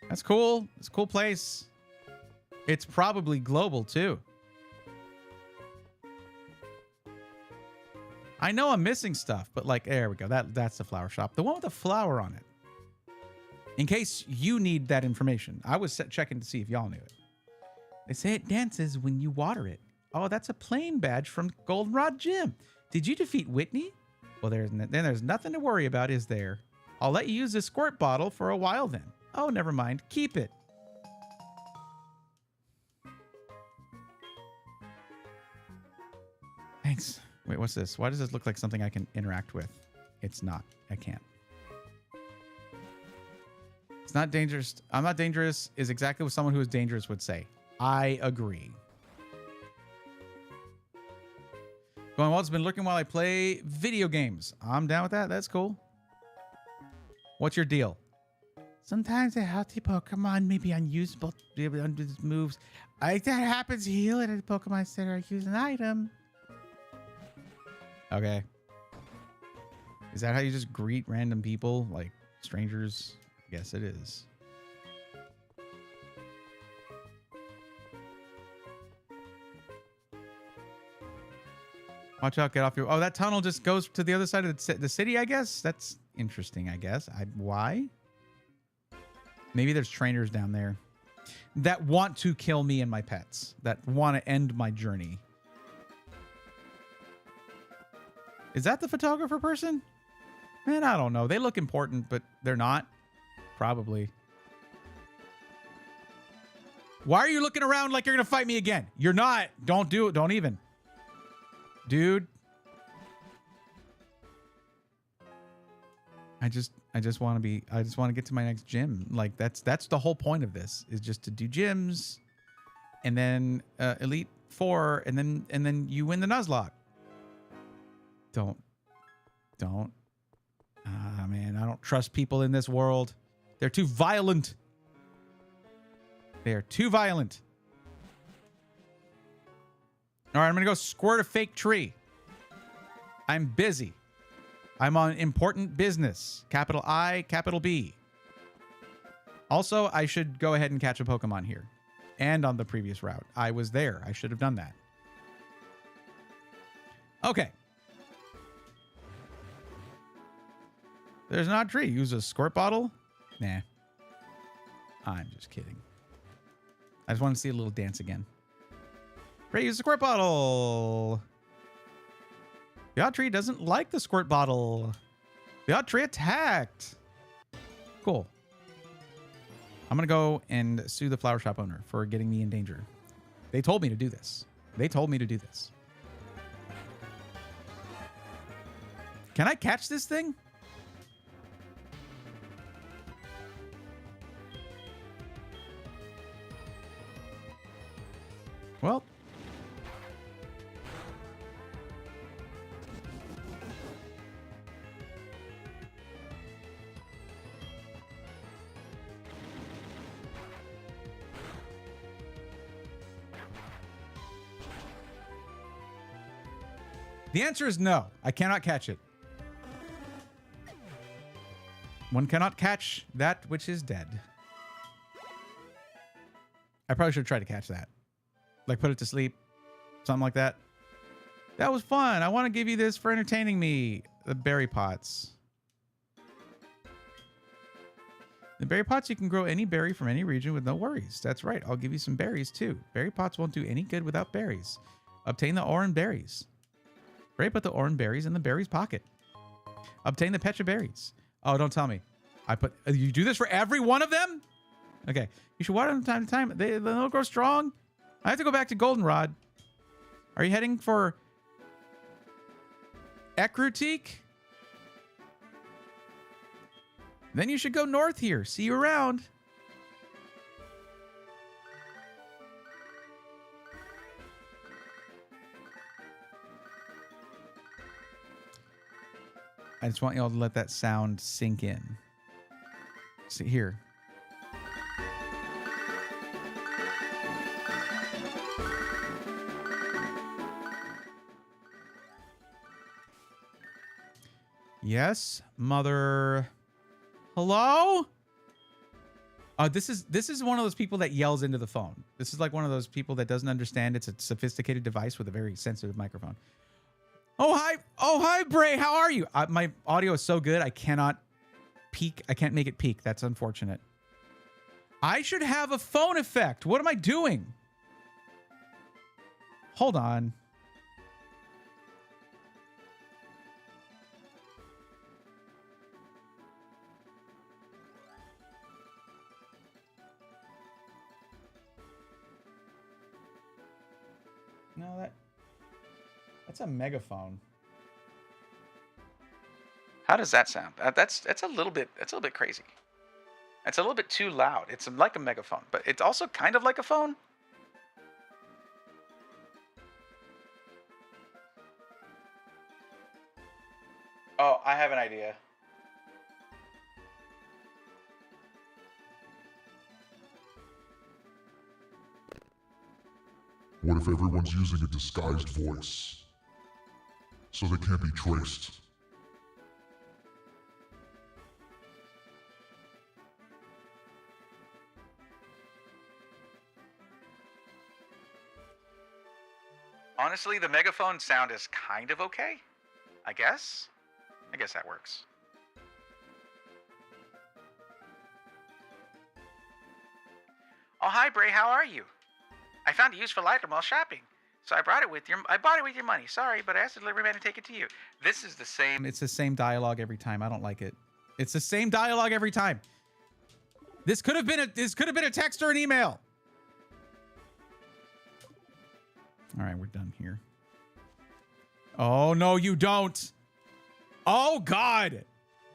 That's cool. It's a cool place. It's probably global too. I know I'm missing stuff, but like, there we go. That's the flower shop. The one with the flower on it. In case you need that information. I was checking to see if y'all knew it. They say it dances when you water it. Oh, that's a plain badge from Goldenrod Gym. Did you defeat Whitney? Well, then there's nothing to worry about, is there? I'll let you use this squirt bottle for a while then. Oh, never mind. Keep it. Wait, what's this? Why does this look like something I can interact with? It's not. I can't. It's not dangerous. I'm not dangerous is exactly what someone who is dangerous would say. I agree. Going well, it's been lurking while I play video games. I'm down with that. That's cool. What's your deal? Sometimes a healthy Pokemon may be unusable to be able to undo its moves. That happens, heal it at a Pokemon Center. I use an item. Okay. Is that how you just greet random people? Like strangers? I guess it is. Watch out, get off your... Oh, that tunnel just goes to the other side of the city, I guess? That's interesting, I guess. Why? Maybe there's trainers down there that want to kill me and my pets. That want to end my journey. Is that the photographer person? Man, I don't know. They look important, but they're not. Probably. Why are you looking around like you're going to fight me again? You're not. Don't do it. Don't even. Dude. I just want to get to my next gym. Like that's the whole point of this is just to do gyms and then Elite 4 and then you win the Nuzlocke. Don't. Ah, man, I don't trust people in this world. They're too violent. They are too violent. All right, I'm going to go squirt a fake tree. I'm busy. I'm on important business. Capital I, capital B. Also, I should go ahead and catch a Pokemon here. And on the previous route. I was there. I should have done that. Okay. There's not a tree. Use a squirt bottle? Nah. I'm just kidding. I just want to see a little dance again. Ray, use the squirt bottle. The odd tree doesn't like the squirt bottle. The odd tree attacked. Cool. I'm going to go and sue the flower shop owner for getting me in danger. They told me to do this. They told me to do this. Can I catch this thing? Well. The answer is no. I cannot catch it. One cannot catch that which is dead. I probably should try to catch that. Like put it to sleep. Something like that. That was fun. I want to give you this for entertaining me. The berry pots. The berry pots, you can grow any berry from any region with no worries. That's right. I'll give you some berries too. Berry pots won't do any good without berries. Obtain the orange berries. Ray put the orange berries in the berries pocket. Obtain the pecha berries. Oh, don't tell me. You do this for every one of them? Okay. You should water them from time to time. They'll grow strong. I have to go back to Goldenrod. Are you heading for Ekrutique? Then you should go north here. See you around. I just want y'all to let that sound sink in. See here. Yes, mother. Hello? This is one of those people that yells into the phone. This is like one of those people that doesn't understand it's a sophisticated device with a very sensitive microphone. Oh, hi. Oh, hi, Bray. How are you? My audio is so good. I cannot peak. I can't make it peak. That's unfortunate. I should have a phone effect. What am I doing? Hold on. No, that... That's a megaphone. How does that sound? That's a little bit crazy. It's a little bit too loud. It's like a megaphone, but it's also kind of like a phone. Oh, I have an idea. What if everyone's using a disguised voice? So they can't be traced. Honestly, the megaphone sound is kind of okay. I guess that works. Oh, hi, Bray. How are you? I found a useful item while shopping, so I bought it with your money. Sorry, but I asked the delivery man to take it to you. This is the same. It's the same dialogue every time. I don't like it. It's the same dialogue every time. This could have been a text or an email. All right, we're done here. Oh, no, you don't. Oh, God.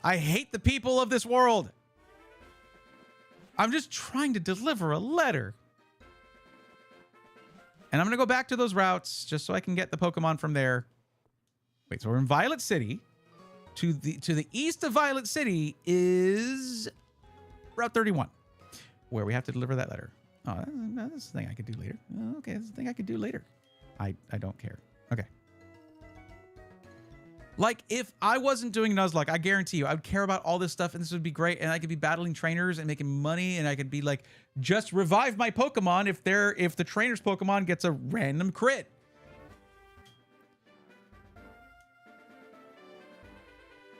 I hate the people of this world. I'm just trying to deliver a letter. And I'm going to go back to those routes just so I can get the Pokemon from there. Wait, so we're in Violet City. To the east of Violet City is Route 31, where we have to deliver that letter. Oh, that's the thing I could do later. Oh, okay, that's the thing I could do later. I don't care. Okay. Like, if I wasn't doing Nuzlocke, I guarantee you, I would care about all this stuff, and this would be great, and I could be battling trainers and making money, and I could be like, just revive my Pokemon if the trainer's Pokemon gets a random crit.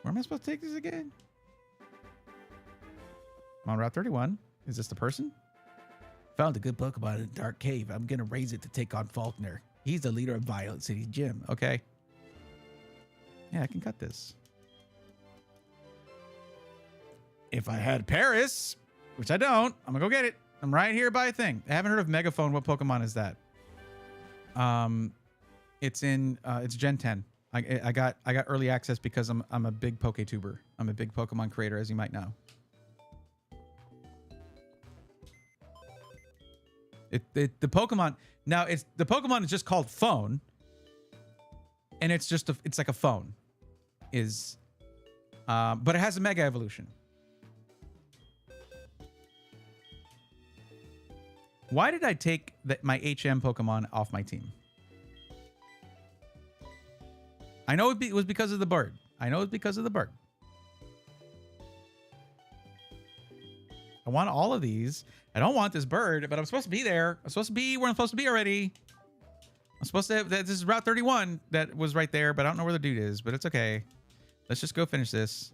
Where am I supposed to take this again? I'm on Route 31. Is this the person? Found a good Pokemon in a dark cave. I'm going to raise it to take on Faulkner. He's the leader of Violet City's gym. Okay. Yeah, I can cut this. If I had Paris, which I don't, I'm going to go get it. I'm right here by a thing. I haven't heard of Megaphone. What Pokemon is that? It's Gen 10. I got early access because I'm a big PokeTuber. I'm a big Pokemon creator, as you might know. The Pokemon now the Pokemon is just called phone, and it's like a phone, but it has a Mega Evolution. Why did I take my HM Pokemon off my team? I know it was because of the bird. I want all of these. I don't want this bird, but I'm supposed to be there. I'm supposed to be where I'm supposed to be already. I'm supposed to have, this is Route 31 that was right there, but I don't know where the dude is, but it's okay. Let's just go finish this.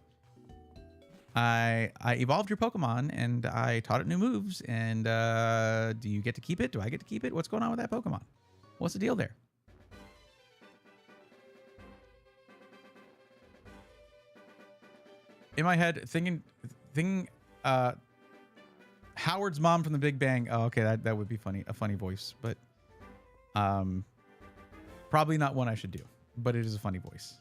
I evolved your Pokemon, and I taught it new moves, and do you get to keep it? Do I get to keep it? What's going on with that Pokemon? What's the deal there? In my head, Howard's mom from The Big Bang. Oh, okay, that would be funny. A funny voice, but probably not one I should do. But it is a funny voice.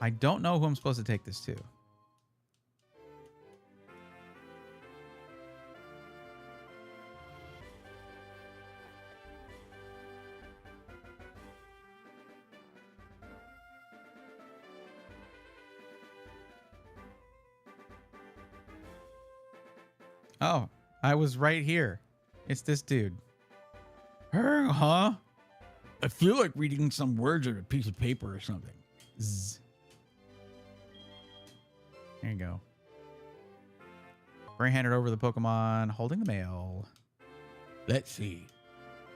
I don't know who I'm supposed to take this to. Oh, I was right here. It's this dude. Huh? I feel like reading some words on a piece of paper or something. Zzz. There you go. Bring handed over the Pokemon, holding the mail. Let's see.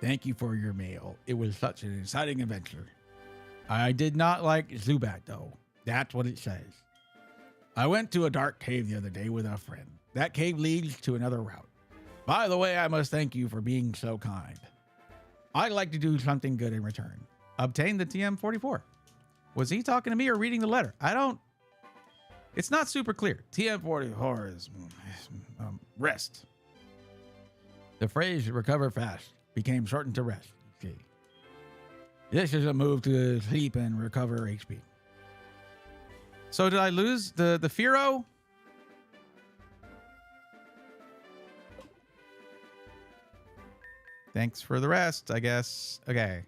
Thank you for your mail. It was such an exciting adventure. I did not like Zubat, though. That's what it says. I went to a dark cave the other day with a friend. That cave leads to another route. By the way, I must thank you for being so kind. I'd like to do something good in return. Obtain the TM44. Was he talking to me or reading the letter? It's not super clear. TM44 is rest. The phrase recover fast became shortened to rest. Okay. This is a move to sleep and recover HP. So did I lose the Fearow? Thanks for the rest, I guess. Okay.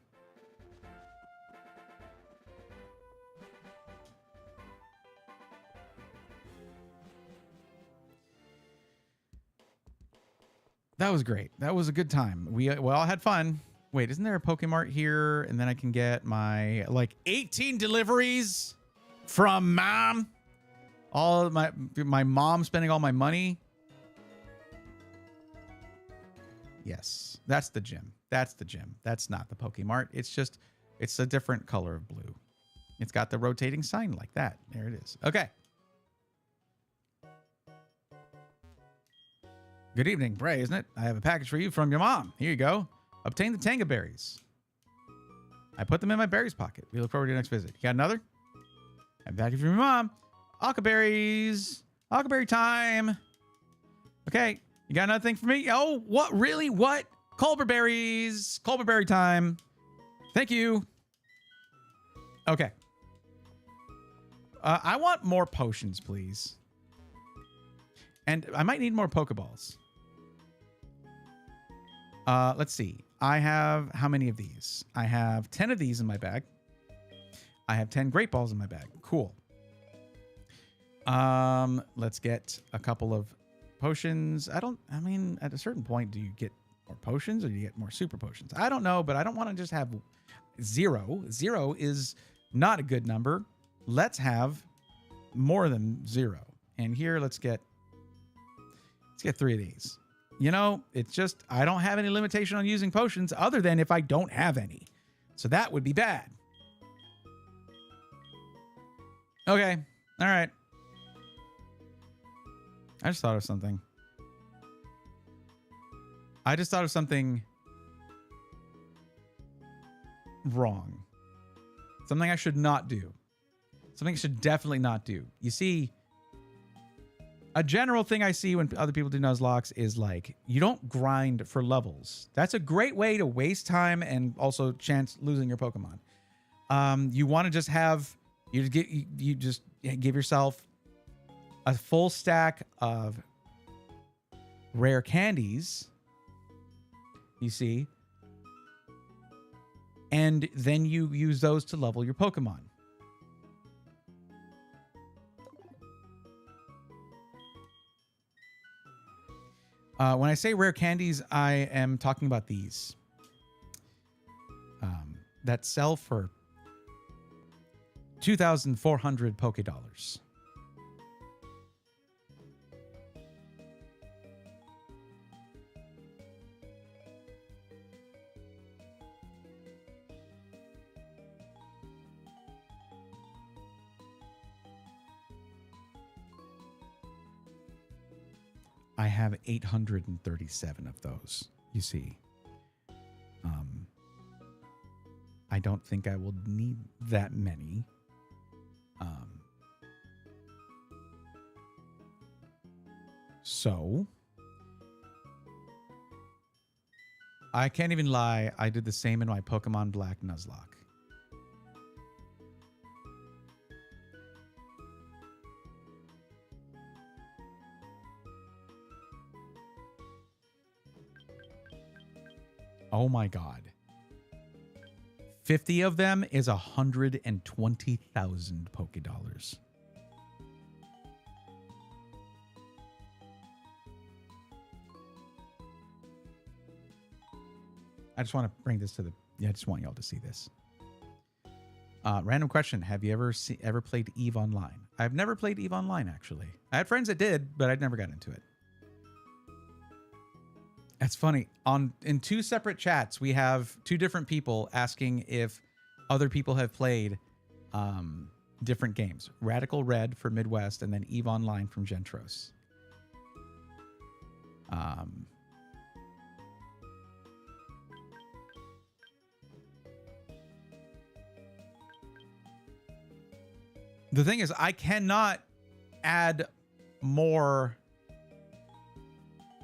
That was great. That was a good time. We all had fun. Wait, isn't there a Pokemart here? And then I can get my like 18 deliveries from mom. All of my mom spending all my money. Yes, that's the gym. That's the gym. That's not the Pokemart. It's a different color of blue. It's got the rotating sign like that. There it is. Okay. Good evening, Bray, isn't it? I have a package for you from your mom. Here you go. Obtain the Tanga berries. I put them in my berries pocket. We look forward to your next visit. You got another? I have a package from your mom. Aka berries. Aka berry time. Okay. You got another thing for me? Oh, what? Really? What? Culber berries. Culber berry time. Thank you. Okay. I want more potions, please. And I might need more Pokeballs. Let's see. I have how many of these? I have 10 of these in my bag. I have 10 Great Balls in my bag. Cool. Let's get a couple of potions. I mean, at a certain point, do you get more potions or do you get more super potions? I don't know, but I don't want to just have 0. 0 is not a good number. Let's have more than 0. And here, let's get 3 of these. You know, it's just, I don't have any limitation on using potions other than if I don't have any. So that would be bad. Okay. All right. I just thought of something. Wrong. Something I should not do. Something I should definitely not do. You see, a general thing I see when other people do Nuzlocke is like, you don't grind for levels. That's a great way to waste time and also chance losing your Pokemon. You want to just have, you just give yourself a full stack of rare candies, you see, and then you use those to level your Pokemon. When I say rare candies, I am talking about these that sell for 2,400 Pokédollars. I have 837 of those, you see. I don't think I will need that many. So, I can't even lie. I did the same in my Pokemon Black Nuzlocke. Oh my God. 50 of them is 120,000 Pokédollars. I just want to bring this to the... Yeah, I just want y'all to see this. Random question. Have you ever played EVE Online? I've never played EVE Online, actually. I had friends that did, but I'd never got into it. That's funny. In 2 separate chats, we have 2 different people asking if other people have played different games. Radical Red for Midwest, and then EVE Online from Gentros. The thing is, I cannot add more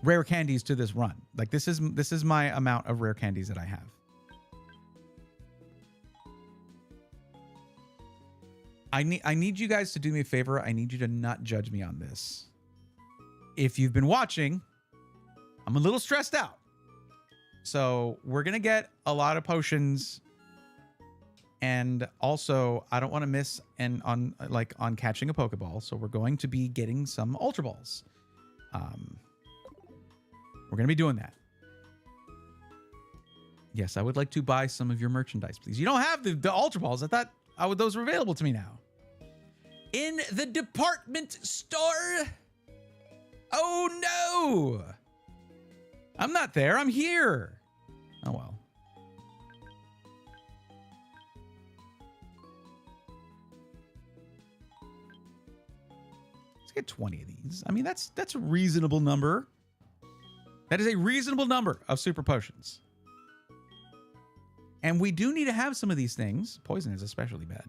rare candies to this run. Like this is my amount of rare candies that I have. I need you guys to do me a favor. I need you to not judge me on this. If you've been watching, I'm a little stressed out. So we're going to get a lot of potions. And also, I don't want to miss on catching a Pokeball. So we're going to be getting some Ultra Balls. We're going to be doing that. Yes, I would like to buy some of your merchandise, please. You don't have the Ultra Balls. I thought those were available to me now. In the department store. Oh, no. I'm not there. I'm here. Oh, well. Let's get 20 of these. I mean, that's a reasonable number. That is a reasonable number of super potions. And we do need to have some of these things. Poison is especially bad.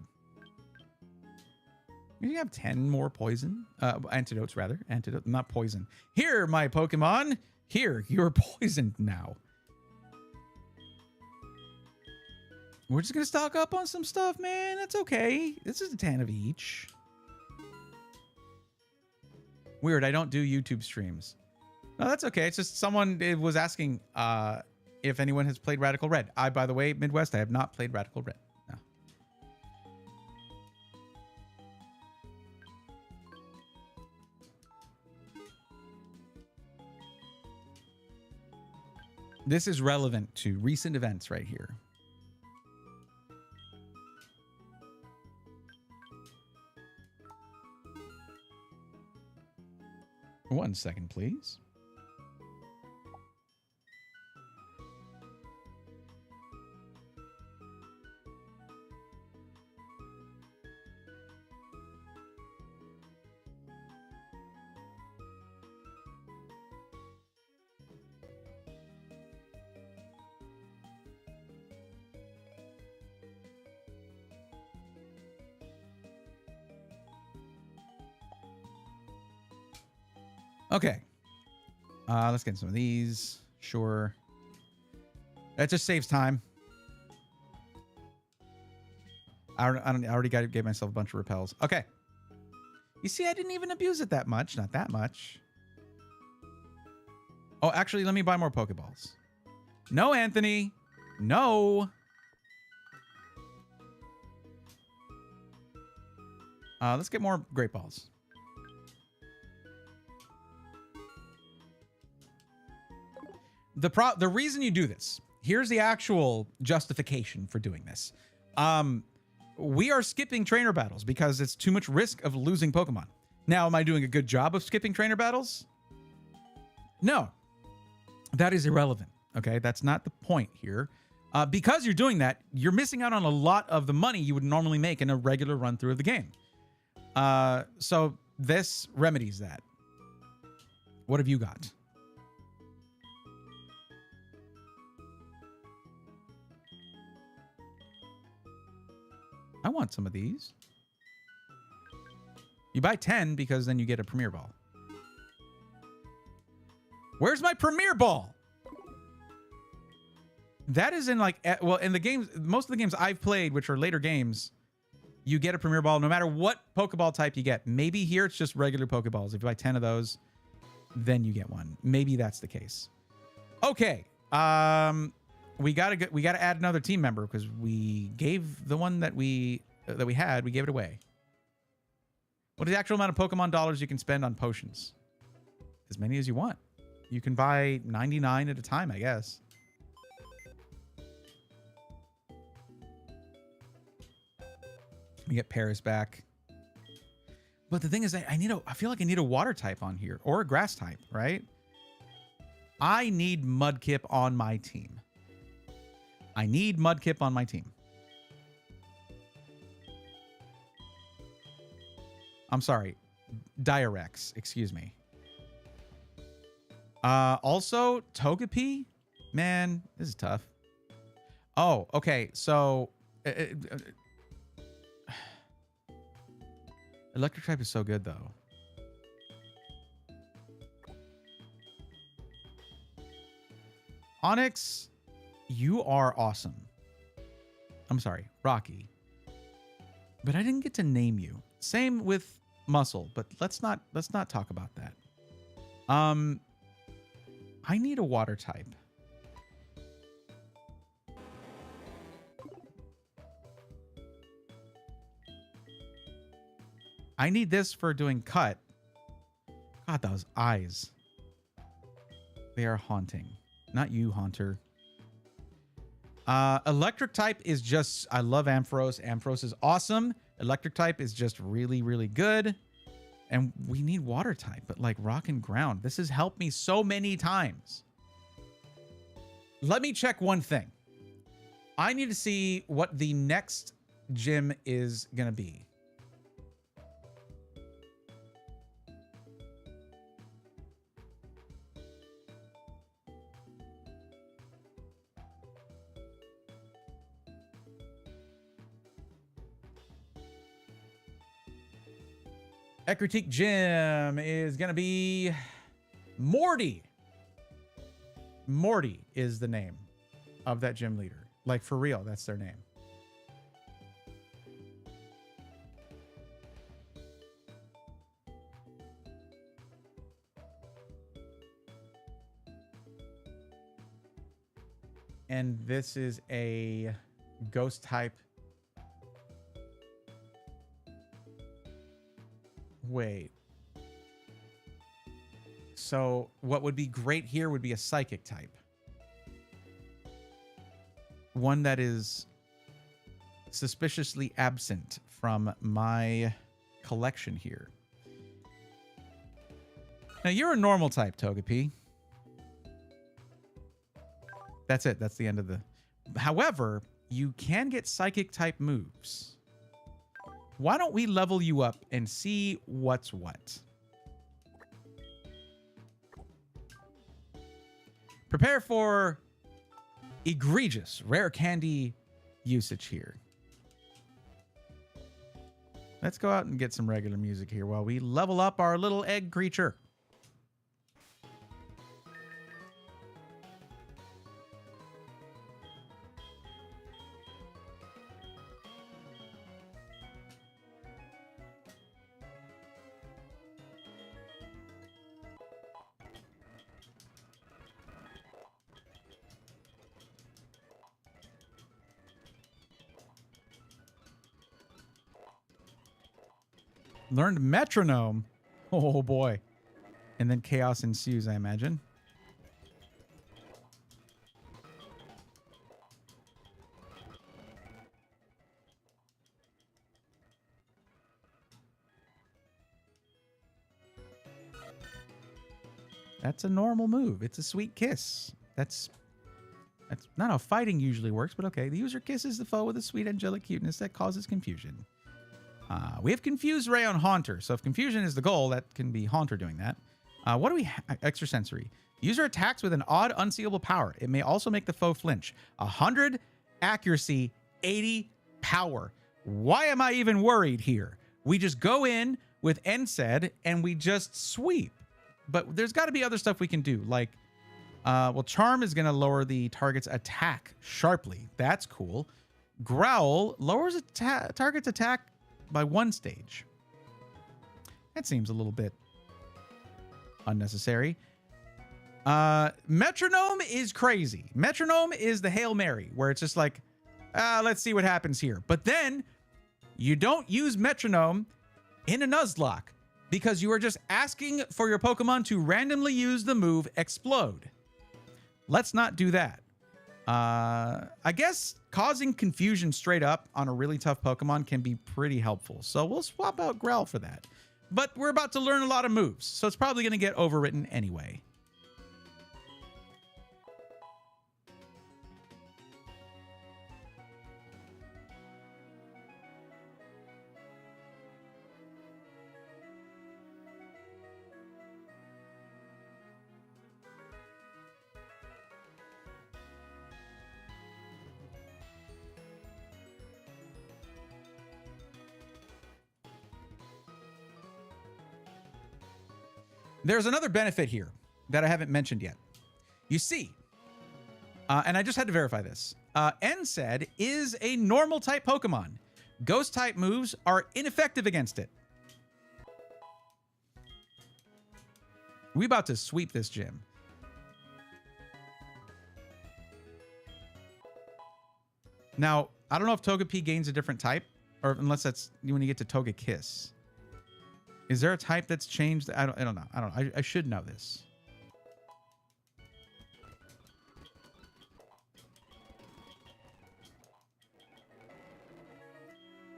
You have 10 more poison. Antidotes, rather. Antidote, not poison. Here, my Pokemon. Here, you're poisoned now. We're just going to stock up on some stuff, man. That's okay. This is a 10 of each. Weird, I don't do YouTube streams. No, that's okay. It's just someone was asking if anyone has played Radical Red. By the way, Midwest, I have not played Radical Red. No. This is relevant to recent events right here. One second, please. Okay. Let's get some of these. Sure. That just saves time. I already gave myself a bunch of repels. Okay. You see, I didn't even abuse it that much. Not that much. Oh, actually, let me buy more Pokeballs. No, Anthony. No. Let's get more Great Balls. The reason you do this, here's the actual justification for doing this. We are skipping trainer battles because it's too much risk of losing Pokemon. Now, am I doing a good job of skipping trainer battles? No. That is irrelevant, okay? That's not the point here. Because you're doing that, you're missing out on a lot of the money you would normally make in a regular run-through of the game. So this remedies that. What have you got? I want some of these. You buy 10 because then you get a Premier Ball. Where's my Premier Ball? That is in like, well, in the games, most of the games I've played, which are later games, you get a Premier Ball no matter what Pokeball type you get. Maybe here it's just regular Pokeballs. If you buy 10 of those, then you get one. Maybe that's the case. Okay. We gotta add another team member because we gave the one that we had, we gave it away. What is the actual amount of Pokemon dollars you can spend on potions? As many as you want. You can buy 99 at a time, I guess. We get Paris back. But the thing is, I feel like I need a water type on here or a grass type, right? I need Mudkip on my team. I need Mudkip on my team. I'm sorry. Direx, excuse me. Also, Togepi? Man, this is tough. Oh, okay. So, Electric type is so good, though. Onyx, you are awesome. I'm sorry, Rocky. But I didn't get to name you. Same with Muscle, but let's not talk about that. I need a water type. I need this for doing cut. God, those eyes. They are haunting. Not you, Haunter. Electric type is just... I love Ampharos. Ampharos is awesome. Electric type is just really, really good. And we need water type, but like rock and ground. This has helped me so many times. Let me check one thing. I need to see what the next gym is going to be. Ecruteak Gym is going to be Morty. Morty is the name of that gym leader. Like, for real, that's their name. And this is a ghost type. Wait. So what would be great here would be a psychic type. One that is suspiciously absent from my collection here. Now you're a normal type, Togepi. That's it. That's the end of the... However, you can get psychic type moves. Why don't we level you up and see what's what? Prepare for egregious rare candy usage here. Let's go out and get some regular music here while we level up our little egg creature. Learned metronome. Oh boy. And then chaos ensues, I imagine. That's a normal move. It's a sweet kiss. That's not how fighting usually works, but okay. The user kisses the foe with a sweet angelic cuteness that causes confusion. We have Confuse Ray on Haunter. So if confusion is the goal, that can be Haunter doing that. What do we have? Extrasensory. User attacks with an odd, unseeable power. It may also make the foe flinch. 100 accuracy, 80 power. Why am I even worried here? We just go in with NSAID and we just sweep. But there's got to be other stuff we can do. Like, well, Charm is going to lower the target's attack sharply. That's cool. Growl lowers a target's attack by 1 stage. That seems a little bit unnecessary. Metronome is crazy. Metronome is the Hail Mary, where it's just like, let's see what happens here. But then you don't use Metronome in a Nuzlocke because you are just asking for your Pokemon to randomly use the move Explode. Let's not do that. I guess causing confusion straight up on a really tough Pokemon can be pretty helpful. So we'll swap out Growl for that. But we're about to learn a lot of moves, so it's probably going to get overwritten anyway. There's another benefit here that I haven't mentioned yet. You see, And I just had to verify this. N said, is a normal type Pokemon. Ghost type moves are ineffective against it. We about to sweep this gym. Now, I don't know if Togepi gains a different type, or unless that's when you get to Togekiss. Is there a type that's changed? I don't know. I should know this.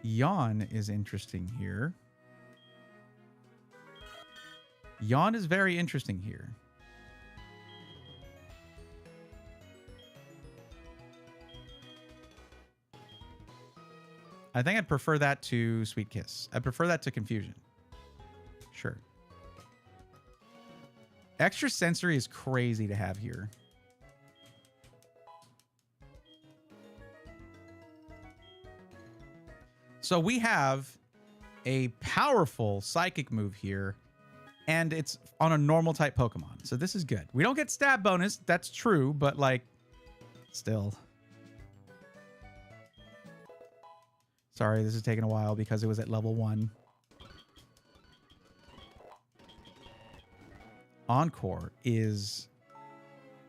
Yawn is interesting here. Yawn is very interesting here. I think I'd prefer that to Sweet Kiss. I prefer that to Confusion. Sure. Extra Sensory is crazy to have here. So we have a powerful Psychic move here, and it's on a normal type Pokemon. So this is good. We don't get stab bonus. That's true, but like, still. Sorry, this is taking a while because it was at level 1. Encore is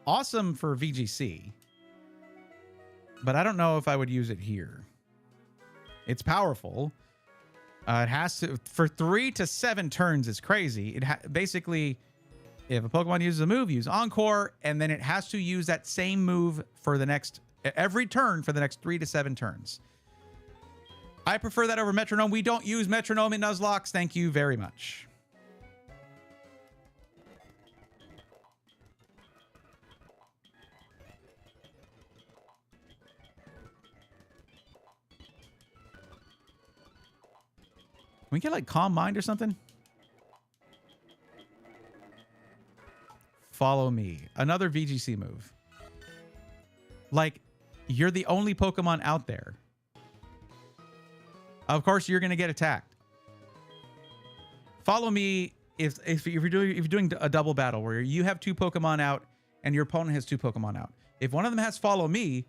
awesome for VGC, but I don't know if I would use it here. It's powerful. It has to, for 3 to 7 turns is crazy. It basically, if a Pokemon uses a move, use Encore, and then it has to use that same move for the next, every turn for the next 3 to 7 turns. I prefer that over Metronome. We don't use Metronome in Nuzlocke. Thank you very much. Can we get like Calm Mind or something? Follow Me. Another VGC move. Like, you're the only Pokemon out there. Of course, you're going to get attacked. Follow Me. If you're doing a double battle where you have 2 Pokemon out and your opponent has 2 Pokemon out. If one of them has Follow Me,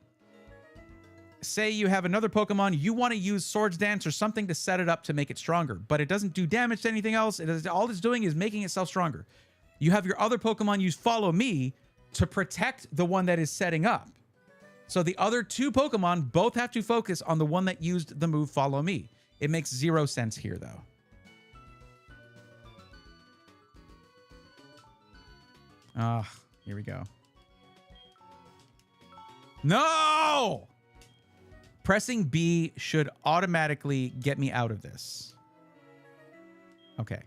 say you have another Pokemon, you want to use Swords Dance or something to set it up to make it stronger, but it doesn't do damage to anything else. All it's doing is making itself stronger. You have your other Pokemon use Follow Me to protect the one that is setting up. So the other 2 Pokemon both have to focus on the one that used the move Follow Me. It makes 0 sense here, though. Ah, here we go. No! Pressing B should automatically get me out of this. Okay.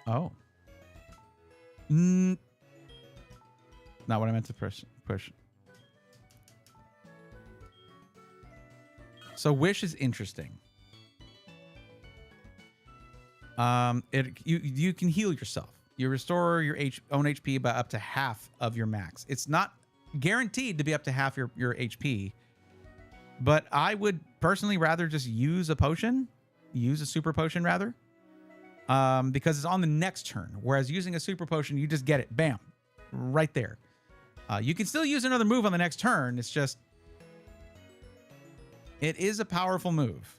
Oh. Not what I meant to push. So Wish is interesting. You can heal yourself. You restore your own HP by up to half of your max. It's not guaranteed to be up to half your HP, but I would personally rather just use a potion, use a super potion rather, because it's on the next turn. Whereas using a super potion, you just get it, bam, right there. You can still use another move on the next turn. It's just, it is a powerful move.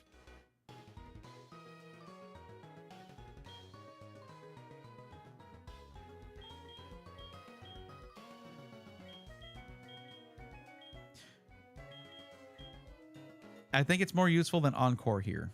I think it's more useful than Encore here.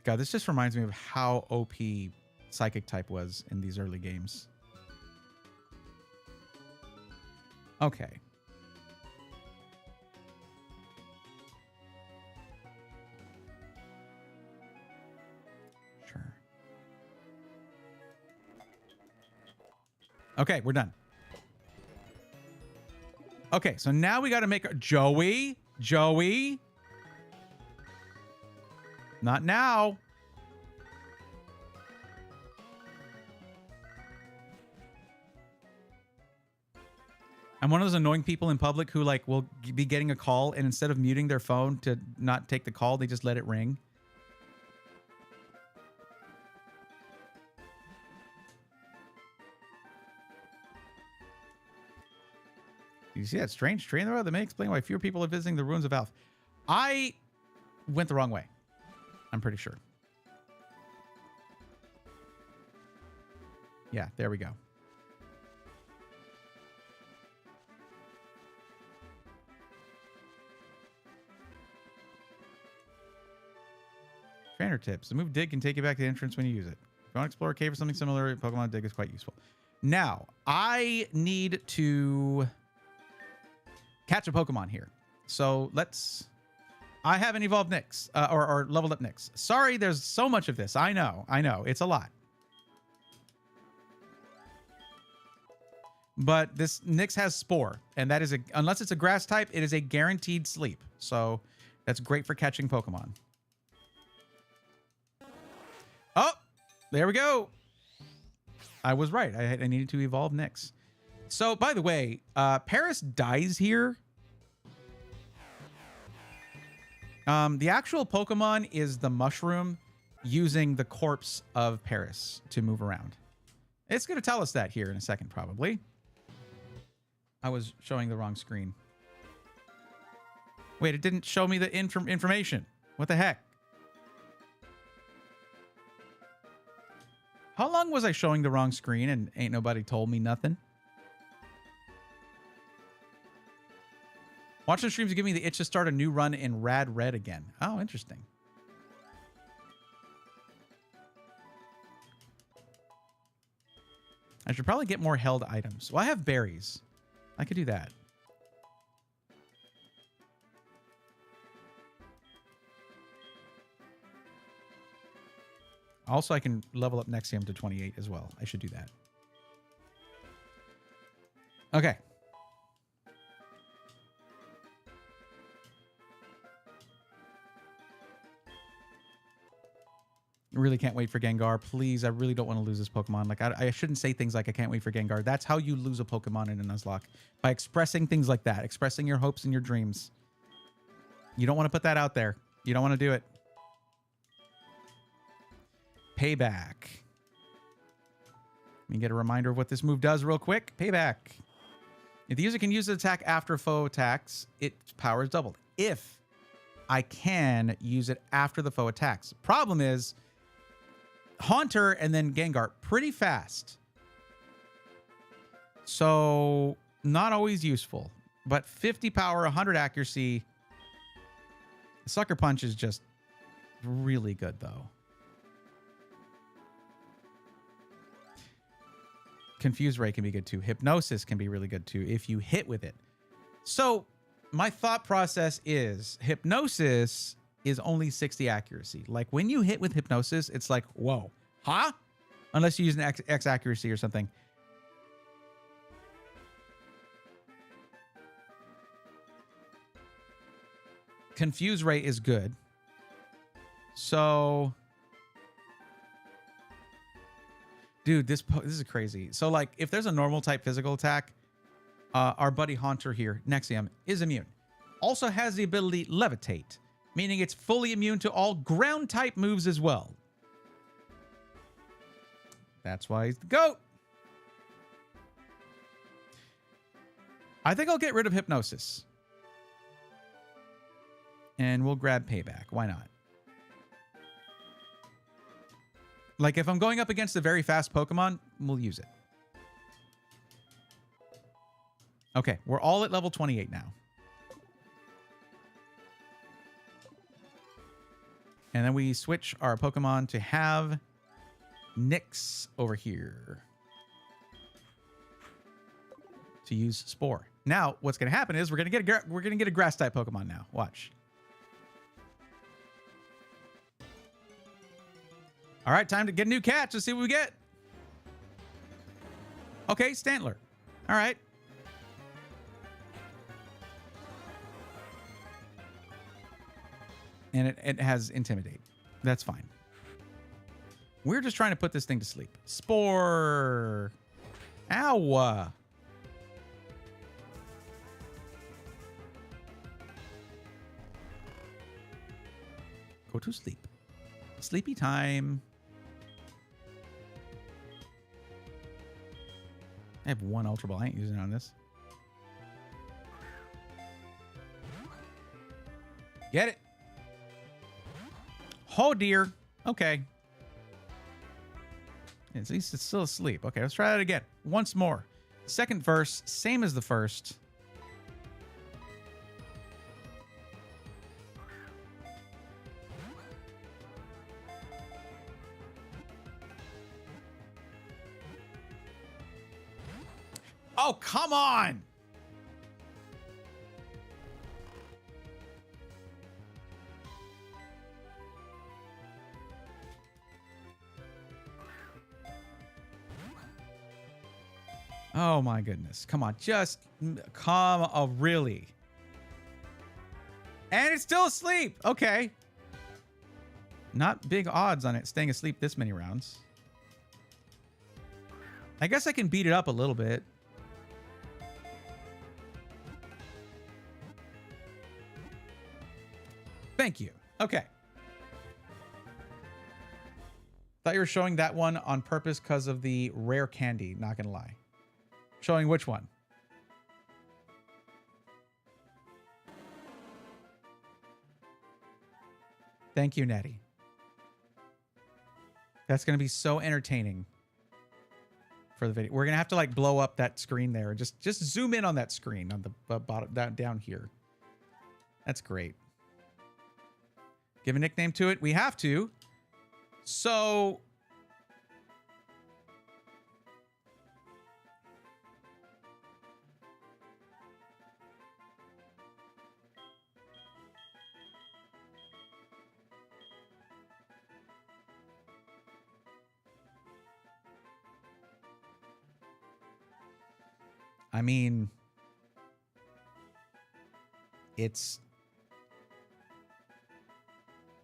God, this just reminds me of how OP Psychic type was in these early games. Okay. Sure. Okay, we're done. Okay, so now we got to make Joey. Not now. I'm one of those annoying people in public who like will be getting a call and instead of muting their phone to not take the call, they just let it ring. You see that strange tree in the road that may explain why fewer people are visiting the ruins of Alph. I went the wrong way. I'm pretty sure. Yeah, there we go. Trainer tips. The move Dig can take you back to the entrance when you use it. If you want to explore a cave or something similar, Pokemon Dig is quite useful. Now, I need to catch a Pokemon here. So let's... I haven't evolved Nyx, or leveled up Nyx. Sorry, there's so much of this. I know. It's a lot. But this Nyx has Spore, and that is unless it's a grass type, it is a guaranteed sleep. So that's great for catching Pokemon. Oh, there we go. I was right. I needed to evolve Nyx. So, by the way, Paris dies here. The actual Pokemon is the mushroom using the corpse of Paris to move around. It's going to tell us that here in a second, probably. I was showing the wrong screen. Wait, it didn't show me the information. What the heck? How long was I showing the wrong screen and ain't nobody told me nothing? Watching streams give me the itch to start a new run in Rad Red again. Oh, interesting. I should probably get more held items. Well, I have berries. I could do that. Also, I can level up Nexium to 28 as well. I should do that. Okay. I really can't wait for Gengar. Please, I really don't want to lose this Pokemon. Like, I shouldn't say things like, I can't wait for Gengar. That's how you lose a Pokemon in a Nuzlocke. By expressing things like that. Expressing your hopes and your dreams. You don't want to put that out there. You don't want to do it. Payback. Let me get a reminder of what this move does real quick. Payback. If the user can use the attack after foe attacks, its power is doubled. If I can use it after the foe attacks. Problem is, Haunter and then Gengar pretty fast. So, not always useful. But 50 power, 100 accuracy. Sucker Punch is just really good, though. Confuse Ray can be good, too. Hypnosis can be really good, too, if you hit with it. So, my thought process is Hypnosis is only 60 accuracy. Like, when you hit with Hypnosis, it's like, whoa. Huh? Unless you use an X accuracy or something. Confuse Ray is good. So... Dude, this is crazy. So, like, if there's a normal type physical attack, our buddy Haunter here, Nexium, is immune. Also has the ability Levitate, meaning it's fully immune to all ground type moves as well. That's why he's the GOAT. I think I'll get rid of Hypnosis. And we'll grab Payback. Why not? Like, if I'm going up against a very fast Pokemon, we'll use it. Okay, we're all at level 28 now. And then we switch our Pokemon to have Nyx over here to use Spore. Now, what's going to happen is we're going to get a grass type Pokemon now. Watch. All right, time to get a new catch. Let's see what we get. Okay, Stantler. All right. And it has Intimidate. That's fine. We're just trying to put this thing to sleep. Spore. Ow. Go to sleep. Sleepy time. I have one Ultra Ball. I ain't using it on this. Get it. Oh, dear. Okay. At least it's still asleep. Okay, let's try that again. Once more. Second verse, same as the first. Oh, come on! Oh my goodness. Come on. Just come. Oh, really? And it's still asleep. Okay. Not big odds on it staying asleep this many rounds. I guess I can beat it up a little bit. Thank you. Okay. Thought you were showing that one on purpose because of the rare candy. Not gonna lie. Showing which one? Thank you, Nettie. That's going to be so entertaining for the video. We're going to have to like blow up that screen there. Just zoom in on that screen on the bottom down here. That's great. Give a nickname to it. We have to. So I mean, it's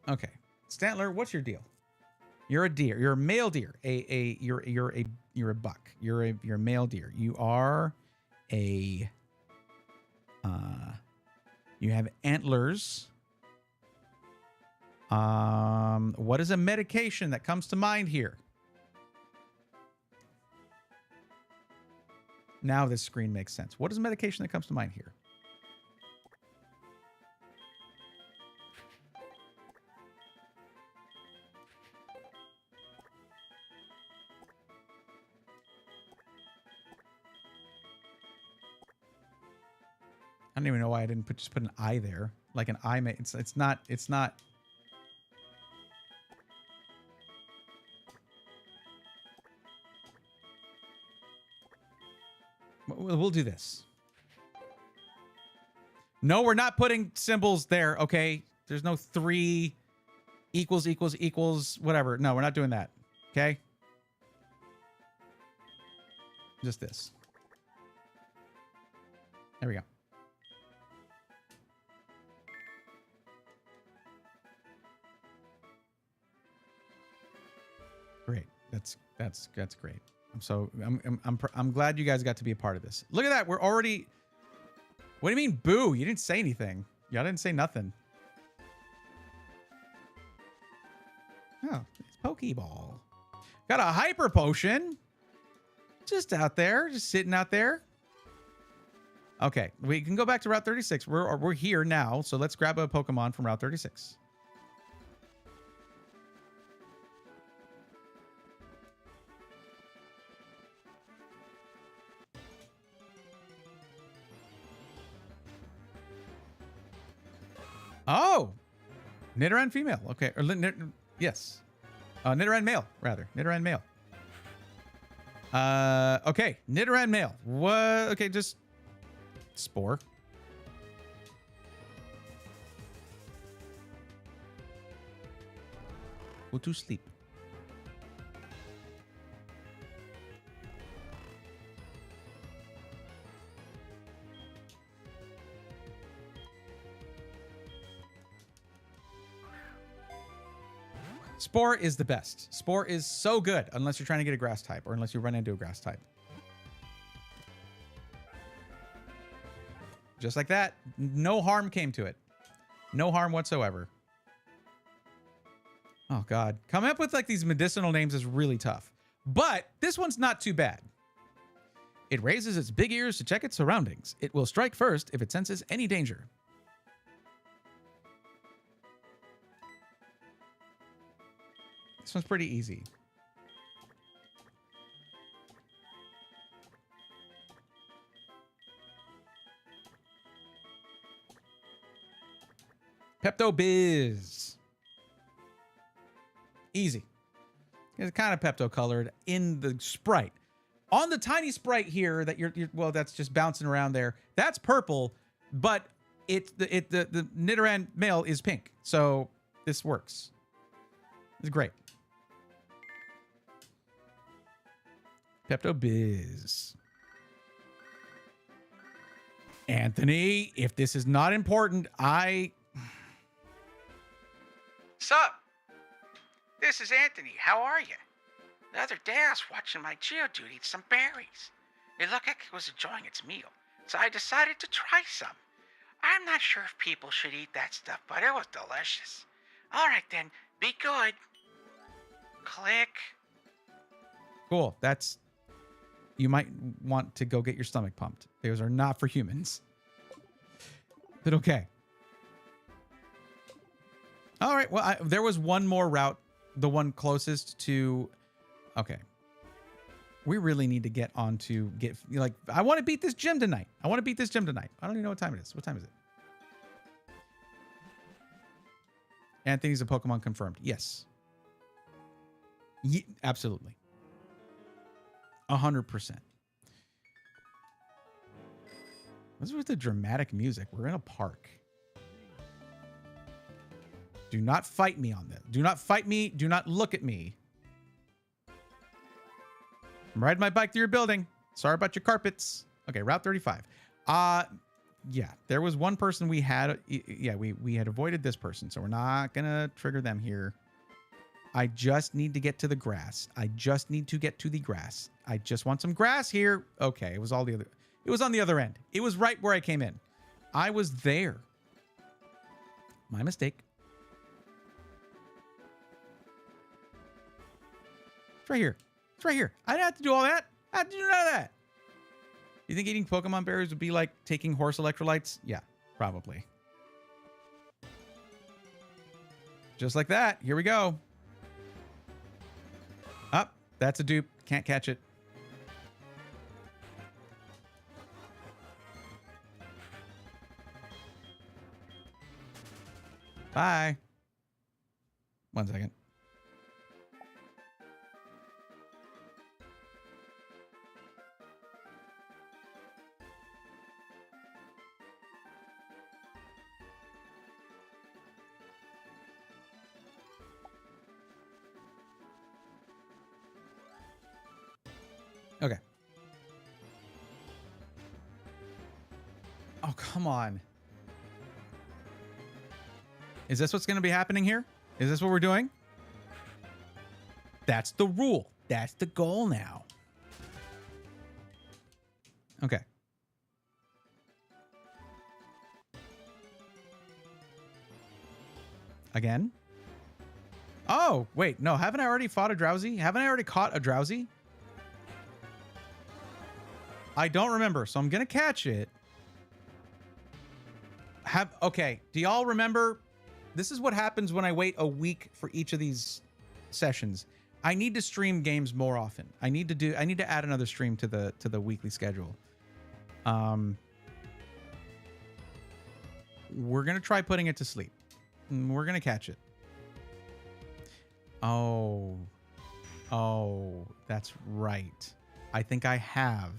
okay. Stantler, what's your deal? You're a deer. You're a male deer. You're a buck. You're a male deer. You are a you have antlers. What is a medication that comes to mind here? Now this screen makes sense. What is a medication that comes to mind here? I don't even know why I didn't just put an I there. Like an I may it's not We'll do this. No, we're not putting symbols there, okay? There's no 3 equals, whatever. No, we're not doing that, okay? Just this. There we go. Great. That's great. I'm glad you guys got to be a part of this. Look at that. We're already. What do you mean, boo? You didn't say anything. Y'all didn't say nothing. Oh, it's Pokeball. Got a hyper potion. Just out there, just sitting out there. Okay, we can go back to Route 36. We're here now, so let's grab a Pokemon from Route 36. Oh, Nidoran female. Okay, or yes, Nidoran male rather. Nidoran male. Okay, Nidoran male. What? Okay, just Spore. Go to sleep. Spore is the best. Spore is so good unless you're trying to get a grass type or unless you run into a grass type. Just like that. No harm came to it. No harm whatsoever. Oh, God. Coming up with like these medicinal names is really tough. But this one's not too bad. It raises its big ears to check its surroundings. It will strike first if it senses any danger. This one's pretty easy. Pepto-Biz. Easy. It's kind of Pepto colored in the sprite. On the tiny sprite here that you're well, that's just bouncing around there. That's purple, but the Nidoran male is pink. So this works. It's great. Pepto-Biz. Anthony, if this is not important, Sup? This is Anthony. How are you? The other day I was watching my Geodude eat some berries. It looked like it was enjoying its meal, so I decided to try some. I'm not sure if people should eat that stuff, but it was delicious. Alright then, be good. Click. Cool. You might want to go get your stomach pumped. Those are not for humans. But okay. All right. Well, there was one more route, the one closest to... Okay. We really need to get on to I want to beat this gym tonight. I don't even know what time it is. What time is it? Anthony's a Pokemon confirmed. Yes. Absolutely. 100%. What's with the dramatic music? We're in a park. Do not fight me on this. Do not fight me. Do not look at me. I'm riding my bike through your building. Sorry about your carpets. Okay, Route 35. Yeah, there was one person we had. Yeah, we had avoided this person, so we're not gonna trigger them here. I just need to get to the grass. I just want some grass here. Okay, it was on the other end. It was right where I came in. I was there. My mistake. It's right here. It's right here. I didn't have to do all that. I had to do none of that. You think eating Pokemon berries would be like taking horse electrolytes? Yeah, probably. Just like that. Here we go. Up. That's a dupe. Can't catch it. Bye. 1 second. Okay. Oh, come on. Is this what's going to be happening here? Is this what we're doing? That's the rule. That's the goal now. Okay. Again? Oh, wait. No, haven't I already fought a Drowsy? Haven't I already caught a Drowsy? I don't remember, so I'm going to catch it. Okay, do y'all remember? This is what happens when I wait a week for each of these sessions. I need to stream games more often. I need to add another stream to the weekly schedule. We're going to try putting it to sleep. We're going to catch it. Oh, that's right. I think I have.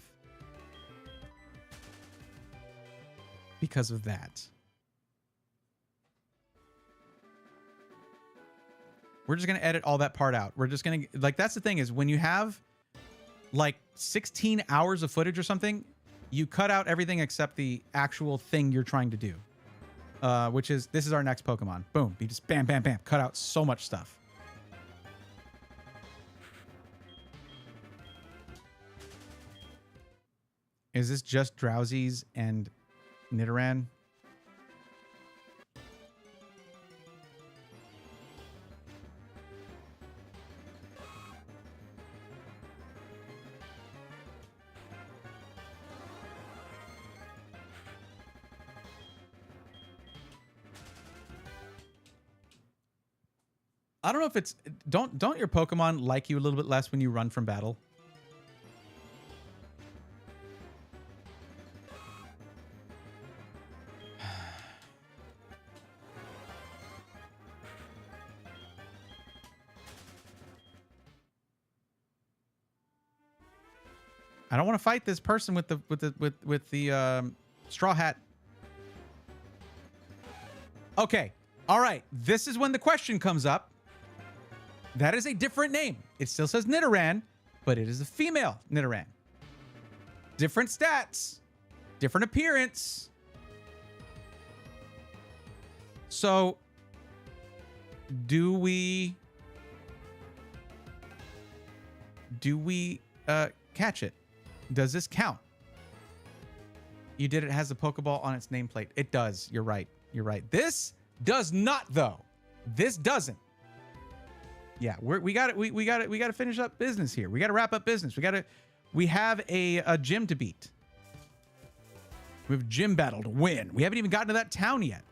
Because of that. We're just going to edit all that part out. We're just going to, like, that's the thing is when you have like 16 hours of footage or something, you cut out everything except the actual thing you're trying to do. Which is, this is our next Pokemon. Boom. You just bam, bam, bam. Cut out so much stuff. Is this just Drowsies and Nidoran? I don't know if it's don't your Pokemon like you a little bit less when you run from battle? I don't want to fight this person with the straw hat. Okay. All right. This is when the question comes up. That is a different name. It still says Nidoran, but it is a female Nidoran. Different stats, different appearance. So, do we catch it? Does this count? You did. It has a Pokeball on its nameplate. It does. You're right. You're right. This does not, though. This doesn't. Yeah, we got to finish up business here. We got to wrap up business. We have a gym to beat. We have a gym battle to win. We haven't even gotten to that town yet.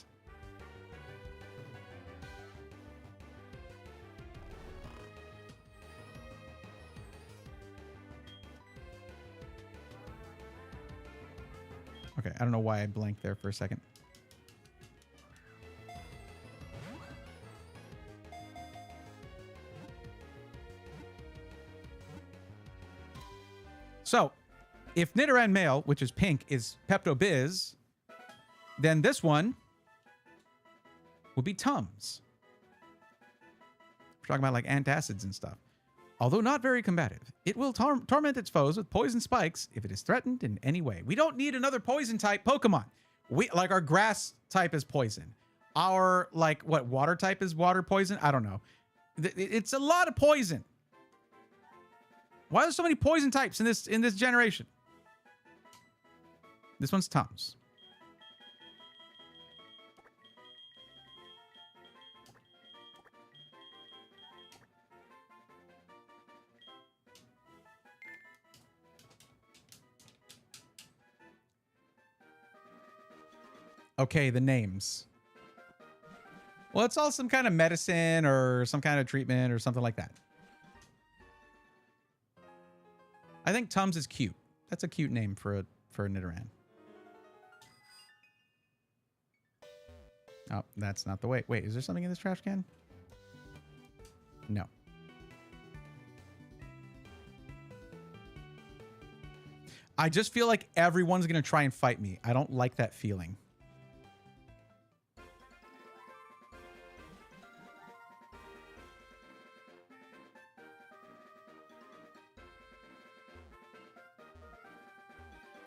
Okay, I don't know why I blanked there for a second. So, if Nidoran male, which is pink, is Pepto-Biz, then this one will be Tums. We're talking about like antacids and stuff. Although not very combative, it will torment its foes with poison spikes if it is threatened in any way. We don't need another poison type Pokemon. Like our grass type is poison. Our water type is water poison. I don't know. It's a lot of poison. Why are there so many poison types in this generation? This one's Tums. Okay, the names. Well, it's all some kind of medicine or some kind of treatment or something like that. I think Tums is cute. That's a cute name for a Nidoran. Oh, that's not the way. Wait, is there something in this trash can? No. I just feel like everyone's going to try and fight me. I don't like that feeling.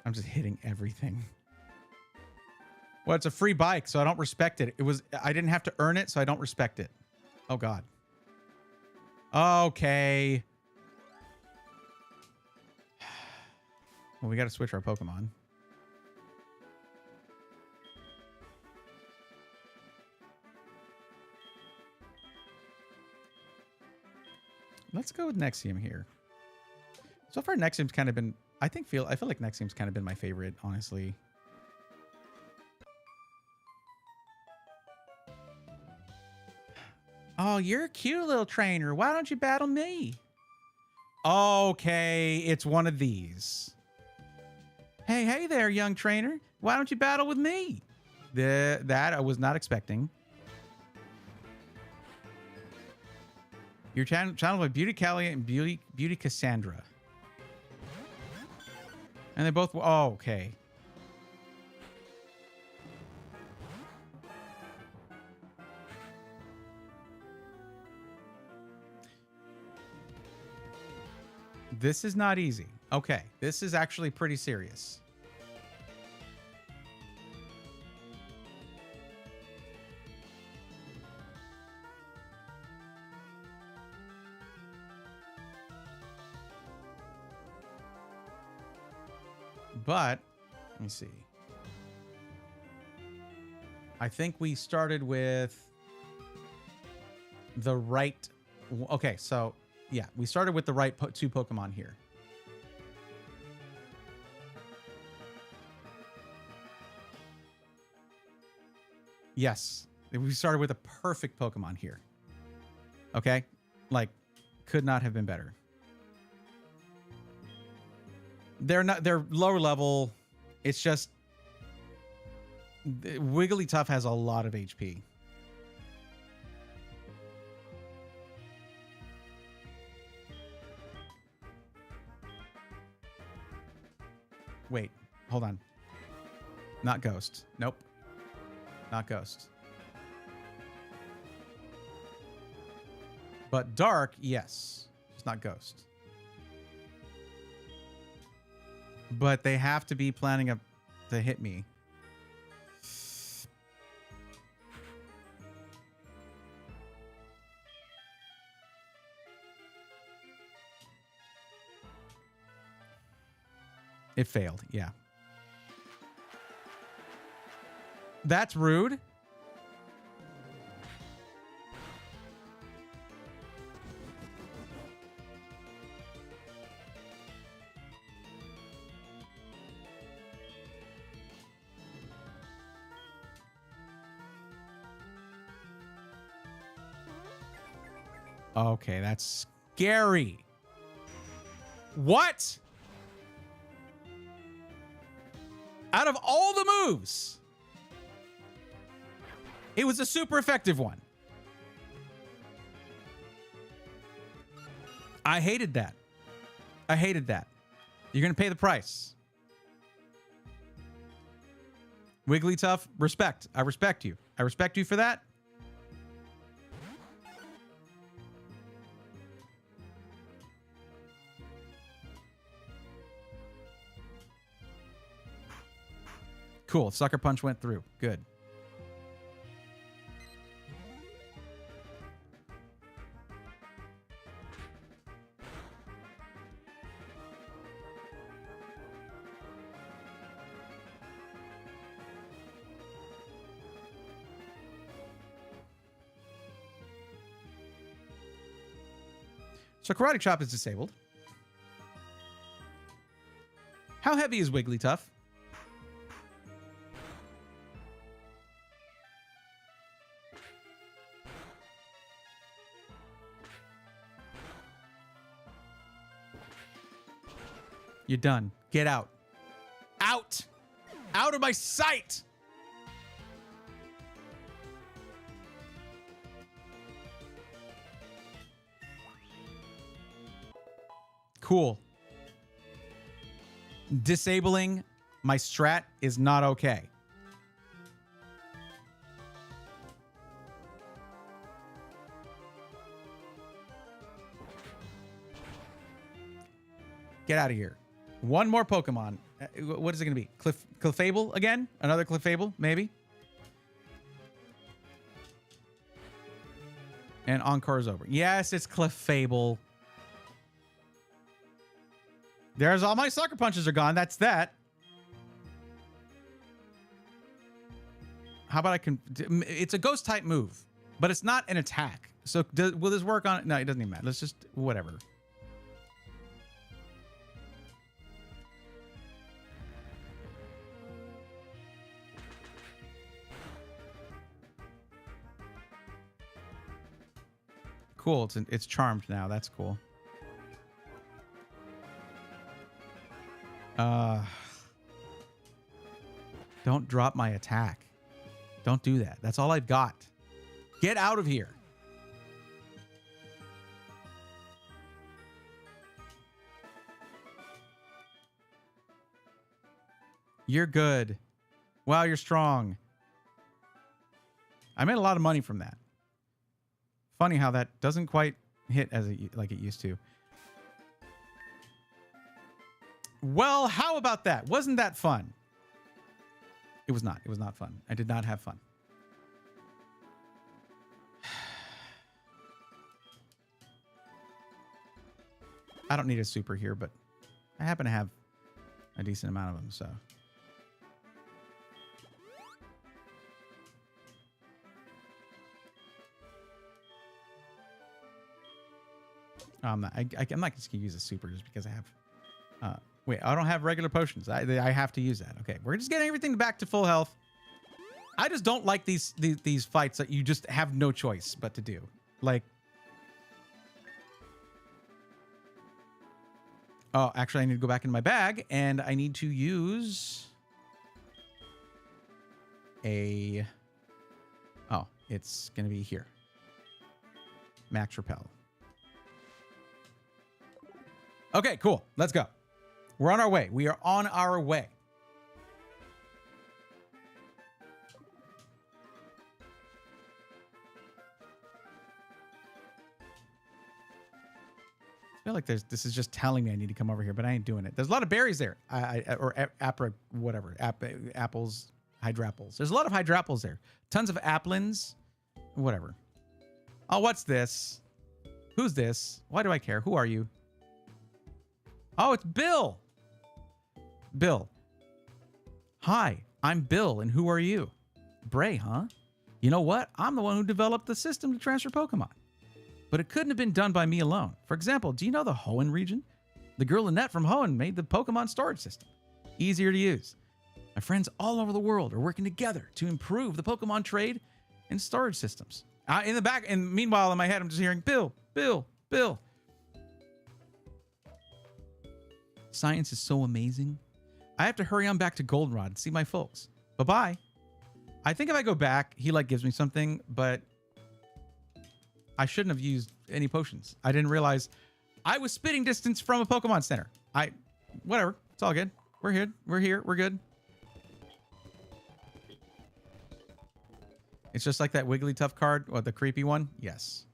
I'm just hitting everything. Well, it's a free bike, so I don't respect it. I didn't have to earn it, so I don't respect it. Oh, God. Okay. Well, we got to switch our Pokemon. Let's go with Nexium here. So far, Nexium's kind of been... I feel like Nexium's kind of been my favorite, honestly. Oh, you're a cute little trainer. Why don't you battle me? Okay, it's one of these. Hey there, young trainer. Why don't you battle with me? That I was not expecting. You're channeled by Beauty Callie and Beauty Cassandra. And they both... Oh, okay. This is not easy. Okay. This is actually pretty serious. But let me see. I think we started with the right. Okay, so yeah, we started with the right two Pokemon here. Yes, we started with a perfect Pokemon here. Okay, like could not have been better. They're lower level. It's just Wigglytuff has a lot of HP. Wait, hold on. Not Ghost. Nope. Not Ghost. But Dark, yes. It's not Ghost. But they have to be planning to hit me. It failed, yeah. That's rude. Okay, that's scary. What? Out of all the moves, it was a super effective one. I hated that. I hated that. You're going to pay the price. Wigglytuff, respect. I respect you. I respect you for that. Cool. Sucker Punch went through. Good. So Karate Chop is disabled. How heavy is Wigglytuff? You're done. Get out. Out! Out of my sight! Cool. Disabling my strat is not okay. Get out of here. One more Pokemon. What is it going to be? Clefable again? Another Clefable, maybe? And Encore is over. Yes, it's Clefable. There's all my Sucker Punches are gone. That's that. How about I can... It's a Ghost type move, but it's not an attack. So will this work on it? No, it doesn't even matter. Let's just... Whatever. Cool. It's charmed now. That's cool. Don't drop my attack. Don't do that. That's all I've got. Get out of here. You're good. Wow, you're strong. I made a lot of money from that. Funny how that doesn't quite hit as like it used to. Well, how about that? Wasn't that fun? It was not. It was not fun. I did not have fun. I don't need a super here, but I happen to have a decent amount of them, so. I'm not just gonna use a super just because I have. Wait, I don't have regular potions. I have to use that. Okay, we're just getting everything back to full health. I just don't like these fights that you just have no choice but to do. Like, oh, actually, I need to go back into my bag and I need to use a. Oh, it's gonna be here. Max Repel. Okay, cool. Let's go. We're on our way. We are on our way. I feel like this is just telling me I need to come over here, but I ain't doing it. There's a lot of berries there. Apples, hydrapples. There's a lot of hydrapples there. Tons of applins. Whatever. Oh, what's this? Who's this? Why do I care? Who are you? Oh, it's Bill. Bill. Hi, I'm Bill, and who are you? Bray, huh? You know what? I'm the one who developed the system to transfer Pokemon. But it couldn't have been done by me alone. For example, do you know the Hoenn region? The girl Annette from Hoenn made the Pokemon storage system. Easier to use. My friends all over the world are working together to improve the Pokemon trade and storage systems. In the back, and meanwhile in my head, I'm just hearing, Bill, Bill, Bill. Science is so amazing. I have to hurry on back to Goldenrod and see my folks. Bye-bye. I think if I go back, he like gives me something, but I shouldn't have used any potions. I didn't realize I was spitting distance from a Pokemon Center. Whatever. It's all good. We're here. We're here. We're good. It's just like that Wigglytuff card, or the creepy one. Yes.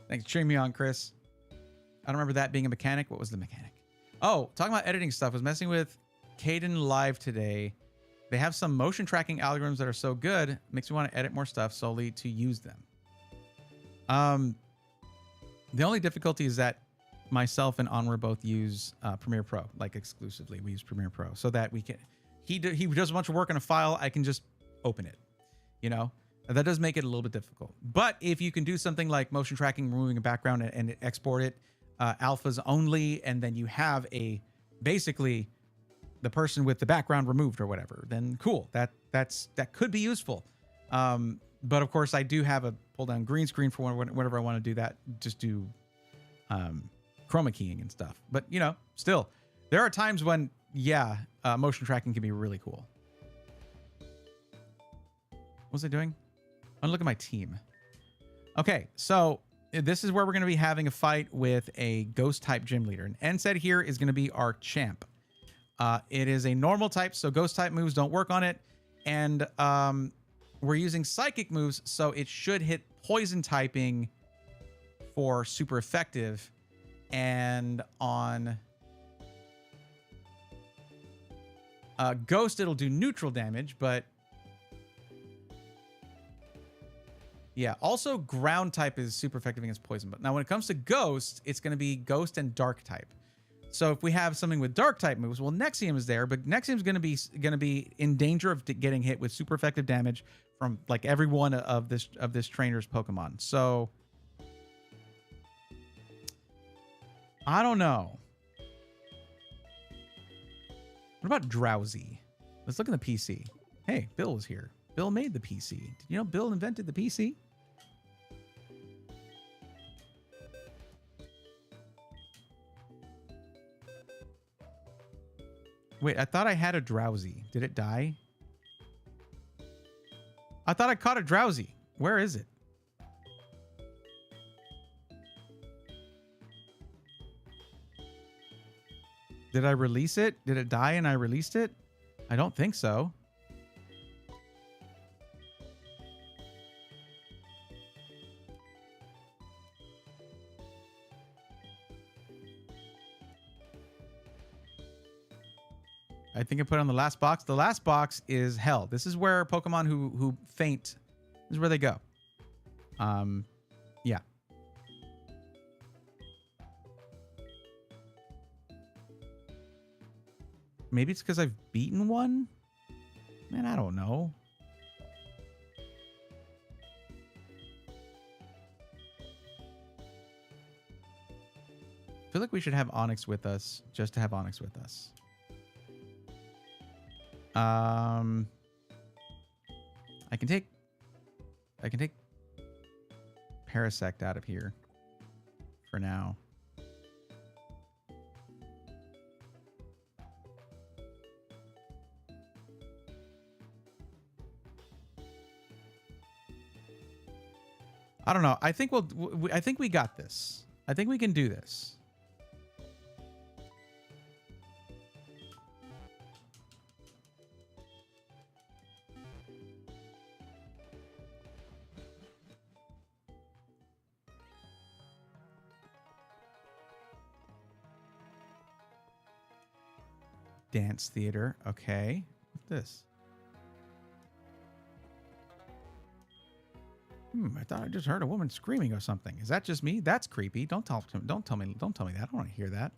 Thanks for cheering me on, Chris. I don't remember that being a mechanic. What was the mechanic? Oh, talking about editing stuff. I was messing with Caden Live today. They have some motion tracking algorithms that are so good. Makes me want to edit more stuff solely to use them. The only difficulty is that myself and Onward both use Premiere Pro, like exclusively. We use Premiere Pro so that we can. He does a bunch of work on a file. I can just open it. You know. That does make it a little bit difficult. But if you can do something like motion tracking, removing a background and export it alphas only, and then you have basically the person with the background removed or whatever, then cool. That could be useful. But of course I do have a pull down green screen for whenever I want to do that. Just do chroma keying and stuff. But you know, still, there are times when motion tracking can be really cool. What was I doing? I'm looking at my team. Okay, so this is where we're going to be having a fight with a ghost type gym leader. And NSAID here is going to be our champ. It is a normal type, so ghost type moves don't work on it. And we're using psychic moves, so it should hit poison typing for super effective. And on ghost, it'll do neutral damage, but yeah, also ground type is super effective against poison. But now when it comes to ghost, it's going to be ghost and dark type. So if we have something with dark type moves, well, Nexium is there, but Nexium is going to be in danger of getting hit with super effective damage from like every one of this trainer's Pokemon. So I don't know. What about Drowsy? Let's look at the PC. Hey, Bill was here. Bill made the PC. Did you know Bill invented the PC? Wait, I thought I had a Drowsy. Did it die? I thought I caught a Drowsy. Where is it? Did I release it? Did it die and I released it? I don't think so. I think I put it on the last box. The last box is hell. This is where Pokemon who faint, this is where they go. Yeah. Maybe it's because I've beaten one? Man, I don't know. I feel like we should have Onyx with us, just to have Onyx with us. I can take Parasect out of here for now. I don't know. I think I think we got this. I think we can do this. Dance theater. Okay. What's this? I thought I just heard a woman screaming or something. Is that just me? That's creepy. Don't tell me that. I don't want to hear that.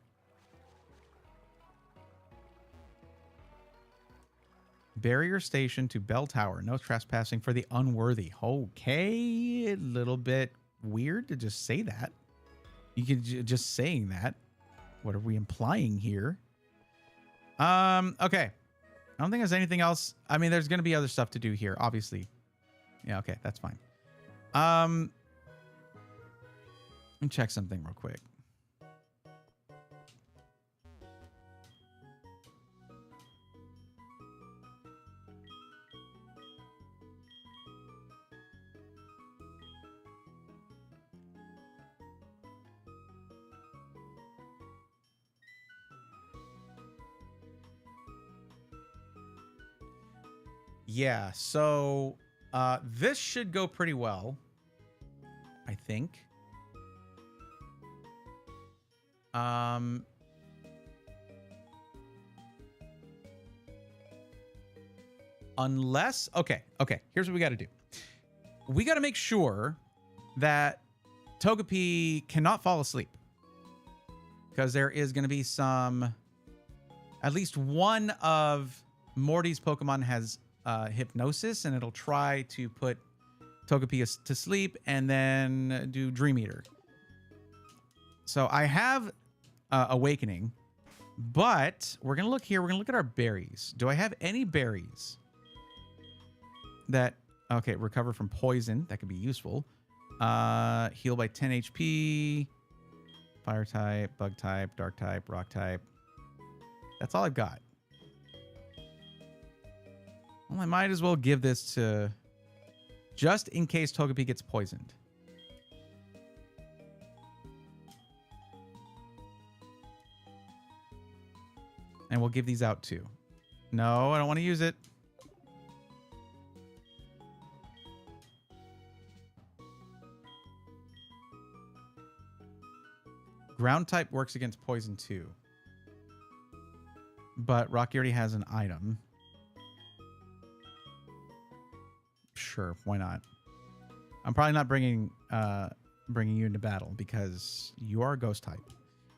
Barrier station to bell tower. No trespassing for the unworthy. Okay, a little bit weird to just say that. You could just saying that. What are we implying here? Okay. I don't think there's anything else. I mean, there's going to be other stuff to do here, obviously. Yeah, okay, that's fine. Let me check something real quick. Yeah, so this should go pretty well, I think. Unless, okay, here's what we got to do. We got to make sure that Togepi cannot fall asleep, because there is going to be some, at least one of Morty's Pokemon has hypnosis, and it'll try to put Togepi to sleep and then do Dream Eater. So I have Awakening, but we're going to look here. We're going to look at our berries. Do I have any berries that, okay, recover from poison? That could be useful. Heal by 10 HP, fire type, bug type, dark type, rock type. That's all I've got. Well, I might as well give this to, just in case Togepi gets poisoned. And we'll give these out too. No, I don't want to use it. Ground type works against poison too. But Rocky already has an item. Sure, why not? I'm probably not bringing you into battle because you are a ghost type.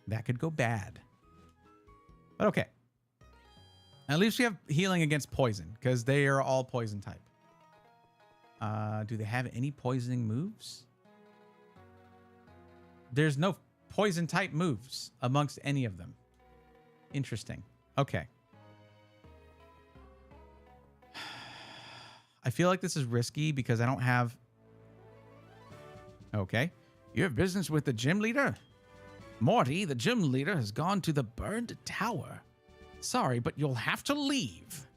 That could go bad. But okay. At least we have healing against poison because they are all poison type. Do they have any poisoning moves? There's no poison type moves amongst any of them. Interesting. Okay. I feel like this is risky because I don't have... Okay. You have business with the gym leader? Morty, the gym leader, has gone to the burned tower. Sorry, but you'll have to leave.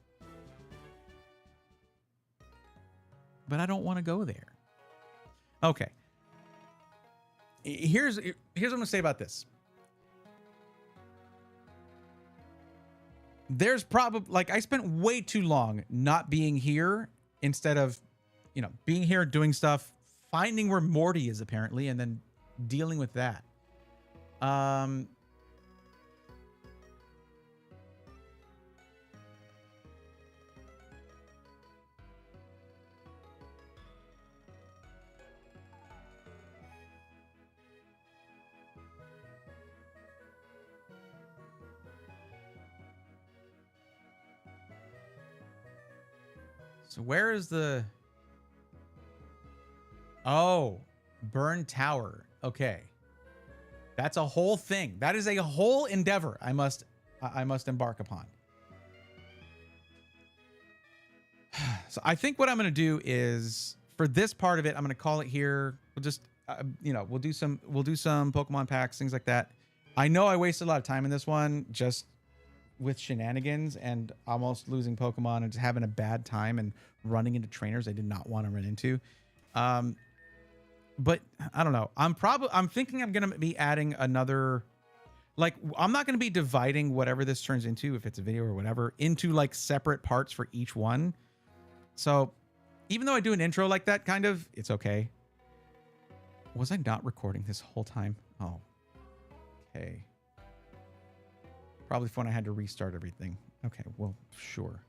But I don't want to go there. Okay. Here's what I'm going to say about this. There's probably... Like, I spent way too long not being here instead of, you know, being here, doing stuff, finding where Morty is apparently, and then dealing with that. So where is the... Oh, Burn Tower. Okay. That's a whole thing. That is a whole endeavor I must embark upon. So I think what I'm going to do is, for this part of it, I'm going to call it here. We'll just, we'll do some Pokemon packs, things like that. I know I wasted a lot of time in this one just with shenanigans and almost losing Pokemon and just having a bad time and running into trainers I did not want to run into. But I don't know. I'm thinking I'm going to be adding another, like, I'm not going to be dividing whatever this turns into, if it's a video or whatever, into like separate parts for each one. So even though I do an intro like that, kind of, it's okay. Was I not recording this whole time? Oh, okay. Probably when I had to restart everything. Okay, well, sure.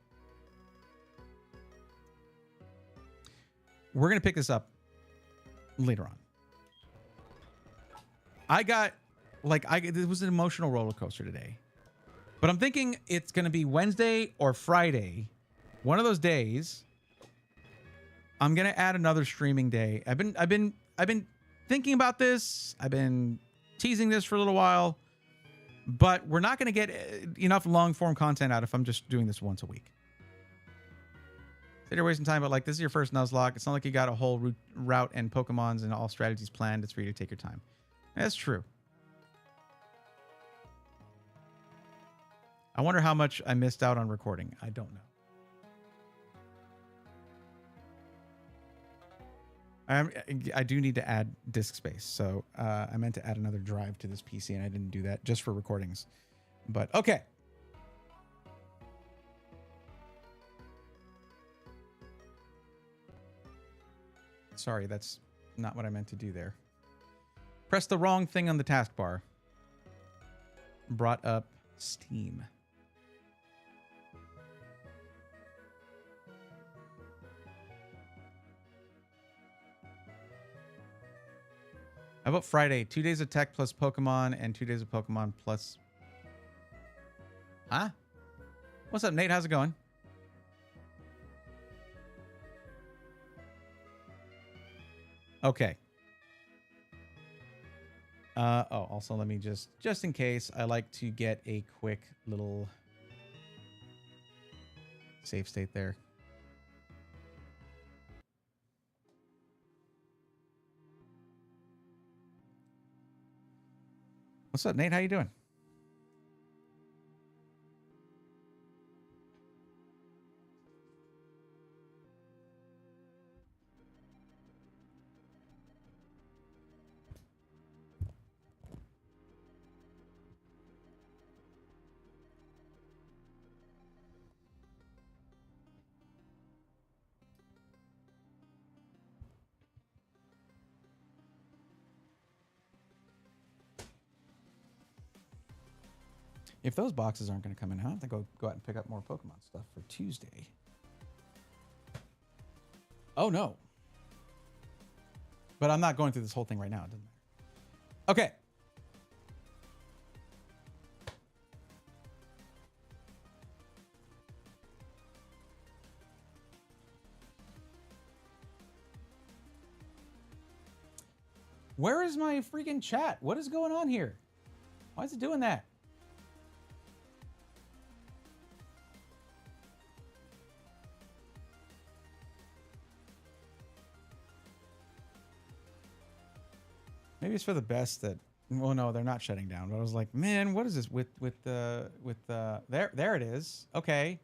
We're going to pick this up later on. This was an emotional roller coaster today. But I'm thinking it's going to be Wednesday or Friday. One of those days, I'm going to add another streaming day. I've been thinking about this. I've been teasing this for a little while. But we're not going to get enough long-form content out if I'm just doing this once a week. So you're wasting time, but like, this is your first Nuzlocke. It's not like you got a whole route and Pokemons and all strategies planned. It's for you to take your time. That's true. I wonder how much I missed out on recording. I don't know. I do need to add disk space. So I meant to add another drive to this PC, and I didn't do that just for recordings. But okay. Sorry, that's not what I meant to do there. Press the wrong thing on the taskbar. Brought up Steam. How about Friday? 2 days of tech plus Pokemon and 2 days of Pokemon plus... Huh? What's up, Nate? How's it going? Okay. Also, let me just in case, I like to get a quick little save state there. What's up, Nate? How you doing? If those boxes aren't going to come in, I have to go out and pick up more Pokemon stuff for Tuesday. Oh, no. But I'm not going through this whole thing right now. It doesn't matter. Okay. Where is my freaking chat? What is going on here? Why is it doing that? Maybe it's for the best that, well, no, they're not shutting down. But I was like, man, what is this there it is. Okay.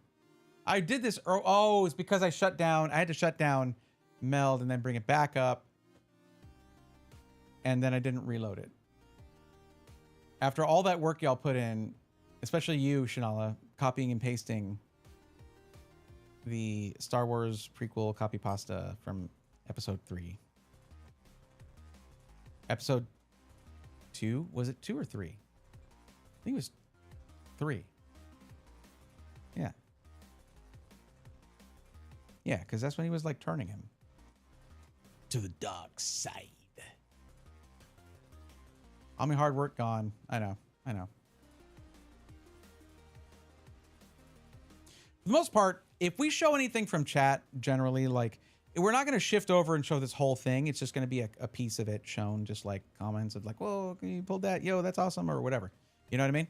I did this. Oh, it's because I shut down. I had to shut down Meld and then bring it back up. And then I didn't reload it. After all that work y'all put in, especially you, Shanala, copying and pasting the Star Wars prequel copy pasta from episode 3. Episode 2? Was it 2 or 3? I think it was 3. Yeah. Yeah, because that's when he was like turning him to the dark side. All my hard work gone. I know. For the most part, if we show anything from chat, generally, like, we're not going to shift over and show this whole thing. It's just going to be a piece of it shown, just like comments of like, whoa, you pulled that, yo, that's awesome, or whatever. You know what I mean?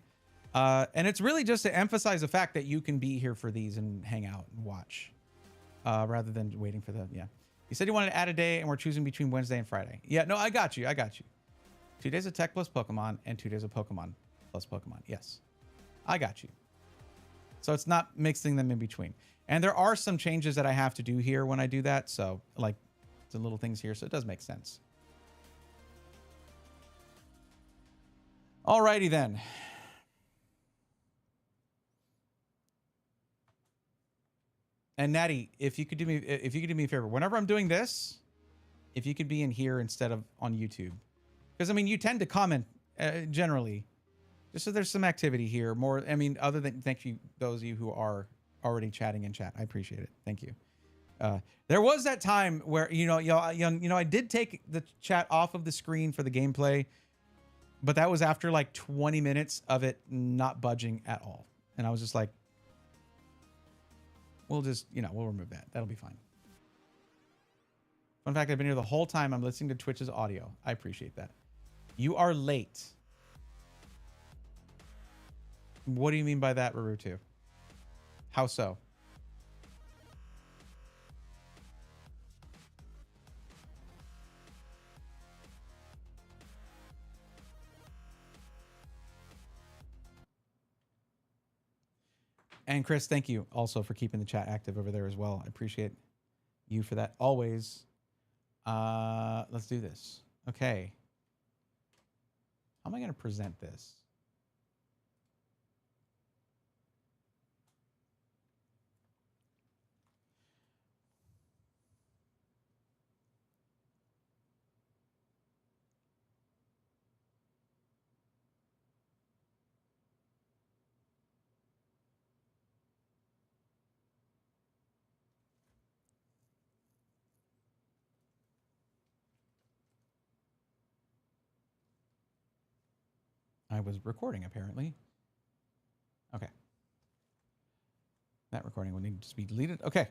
And it's really just to emphasize the fact that you can be here for these and hang out and watch, rather than waiting for the, yeah. You said you wanted to add a day, and we're choosing between Wednesday and Friday. Yeah, no, I got you. 2 days of tech plus Pokemon and 2 days of Pokemon plus Pokemon. Yes, I got you. So it's not mixing them in between. And there are some changes that I have to do here when I do that. So like some little things here. So it does make sense. Alrighty then. And Natty, if you could do me a favor, whenever I'm doing this, if you could be in here instead of on YouTube, because I mean you tend to comment generally, just so there's some activity here. More, I mean, other than thank you those of you who are already chatting in chat, I appreciate it. Thank you. There was that time where I did take the chat off of the screen for the gameplay, but that was after like 20 minutes of it not budging at all, and I was just like, we'll just, we'll remove that. That'll be fine. Fun fact, I've been here the whole time. I'm listening to Twitch's audio. I appreciate that. You are late. What do you mean by that, Rarutu? How so? And Chris, thank you also for keeping the chat active over there as well. I appreciate you for that always. Let's do this. Okay. How am I going to present this? I was recording, apparently. Okay. That recording will need to be deleted. Okay.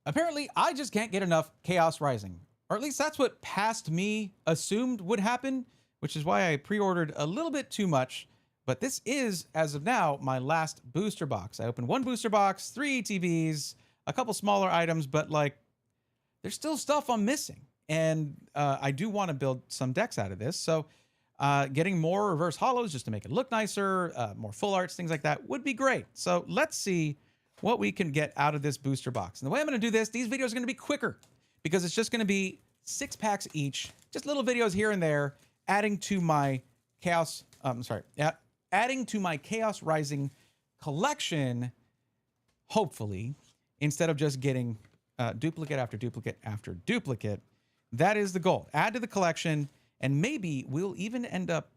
Apparently, I just can't get enough Chaos Rising. Or at least that's what past me assumed would happen, which is why I pre-ordered a little bit too much. But this is, as of now, my last booster box. I opened one booster box, 3 ETBs, a couple smaller items, but like, there's still stuff I'm missing. And I do want to build some decks out of this. So getting more reverse hollows just to make it look nicer, more full arts, things like that would be great. So let's see what we can get out of this booster box. And the way I'm going to do this, these videos are going to be quicker because it's just going to be 6 packs each, just little videos here and there, adding to my adding to my Chaos Rising collection, hopefully, instead of just getting duplicate after duplicate after duplicate. That is the goal. Add to the collection, and maybe we'll even end up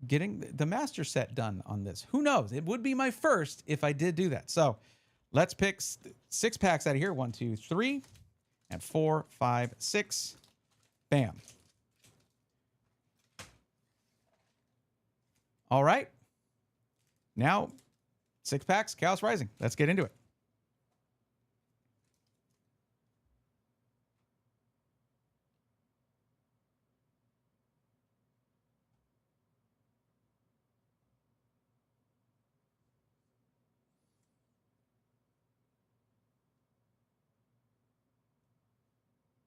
getting the master set done on this. Who knows? It would be my first if I did do that. So let's pick 6 packs out of here. 1, 2, 3, and 4, 5, 6. Bam. All right. Now, 6 packs, Chaos Rising. Let's get into it.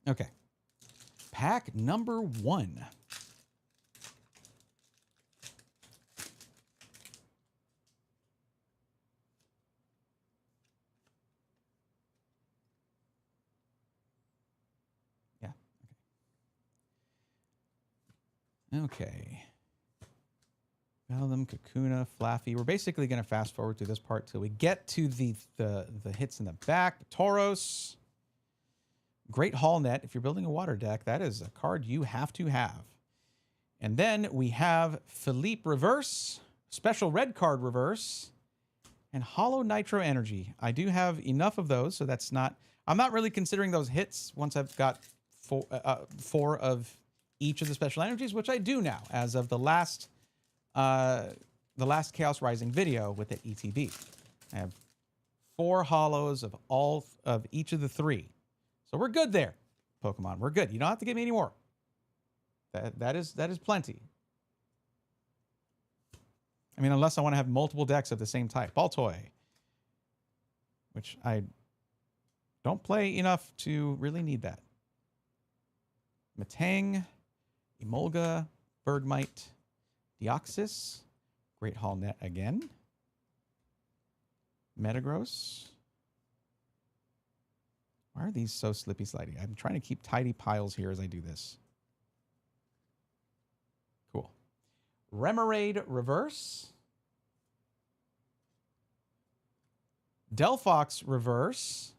Okay. Pack number 1. Yeah. Okay. Bellum, Kakuna, Flaffy. We're basically going to fast forward through this part till we get to the hits in the back. Tauros. Great Haul Net. If you're building a water deck, that is a card you have to have. And then we have Philippe Reverse, Special Red Card Reverse, and Hollow Nitro Energy. I do have enough of those, so that's not... I'm not really considering those hits once I've got 4 of each of the special energies, which I do now as of the last Chaos Rising video with the ETB. I have 4 holos of all of each of the 3. So we're good there, Pokemon. We're good. You don't have to give me any more. That is plenty. I mean, unless I want to have multiple decks of the same type. Baltoy, which I don't play enough to really need that. Miltank, Emolga, Bergmite, Deoxys, Great Hall Net again. Metagross. Why are these so slippy slidey? I'm trying to keep tidy piles here as I do this. Cool. Remoraid Reverse. Delphox Reverse.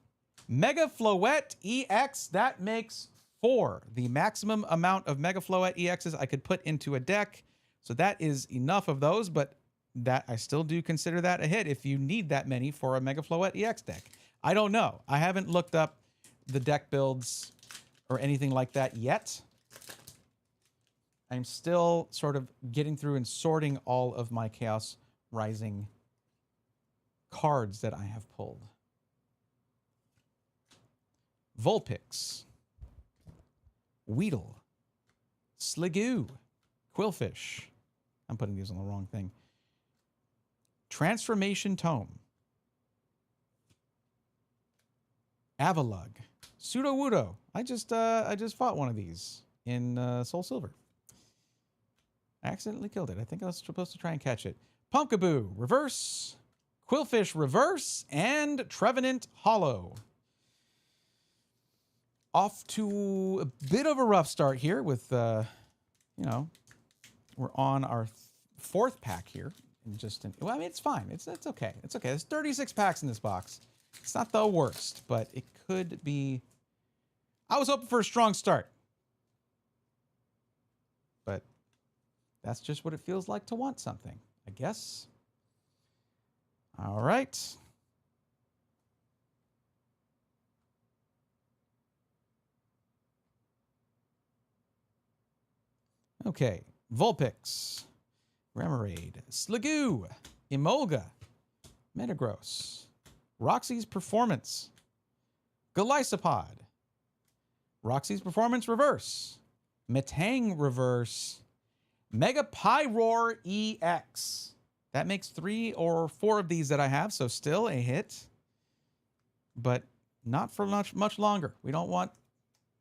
Mega Floette EX. That makes 4. The maximum amount of Mega Floette EXs I could put into a deck. So that is enough of those, but that I still do consider that a hit if you need that many for a Mega Floette EX deck. I don't know. I haven't looked up the deck builds or anything like that yet. I'm still sort of getting through and sorting all of my Chaos Rising cards that I have pulled. Vulpix, Weedle, Sliggoo, Quillfish. I'm putting these on the wrong thing. Transformation Tome, Avalugg, Sudowoodo. I just fought one of these in SoulSilver. I accidentally killed it. I think I was supposed to try and catch it. Pumpkaboo Reverse, Quillfish Reverse, and Trevenant Hollow. Off to a bit of a rough start here with, you know, we're on our 4th pack here. Well, I mean, it's fine. It's okay. It's okay. There's 36 packs in this box. It's not the worst, but it could be. I was hoping for a strong start. But that's just what it feels like to want something, I guess. All right. Okay. Vulpix, Remoraid, Sliggoo, Emolga, Metagross, Roxy's Performance, Golisopod, Roxy's Performance Reverse, Miltank Reverse, Mega Pyroar EX. That makes 3 or 4 of these that I have, so still a hit, but not for much longer. We don't want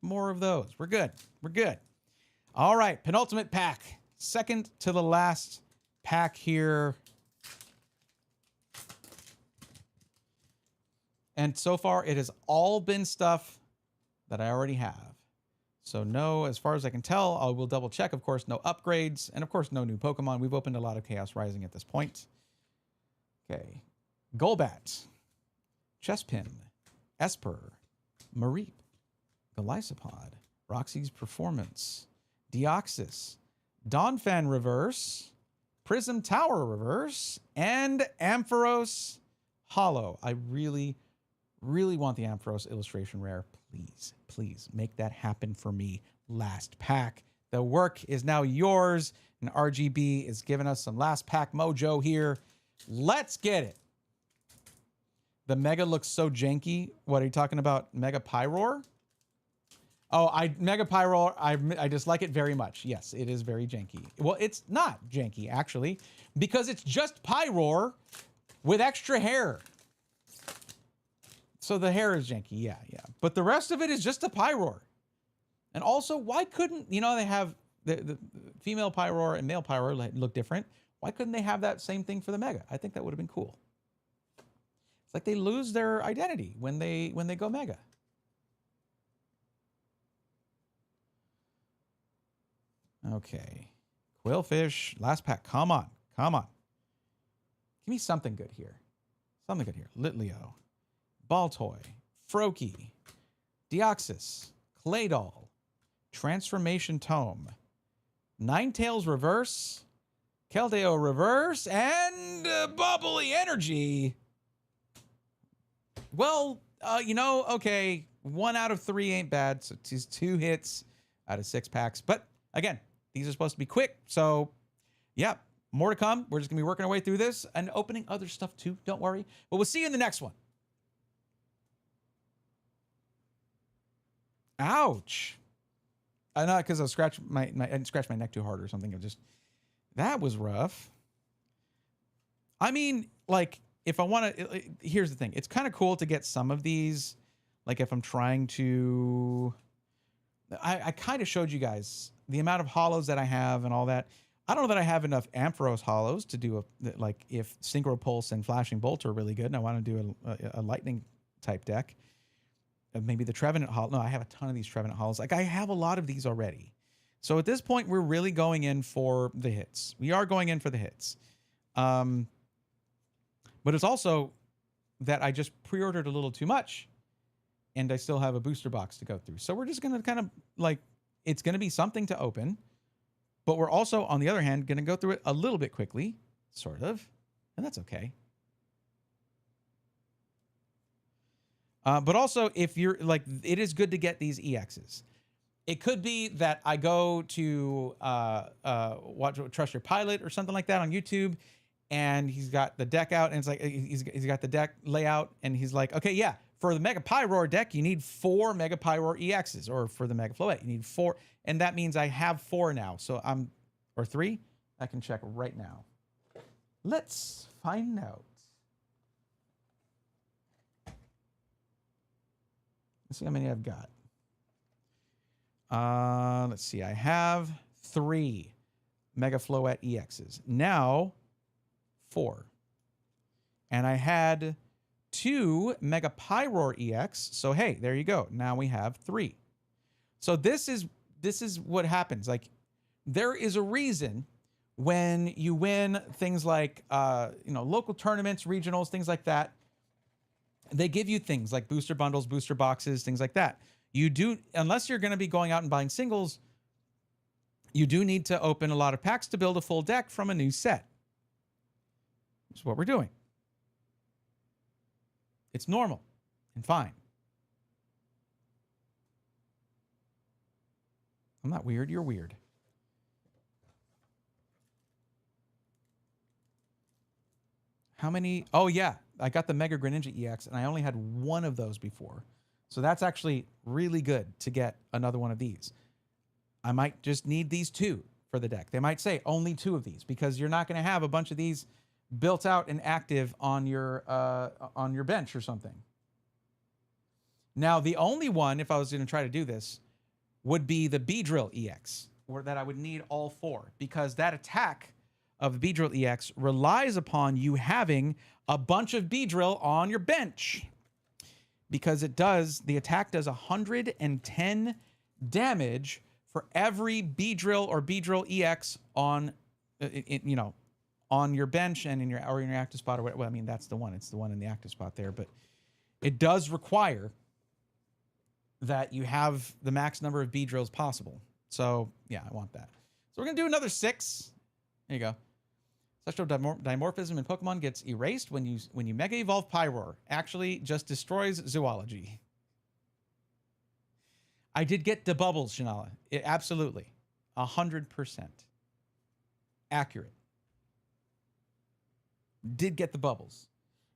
more of those. We're good. We're good. All right, penultimate pack. Second to the last pack here. And so far, it has all been stuff that I already have. So no, as far as I can tell, I will double check. Of course, no upgrades. And of course, no new Pokemon. We've opened a lot of Chaos Rising at this point. Okay. Golbat, Chespin, Esper, Mareep, Golisopod, Roxy's Performance, Deoxys, Donphan Reverse, Prism Tower Reverse, and Ampharos Hollow. I really, really want the Ampharos illustration rare. Please, please make that happen for me. Last pack. The work is now yours, and RGB is giving us some last pack mojo here. Let's get it. The Mega looks so janky. What are you talking about? Mega Pyroar? Oh, Mega Pyroar, I dislike it very much. Yes, it is very janky. Well, it's not janky, actually, because it's just Pyroar with extra hair. So the hair is janky, yeah. But the rest of it is just a Pyroar. And also, why couldn't, you know, they have the female Pyroar and male Pyroar look different. Why couldn't they have that same thing for the Mega? I think that would have been cool. It's like they lose their identity when they go Mega. Okay. Quillfish, last pack. Come on. Come on. Give me something good here. Something good here. Litleo, Baltoy, Froakie, Deoxys, Claydol, Transformation Tome, Ninetales Reverse, Keldeo Reverse, and Bubbly Energy. Well, you know, okay, 1 out of 3 ain't bad. So it's 2 hits out of 6 packs. But Again, these are supposed to be quick. So, yeah, more to come. We're just going to be working our way through this and opening other stuff too. Don't worry. But we'll see you in the next one. Ouch. I know, because I scratched I didn't scratch my neck too hard or something. That was rough. I mean, like, if I want to, here's the thing. It's kind of cool to get some of these. Like, if I'm trying to, I kind of showed you guys the amount of hollows that I have and all that. I don't know that I have enough Ampharos hollows to do like, if Synchro Pulse and Flashing Bolt are really good and I want to do a lightning type deck. Maybe the Trevenant hollow. No, I have a ton of these Trevenant hollows. Like, I have a lot of these already. So at this point, we're really going in for the hits. We are going in for the hits. But it's also that I just pre-ordered a little too much and I still have a booster box to go through. So we're just going to kind of, like, it's going to be something to open, but we're also, on the other hand, going to go through it a little bit quickly, sort of, and that's okay. But also, if you're, like, it is good to get these EXs. It could be that I go to watch Trust Your Pilot or something like that on YouTube, and he's got the deck out, and it's like he's got the deck layout, and he's like, okay, yeah, for the Mega Pyroar deck, you need 4 Mega Pyroar EXs, or for the Mega Floette, you need 4, and that means I have 4 now. So or 3. I can check right now. Let's find out. Let's see how many I've got. Let's see. I have 3 Mega Floette EXs. Now, 4. And I had 2 Mega Pyroar EX. So, hey, there you go. Now we have 3. So this is what happens. Like, there is a reason when you win things like, local tournaments, regionals, things like that. They give you things like booster bundles, booster boxes, things like that. You do, unless you're going to be going out and buying singles, you do need to open a lot of packs to build a full deck from a new set. That's what we're doing. It's normal and fine. I'm not weird. You're weird. How many? Oh, yeah. I got the Mega Greninja EX, and I only had 1 of those before. So that's actually really good to get another one of these. I might just need these 2 for the deck. They might say only 2 of these, because you're not going to have a bunch of these built out and active on your bench or something. Now, the only one, if I was going to try to do this, would be the Beedrill EX, or that I would need all 4, because that attack of the Beedrill EX relies upon you having a bunch of Beedrill on your bench, because the attack does 110 damage for every Beedrill or Beedrill EX on your bench and in your active spot, or whatever. Well, I mean, that's the one. It's the one in the active spot there, but it does require that you have the max number of Beedrills possible. So yeah, I want that. So we're gonna do another 6. There you go. Sexual dimorphism in Pokemon gets erased when you Mega Evolve Pyroar. Actually, just destroys zoology. I did get the bubbles, Shanala. Absolutely. 100%. Accurate. Did get the bubbles.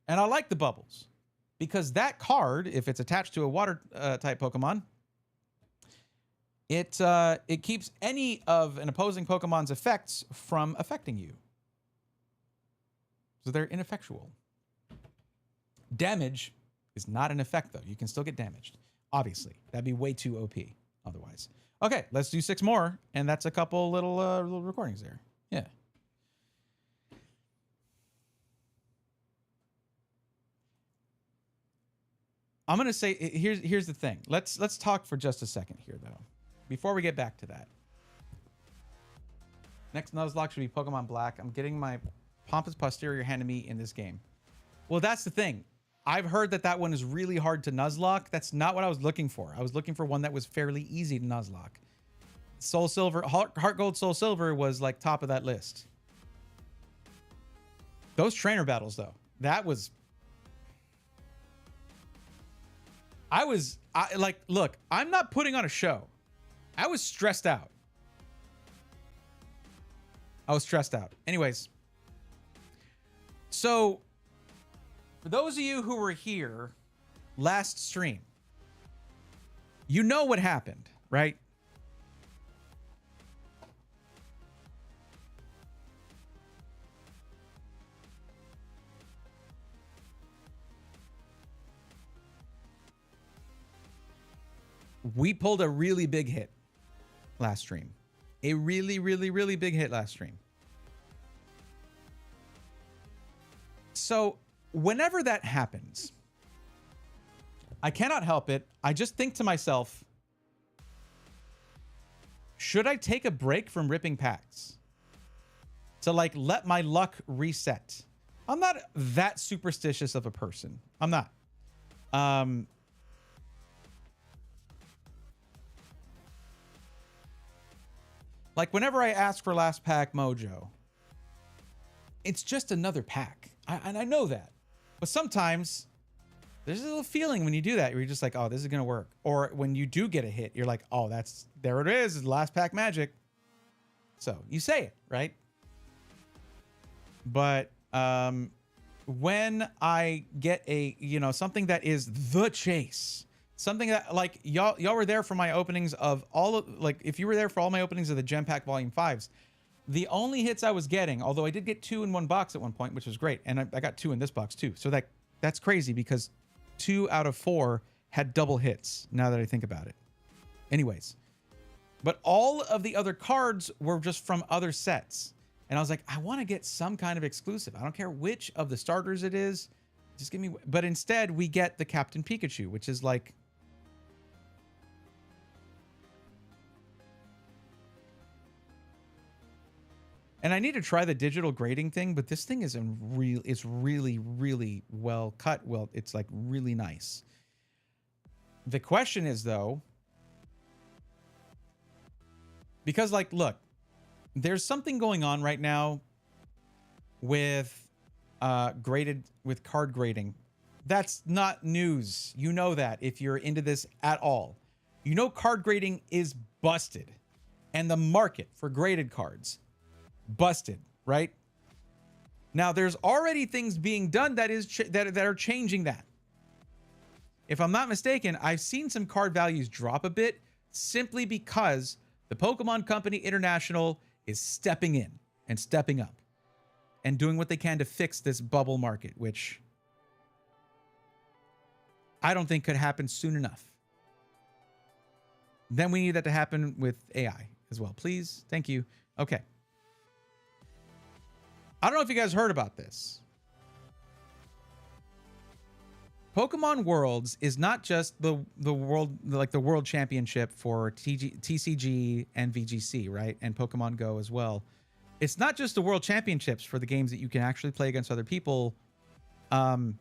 And I like the bubbles, because that card, if it's attached to a water type Pokemon, it keeps any of an opposing Pokemon's effects from affecting you. So they're ineffectual. Damage is not an effect, though. You can still get damaged. Obviously. That'd be way too OP otherwise. Okay, let's do 6 more. And that's a couple little recordings there. Yeah. I'm going to say, here's the thing. Let's talk for just a second here, though, before we get back to that. Next Nuzlocke should be Pokemon Black. I'm getting my Pompous Posterior handed me in this game. Well, that's the thing. I've heard that one is really hard to Nuzlocke. That's not what I was looking for. I was looking for one that was fairly easy to Nuzlocke. SoulSilver, Heart Gold SoulSilver was like top of that list. Those trainer battles, though, that was... look, I'm not putting on a show. I was stressed out. I was stressed out. Anyways, so for those of you who were here last stream, you know what happened, right? We pulled a really big hit last stream. A really, really, really big hit last stream. So whenever that happens, I cannot help it. I just think to myself, should I take a break from ripping packs to like let my luck reset? I'm not that superstitious of a person. I'm not. Like whenever I ask for last pack mojo, it's just another pack. And I know that. But sometimes there's a little feeling when you do that, where you're just like, oh, this is going to work. Or when you do get a hit, you're like, oh, there it is, last pack magic. So you say it, right? But when I get something that is the chase, something that like y'all were there for my openings of all of, like, if you were there for all my openings of the Gem Pack Volume 5s, the only hits I was getting, although I did get 2 in one box at one point, which was great. And I got 2 in this box too. So that's crazy because 2 out of 4 had double hits, now that I think about it. Anyways, but all of the other cards were just from other sets. And I was like, I want to get some kind of exclusive. I don't care which of the starters it is. Just give me, but instead we get the Captain Pikachu, which is like, and I need to try the digital grading thing, but this thing is it's really, really well cut. Well, it's like really nice. The question is though, because like, look, there's something going on right now with card grading. That's not news. You know that if you're into this at all. You know card grading is busted. And the market for graded cards busted, right? Now there's already things being done that are changing that. If I'm not mistaken, I've seen some card values drop a bit simply because the Pokemon Company International is stepping in and stepping up and doing what they can to fix this bubble market, which I don't think could happen soon enough. Then we need that to happen with AI as well. Please. Thank you. Okay. I don't know if you guys heard about this. Pokemon Worlds is not just the world championship for TCG and VGC, right? And Pokemon Go as well. It's not just the world championships for the games that you can actually play against other people. It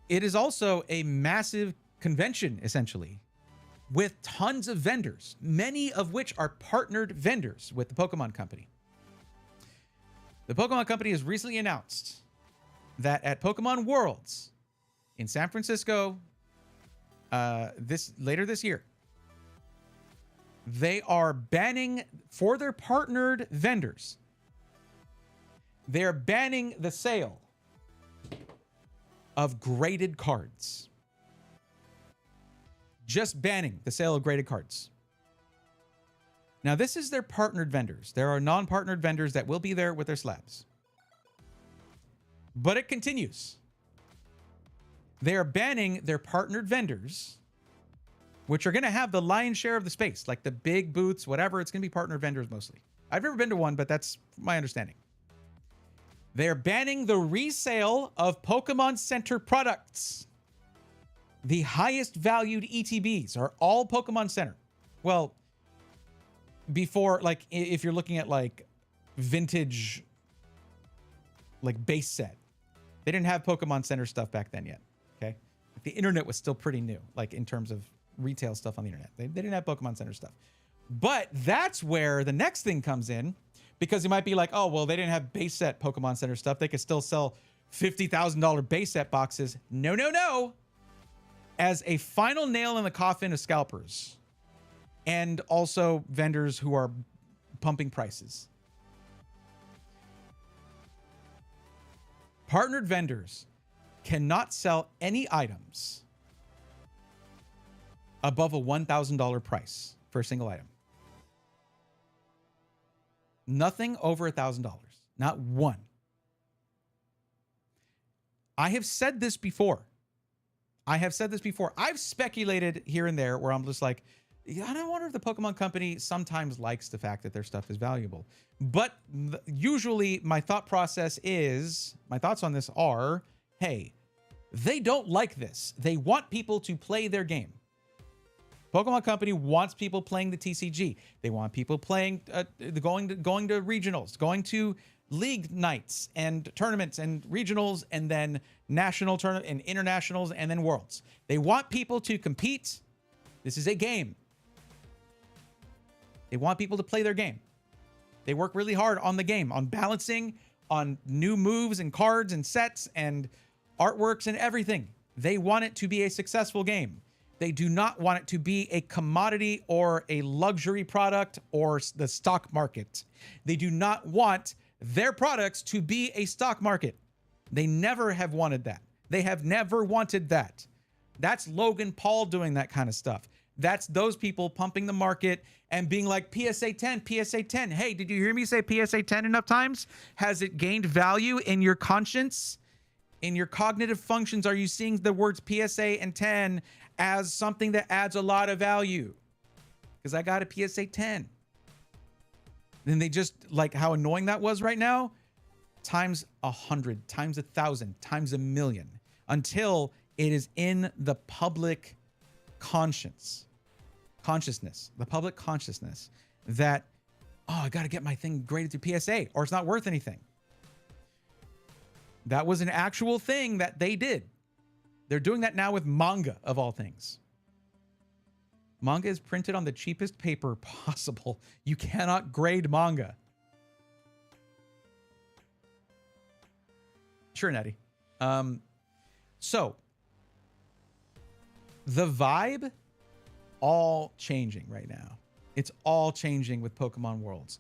is also a massive convention, essentially, with tons of vendors, many of which are partnered vendors with the Pokemon Company. The Pokemon Company has recently announced that at Pokemon Worlds in San Francisco later this year, they are banning, for their partnered vendors, they're banning the sale of graded cards. Just banning the sale of graded cards. Now, this is their partnered vendors. There are non-partnered vendors that will be there with their slabs. But it continues. They are banning their partnered vendors, which are going to have the lion's share of the space, like the big booths, whatever. It's going to be partnered vendors mostly. I've never been to one, but that's my understanding. They're banning the resale of Pokemon Center products. The highest valued ETBs are all Pokemon Center. Well, before, like, if you're looking at like vintage, like base set, they didn't have Pokemon Center stuff back then yet. Okay. The internet was still pretty new, like in terms of retail stuff on the internet. They didn't have Pokemon Center stuff. But that's where the next thing comes in, because you might be like, oh, well, they didn't have base set Pokemon Center stuff. They could still sell $50,000 base set boxes. No, no, no. As a final nail in the coffin of scalpers and also vendors who are pumping prices. Partnered vendors cannot sell any items above a $1,000 price for a single item. Nothing over $1,000. Not one. I have said this before. I've speculated here and there where I'm just like, yeah, I don't wonder if the Pokemon company sometimes likes the fact that their stuff is valuable. But usually my thoughts on this are, hey, they don't like this. They want people to play their game. Pokemon company wants people playing the TCG. They want people playing, going to regionals, going to league nights and tournaments and regionals, and then national tournament and internationals, and then worlds. They want people to compete. This is a game. They want people to play their game. They work really hard on the game, on balancing, on new moves and cards and sets and artworks and everything. They want it to be a successful game. They do not want it to be a commodity or a luxury product or the stock market. They do not want their products to be a stock market. They never have wanted that. They have never wanted that. That's Logan Paul doing that kind of stuff. That's those people pumping the market and being like, PSA 10, PSA 10. Hey, did you hear me say PSA 10 enough times? Has it gained value in your conscience? In your cognitive functions, are you seeing the words PSA and 10 as something that adds a lot of value? Because I got a PSA 10. Then they just, like how annoying that was right now, times 100, times 1,000, times 1,000,000, until it is in the public consciousness, the public consciousness that, oh, I got to get my thing graded through PSA or it's not worth anything. That was an actual thing that they did. They're doing that now with manga, of all things. Manga is printed on the cheapest paper possible. You cannot grade manga. Sure, Nettie. So, the vibe, all changing right now. It's all changing with Pokemon Worlds.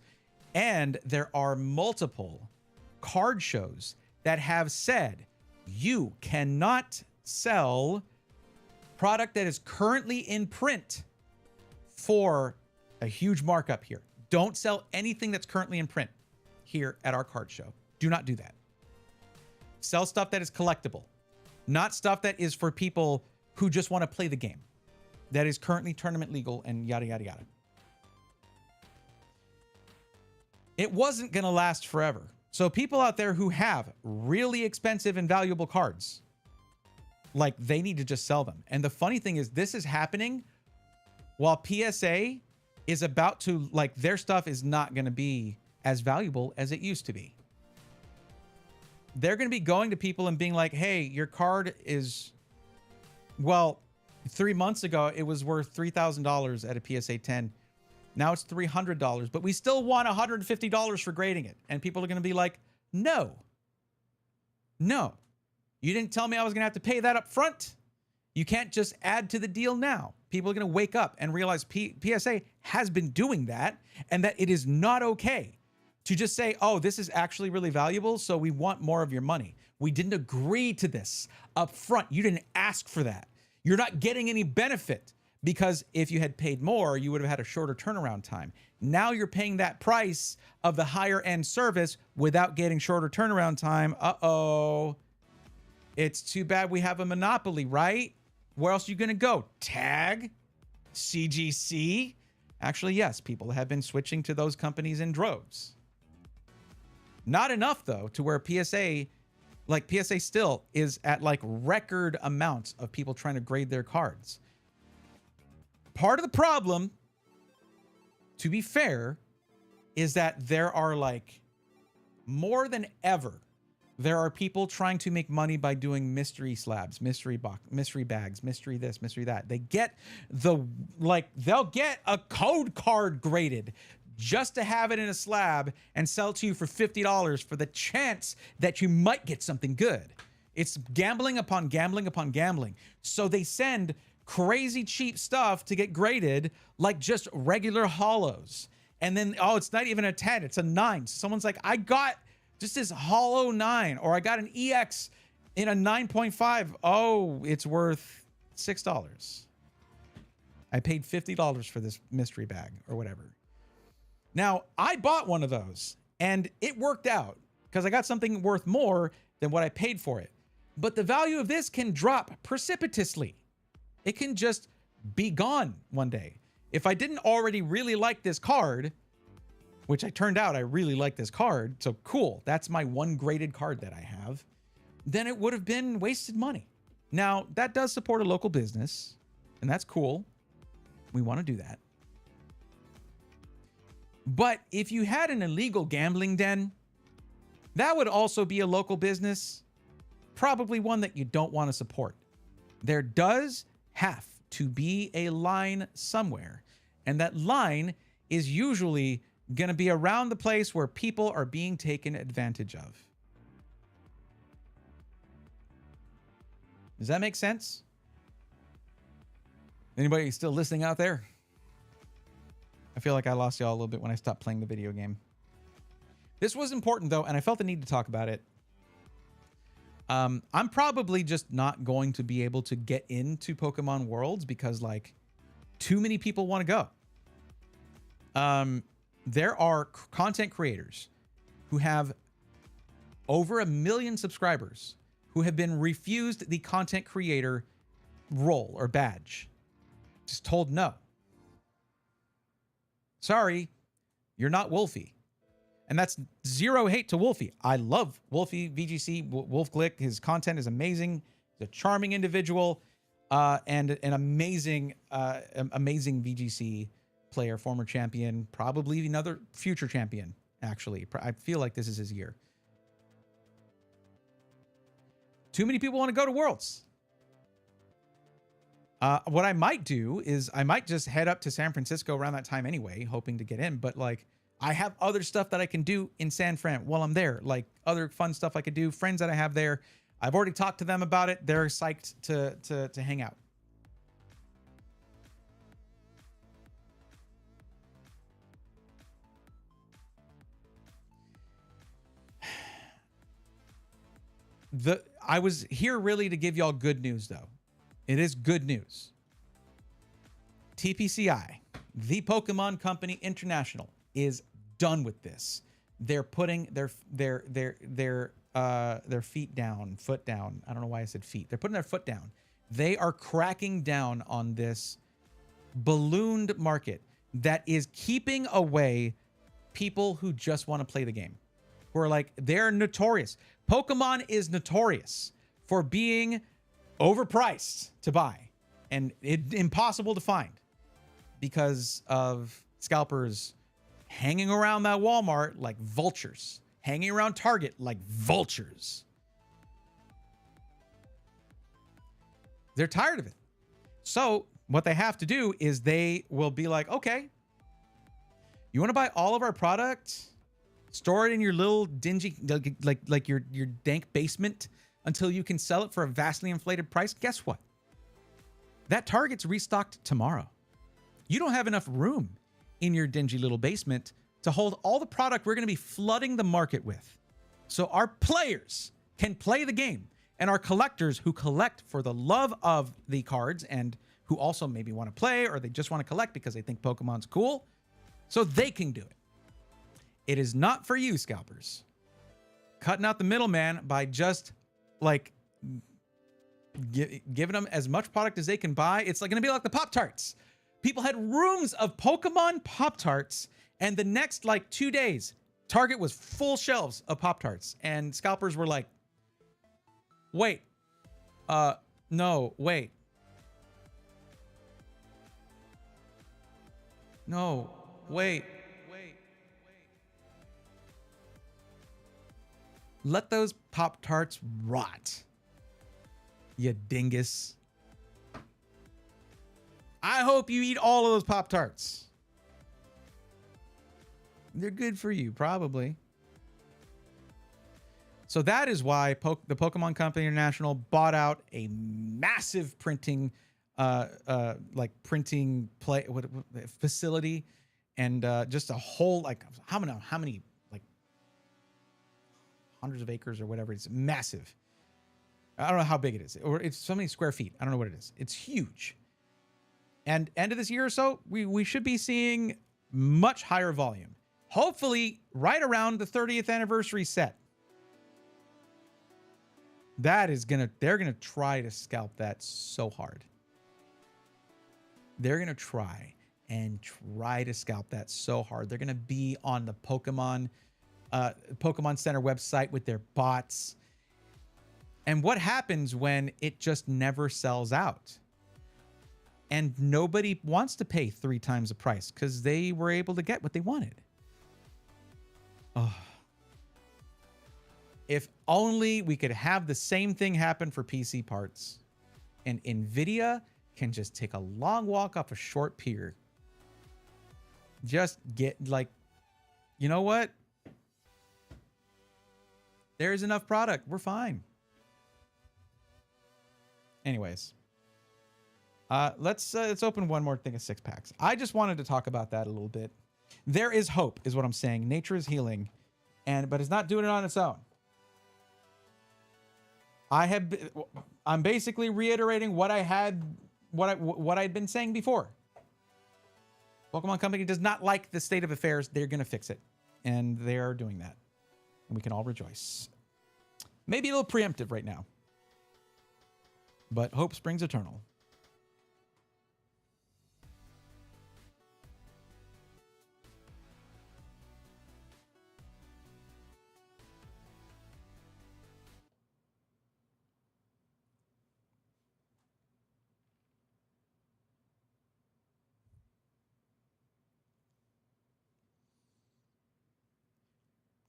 And there are multiple card shows that have said you cannot sell product that is currently in print for a huge markup here. Don't sell anything that's currently in print here at our card show. Do not do that. Sell stuff that is collectible, not stuff that is for people who just want to play the game, that is currently tournament legal and yada, yada, yada. It wasn't going to last forever. So people out there who have really expensive and valuable cards, like, they need to just sell them. And the funny thing is, this is happening while PSA is about to, like, their stuff is not going to be as valuable as it used to be. They're going to be going to people and being like, hey, your card is, well, 3 months ago, it was worth $3,000 at a PSA 10. Now it's $300, but we still want $150 for grading it. And people are going to be like, no. You didn't tell me I was going to have to pay that up front. You can't just add to the deal now. People are going to wake up and realize PSA has been doing that, and that it is not okay to just say, oh, this is actually really valuable, so we want more of your money. We didn't agree to this up front. You didn't ask for that. You're not getting any benefit, because if you had paid more, you would have had a shorter turnaround time. Now you're paying that price of the higher end service without getting shorter turnaround time. Uh-oh. It's too bad we have a monopoly, right? Where else are you going to go? Tag? CGC? Actually, yes, people have been switching to those companies in droves. Not enough, though, to where PSA still is at like record amounts of people trying to grade their cards. Part of the problem, to be fair, is that there are, like, more than ever, there are people trying to make money by doing mystery slabs, mystery box, mystery bags, mystery this, mystery that. They get they'll get a code card graded just to have it in a slab and sell it to you for $50 for the chance that you might get something good. It's gambling upon gambling upon gambling. So they send crazy cheap stuff to get graded, like just regular hollows And then, oh, it's not even a 10, it's a 9. So someone's like, I got just this hollow 9, or I got an EX in a 9.5. Oh, it's worth $6. I paid $50 for this mystery bag or whatever. Now, I bought one of those and it worked out because I got something worth more than what I paid for it. But the value of this can drop precipitously. It can just be gone one day. If I didn't already really like this card, which I turned out I really like this card, so cool, that's my one graded card that I have, then it would have been wasted money. Now, that does support a local business, and that's cool. We want to do that. But if you had an illegal gambling den, that would also be a local business, probably one that you don't want to support. There does have to be a line somewhere, and that line is usually going to be around the place where people are being taken advantage of. Does that make sense? Anybody still listening out there? I feel like I lost y'all a little bit when I stopped playing the video game. This was important though, and I felt the need to talk about it. I'm probably just not going to be able to get into Pokemon Worlds because like too many people want to go. There are content creators who have over 1 million subscribers who have been refused the content creator role or badge. Just told no. Sorry, you're not Wolfie. And that's zero hate to Wolfie. I love Wolfie, VGC, Wolf Glick. His content is amazing. He's a charming individual and an amazing VGC player, former champion, probably another future champion, actually. I feel like this is his year. Too many people want to go to Worlds. What I might do is I might just head up to San Francisco around that time anyway, hoping to get in. But like, I have other stuff that I can do in San Fran while I'm there, like other fun stuff I could do, friends that I have there. I've already talked to them about it. They're psyched to hang out. I was here really to give y'all good news, though. It is good news. TPCI, the Pokemon Company International, is done with this. They're putting their feet down, foot down. I don't know why I said feet. They're putting their foot down. They are cracking down on this ballooned market that is keeping away people who just want to play the game. Who are like, they're notorious. Pokemon is notorious for being overpriced to buy and impossible to find because of scalpers hanging around that Walmart like vultures, hanging around Target like vultures. They're tired of it. So what they have to do is they will be like, okay, you want to buy all of our product, store it in your little dingy, like your dank basement until you can sell it for a vastly inflated price. Guess what? That Target's restocked tomorrow. You don't have enough room in your dingy little basement to hold all the product we're going to be flooding the market with. So our players can play the game, and our collectors who collect for the love of the cards and who also maybe want to play or they just want to collect because they think Pokemon's cool, so they can do it. It is not for you, scalpers. Cutting out the middleman by just like giving them as much product as they can buy. It's like going to be like the Pop-Tarts. People had rooms of Pokemon Pop-Tarts, and the next like 2 days, Target was full shelves of Pop-Tarts, and scalpers were like, wait, no, wait. No, wait. Let those Pop-Tarts rot, you dingus. I hope you eat all of those Pop-Tarts. They're good for you, probably. So that is why the Pokemon Company International bought out a massive printing, facility and just a whole, like, how many, like, hundreds of acres or whatever. It's massive. I don't know how big it is, or it's so many square feet. I don't know what it is. It's huge. And end of this year or so, we should be seeing much higher volume. Hopefully right around the 30th anniversary set. They're gonna try to scalp that so hard. They're gonna try to scalp that so hard. They're gonna be on the Pokemon Center website with their bots. And what happens when it just never sells out? And nobody wants to pay 3 times the price because they were able to get what they wanted. Oh. If only we could have the same thing happen for PC parts. And NVIDIA can just take a long walk off a short pier. Just get, like, you know what? There's enough product. We're fine. Anyways, let's open one more thing of 6-packs. I just wanted to talk about that a little bit. There is hope, is what I'm saying. Nature is healing, but it's not doing it on its own. I'm basically reiterating what I'd been saying before. Pokemon Company does not like the state of affairs. They're going to fix it, and they are doing that, and we can all rejoice. Maybe a little preemptive right now. But hope springs eternal.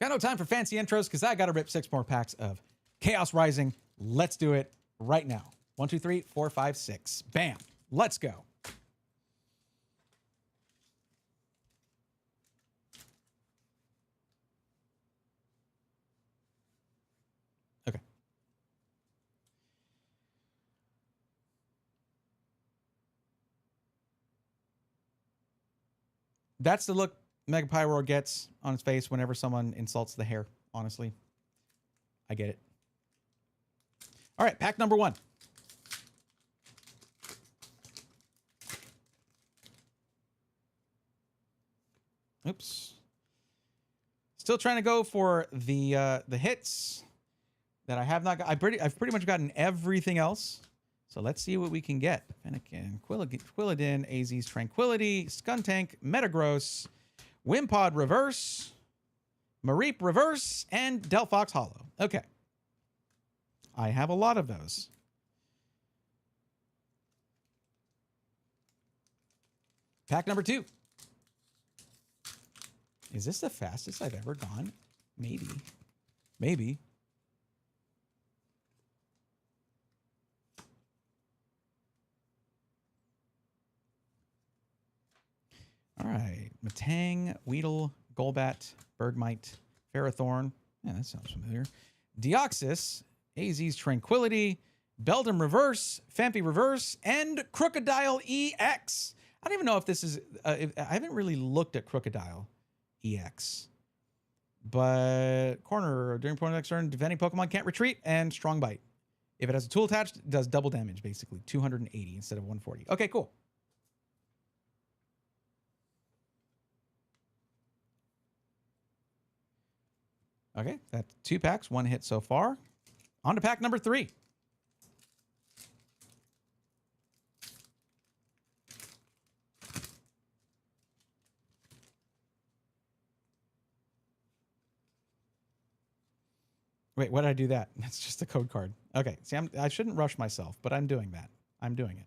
Got no time for fancy intros because I got to rip 6 more packs of Chaos Rising. Let's do it right now. 1, 2, 3, 4, 5, 6. Bam. Let's go. Okay. That's the look Mega Pyro gets on his face whenever someone insults the hair, honestly. I get it. All right, pack number 1. Oops. Still trying to go for the hits that I have not got. I've pretty much gotten everything else. So let's see what we can get. Fennekin, Quilladin, AZ's Tranquility, Skuntank, Metagross, Wimpod Reverse, Mareep Reverse, and Delphox Hollow. Okay. I have a lot of those. Pack number 2. Is this the fastest I've ever gone? Maybe. Maybe. All right. Matang, Weedle, Golbat, Bergmite, Ferrothorn. Yeah, that sounds familiar. Deoxys, AZ's Tranquility, Beldum Reverse, Phanpy Reverse, and Crocodile EX. I don't even know if this is... I haven't really looked at Crocodile EX. But corner during point of next turn, defending Pokemon can't retreat, and Strong Bite. If it has a tool attached, it does double damage, basically. 280 instead of 140. Okay, cool. Okay, that's 2 packs, 1 hit so far. On to pack number 3. Wait, why did I do that? That's just a code card. Okay, see, I shouldn't rush myself, but I'm doing that. I'm doing it.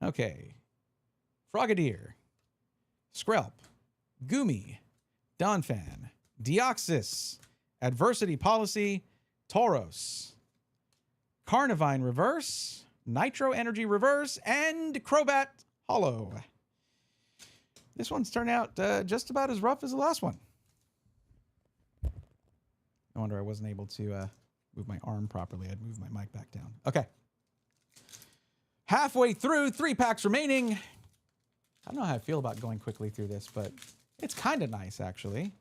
Okay. Frogadier, Skrelp, Goomy, Donphan, Deoxys, Adversity Policy, Tauros, Carnivine Reverse, Nitro Energy Reverse, and Crobat Hollow. This one's turned out just about as rough as the last one. No wonder I wasn't able to move my arm properly. I'd move my mic back down. Okay. Halfway through, 3 packs remaining. I don't know how I feel about going quickly through this, but it's kind of nice, actually.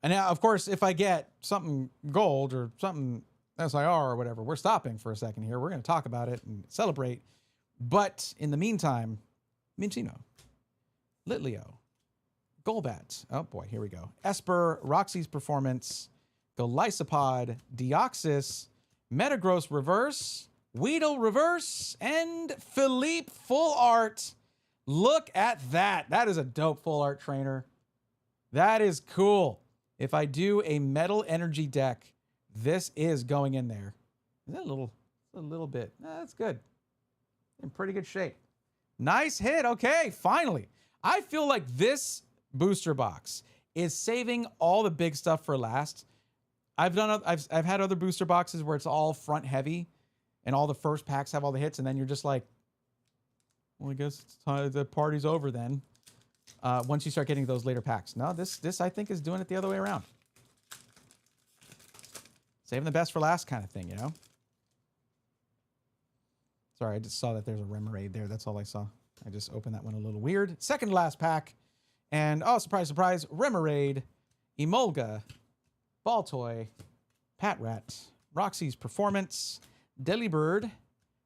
And now, of course, if I get something gold or something SIR or whatever, we're stopping for a second here. We're going to talk about it and celebrate. But in the meantime, Minchino, Litleo, Golbat. Oh boy, here we go. Esper, Roxy's Performance, Golisopod, Deoxys, Metagross Reverse, Weedle Reverse, and Philippe Full Art. Look at that. That is a dope full art trainer. That is cool. If I do a Metal Energy deck, this is going in there. Is that a little bit? That's good. In pretty good shape. Nice hit. Okay, finally. I feel like this booster box is saving all the big stuff for last. I've had other booster boxes where it's all front heavy and all the first packs have all the hits, and then you're just like, well, I guess it's time, the party's over then. Once you start getting those later packs. No, this I think is doing it the other way around. Saving the best for last kind of thing, you know? Sorry, I just saw that there's a Remoraid there. That's all I saw. I just opened that one a little weird. Second to last pack. And, oh, surprise, surprise, Remoraid, Emolga, Baltoy, Patrat, Roxy's Performance, Delibird,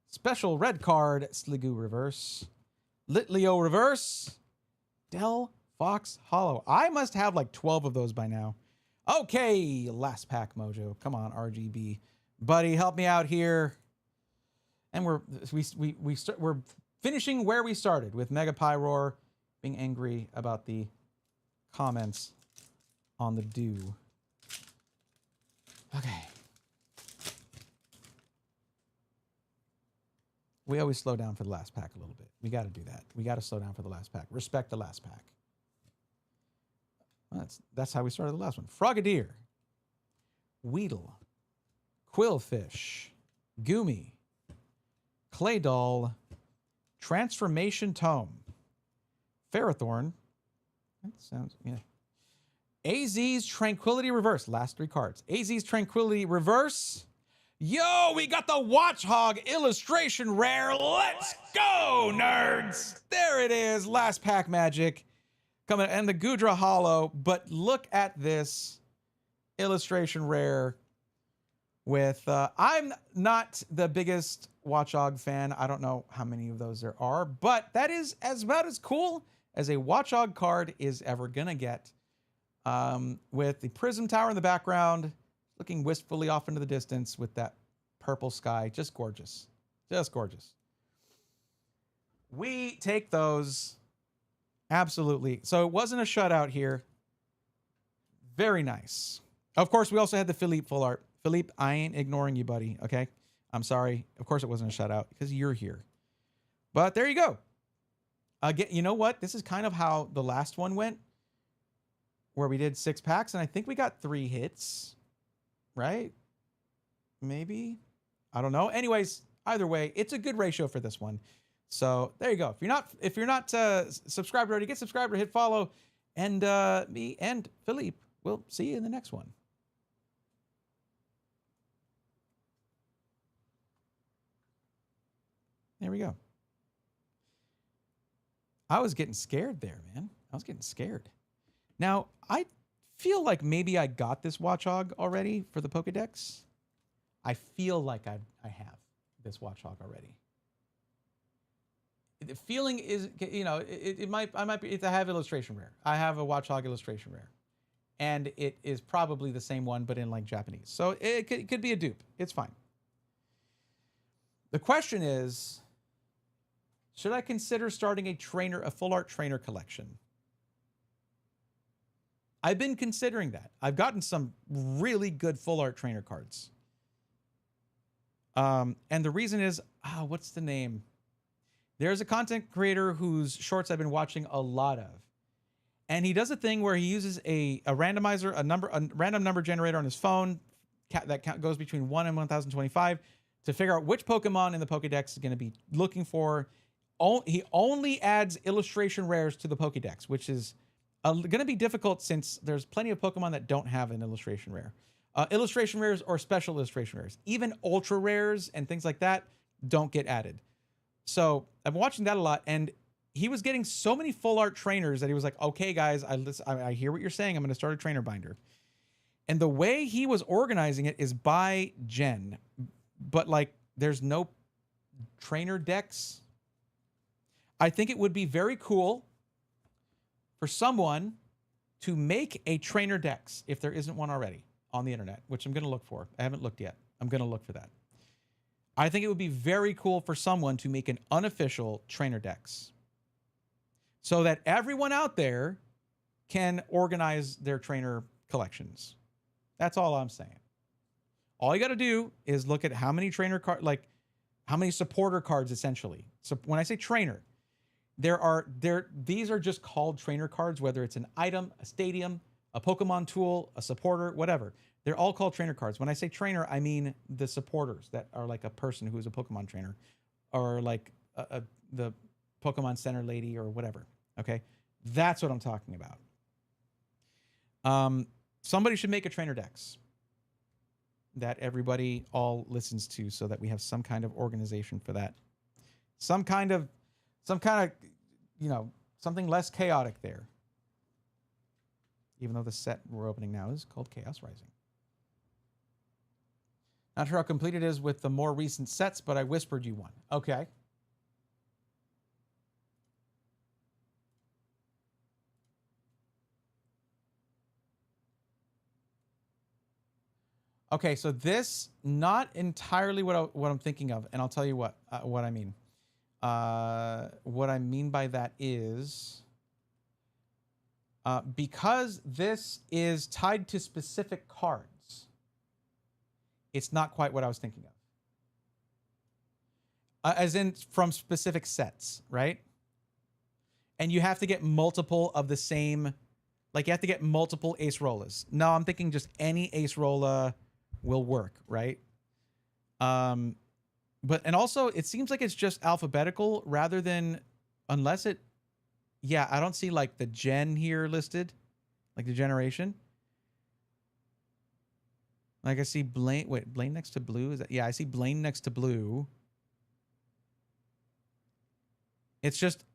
Special Red Card, Sliggoo Reverse, Litleo Reverse, Del Fox Hollow. I must have like 12 of those by now. Okay, last pack, Mojo. Come on, RGB. Buddy, help me out here. And we're finishing where we started with Mega Pyroar being angry about the comments on the do. Okay. We always slow down for the last pack a little bit. We got to do that. We got to slow down for the last pack. Respect the last pack. Well, that's how we started the last one. Frogadier, Weedle, Quillfish, Goomy, Claydol, Transformation Tome, Ferrothorn. That sounds, yeah. AZ's Tranquility Reverse. Last three cards. AZ's Tranquility Reverse. Yo, we got the Watchhog illustration rare. Let's go, nerds. There it is. Last pack magic. Coming, and the Gudra Hollow. But look at this illustration rare with, I'm not the biggest Watchhog fan. I don't know how many of those there are, but that is about as cool as a Watchhog card is ever gonna get. With the Prism Tower in the background, looking wistfully off into the distance with that purple sky. Just gorgeous. Just gorgeous. We take those. Absolutely. So it wasn't a shutout here. Very nice. Of course, we also had the Philippe full art. Philippe, I ain't ignoring you, buddy. Okay? I'm sorry. Of course it wasn't a shutout because you're here. But there you go. Again, you know what? This is kind of how the last one went, where we did 6 packs, and I think we got 3 hits. Right? Maybe? I don't know. Anyways, either way, it's a good ratio for this one. So there you go. If you're not subscribed already, get subscribed or hit follow. And me and Philippe will see you in the next one. There we go. I was getting scared there, man. I was getting scared. Now, I feel like maybe I got this Watchhog already for the Pokedex. I feel like I have this Watchhog already. The feeling is, you know, I have illustration rare. I have a Watchhog illustration rare. And it is probably the same one, but in like Japanese. So it could be a dupe. It's fine. The question is, should I consider starting a full art trainer collection? I've been considering that. I've gotten some really good full art trainer cards. And the reason is, what's the name? There's a content creator whose shorts I've been watching a lot of. And he does a thing where he uses a randomizer, a random number generator on his phone that goes between 1 and 1025 to figure out which Pokemon in the Pokedex is going to be looking for. He only adds illustration rares to the Pokedex, which is going to be difficult since there's plenty of Pokemon that don't have an illustration rare. Illustration rares or special illustration rares. Even ultra rares and things like that don't get added. So I'm watching that a lot, and he was getting so many full art trainers that he was like, okay, guys, I hear what you're saying. I'm going to start a trainer binder. And the way he was organizing it is by gen, but like there's no trainer decks. I think it would be very cool for someone to make a trainer dex if there isn't one already on the internet, which I'm going to look for. I haven't looked yet. I'm going to look for that. I think it would be very cool for someone to make an unofficial trainer dex so that everyone out there can organize their trainer collections. That's all I'm saying. All you got to do is look at how many trainer cards, like how many supporter cards essentially. So when I say trainer, these are just called trainer cards, whether it's an item, a stadium, a Pokemon tool, a supporter, whatever. They're all called trainer cards. When I say trainer, I mean the supporters that are like a person who is a Pokemon trainer, or like the Pokemon Center lady or whatever. Okay, that's what I'm talking about. Somebody should make a trainer dex that everybody all listens to, so that we have some kind of organization for that. Some kind of, something less chaotic there. Even though the set we're opening now is called Chaos Rising. Not sure how complete it is with the more recent sets, but I whispered you one. Okay. Okay, so this, not entirely what I'm thinking of, and I'll tell you what I mean. What I mean by that is, because this is tied to specific cards, it's not quite what I was thinking of. As in from specific sets, right? And you have to get multiple of the same, like you have to get multiple Ace Rollers. No, I'm thinking just any Ace Roller will work, right? And also it seems like it's just alphabetical rather than, unless it, yeah, I don't see like the gen here listed, like the generation. Like I see Blaine, wait, Blaine next to blue, is that, yeah, I see Blaine next to blue. It's just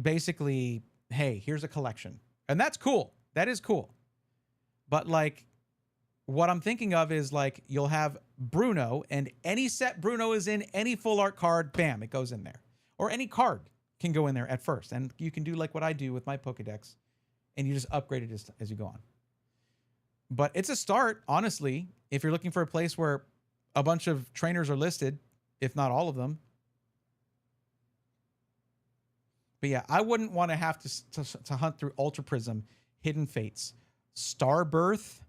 basically, hey, here's a collection. And that's cool. That is cool. But like, what I'm thinking of is like, you'll have Bruno, and any set Bruno is in, any full art card, bam, it goes in there. Or any card can go in there at first. And you can do like what I do with my Pokedex, and you just upgrade it as you go on. But it's a start, honestly, if you're looking for a place where a bunch of trainers are listed, if not all of them. But yeah, I wouldn't want to have to hunt through Ultra Prism, Hidden Fates, Starbirth,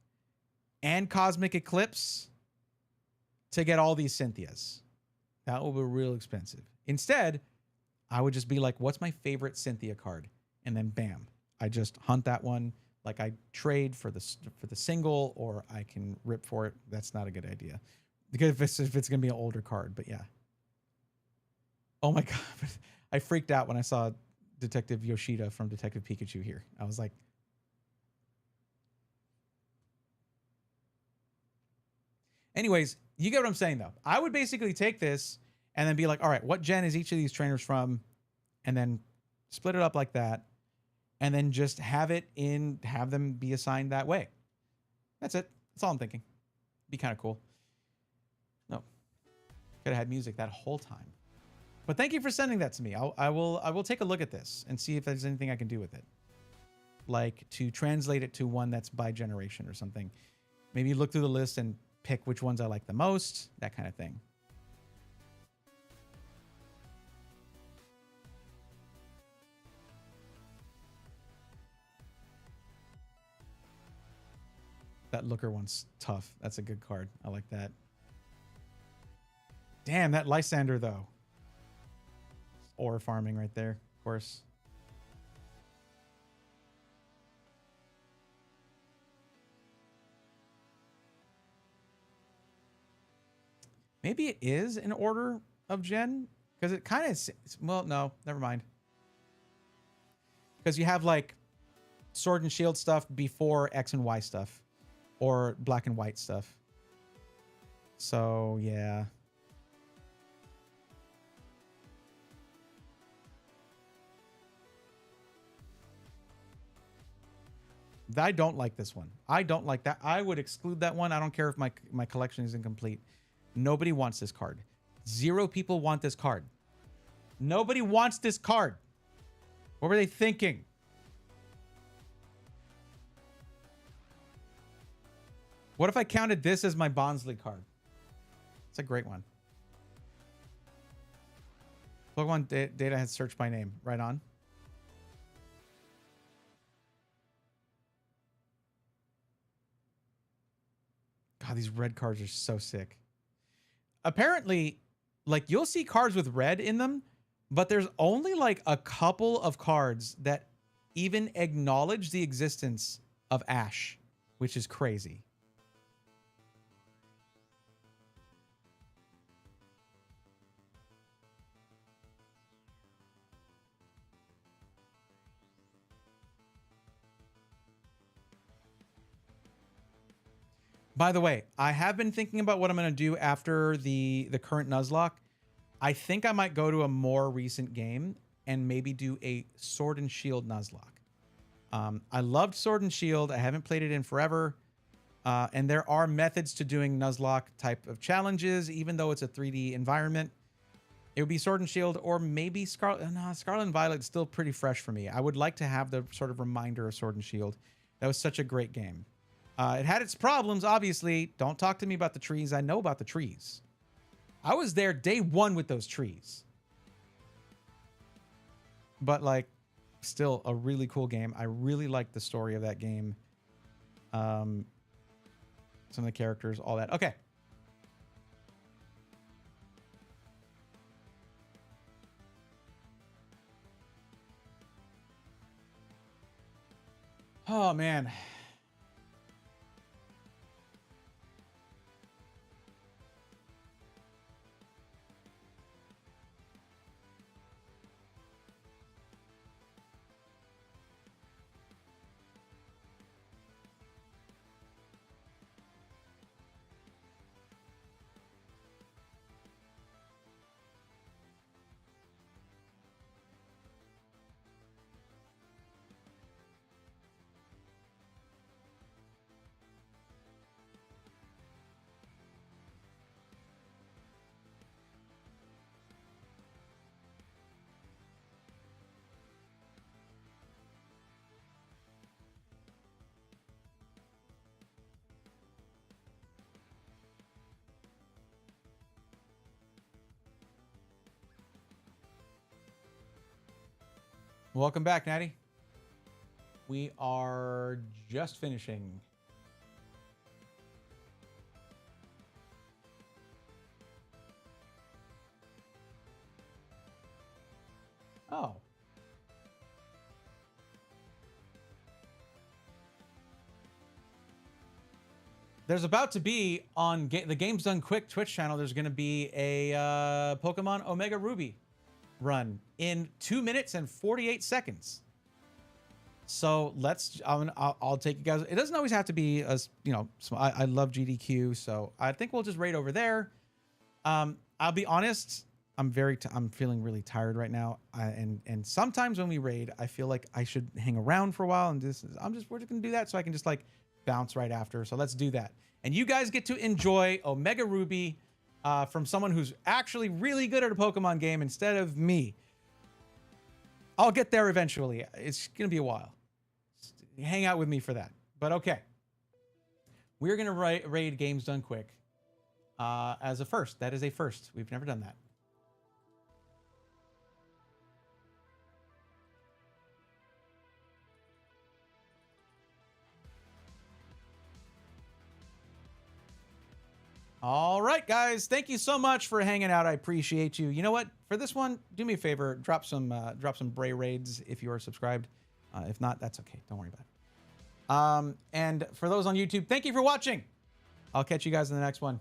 and Cosmic Eclipse to get all these Cynthias. That will be real expensive. Instead, I would just be like, what's my favorite Cynthia card? And then bam, I just hunt that one. Like I trade for the single, or I can rip for it. That's not a good idea, because if it's gonna be an older card. But yeah. Oh my god, I freaked out when I saw Detective Yoshida from Detective Pikachu here. I was like, anyways, you get what I'm saying though. I would basically take this and then be like, all right, what gen is each of these trainers from? And then split it up like that. And then just have them be assigned that way. That's it. That's all I'm thinking. Be kind of cool. No. Could have had music that whole time. But thank you for sending that to me. I will take a look at this and see if there's anything I can do with it. Like to translate it to one that's by generation or something. Maybe look through the list and pick which ones I like the most, that kind of thing. That Looker one's tough. That's a good card. I like that. Damn, that Lysander, though. Ore farming right there, of course. Maybe it is in order of gen, because it kind of, well, no, never mind. Because you have like Sword and Shield stuff before X and Y stuff. Or black and white stuff. So, yeah. I don't like this one. I don't like that. I would exclude that one. I don't care if my collection is incomplete. Nobody wants this card. 0 people want this card. Nobody wants this card. What were they thinking? What if I counted this as my Bonsly card? It's a great one. Pokemon data has searched by name. Right on. God, these red cards are so sick. Apparently, like, you'll see cards with red in them, but there's only like a couple of cards that even acknowledge the existence of Ash, which is crazy. By the way, I have been thinking about what I'm going to do after the current Nuzlocke. I think I might go to a more recent game and maybe do a Sword and Shield Nuzlocke. I loved Sword and Shield. I haven't played it in forever. And there are methods to doing Nuzlocke type of challenges, even though it's a 3D environment. It would be Sword and Shield or maybe Scarlet. No, Scarlet and Violet is still pretty fresh for me. I would like to have the sort of reminder of Sword and Shield. That was such a great game. It had its problems, obviously. Don't talk to me about the trees. I know about the trees. I was there day 1 with those trees. But, like, still a really cool game. I really like the story of that game. Some of the characters, all that. Okay. Oh, man. Welcome back, Natty. We are just finishing. Oh. There's about to be on the Games Done Quick Twitch channel, there's going to be a Pokemon Omega Ruby run in 2 minutes and 48 seconds. So I'll take you guys. It doesn't always have to be as, you know, I love GDQ, so I think we'll just raid over there. I'll be honest, I'm feeling really tired right now. And sometimes when we raid, I feel like I should hang around for a while, and we're just gonna do that so I can just like bounce right after. So let's do that. And you guys get to enjoy Omega Ruby from someone who's actually really good at a Pokemon game instead of me. I'll get there eventually. It's gonna be a while. Hang out with me for that. But okay. We're gonna raid Games Done Quick as a first. That is a first. We've never done that. All right, guys. Thank you so much for hanging out. I appreciate you. You know what? For this one, do me a favor. Drop some Bray raids if you are subscribed. If not, that's okay. Don't worry about it. And for those on YouTube, thank you for watching. I'll catch you guys in the next one.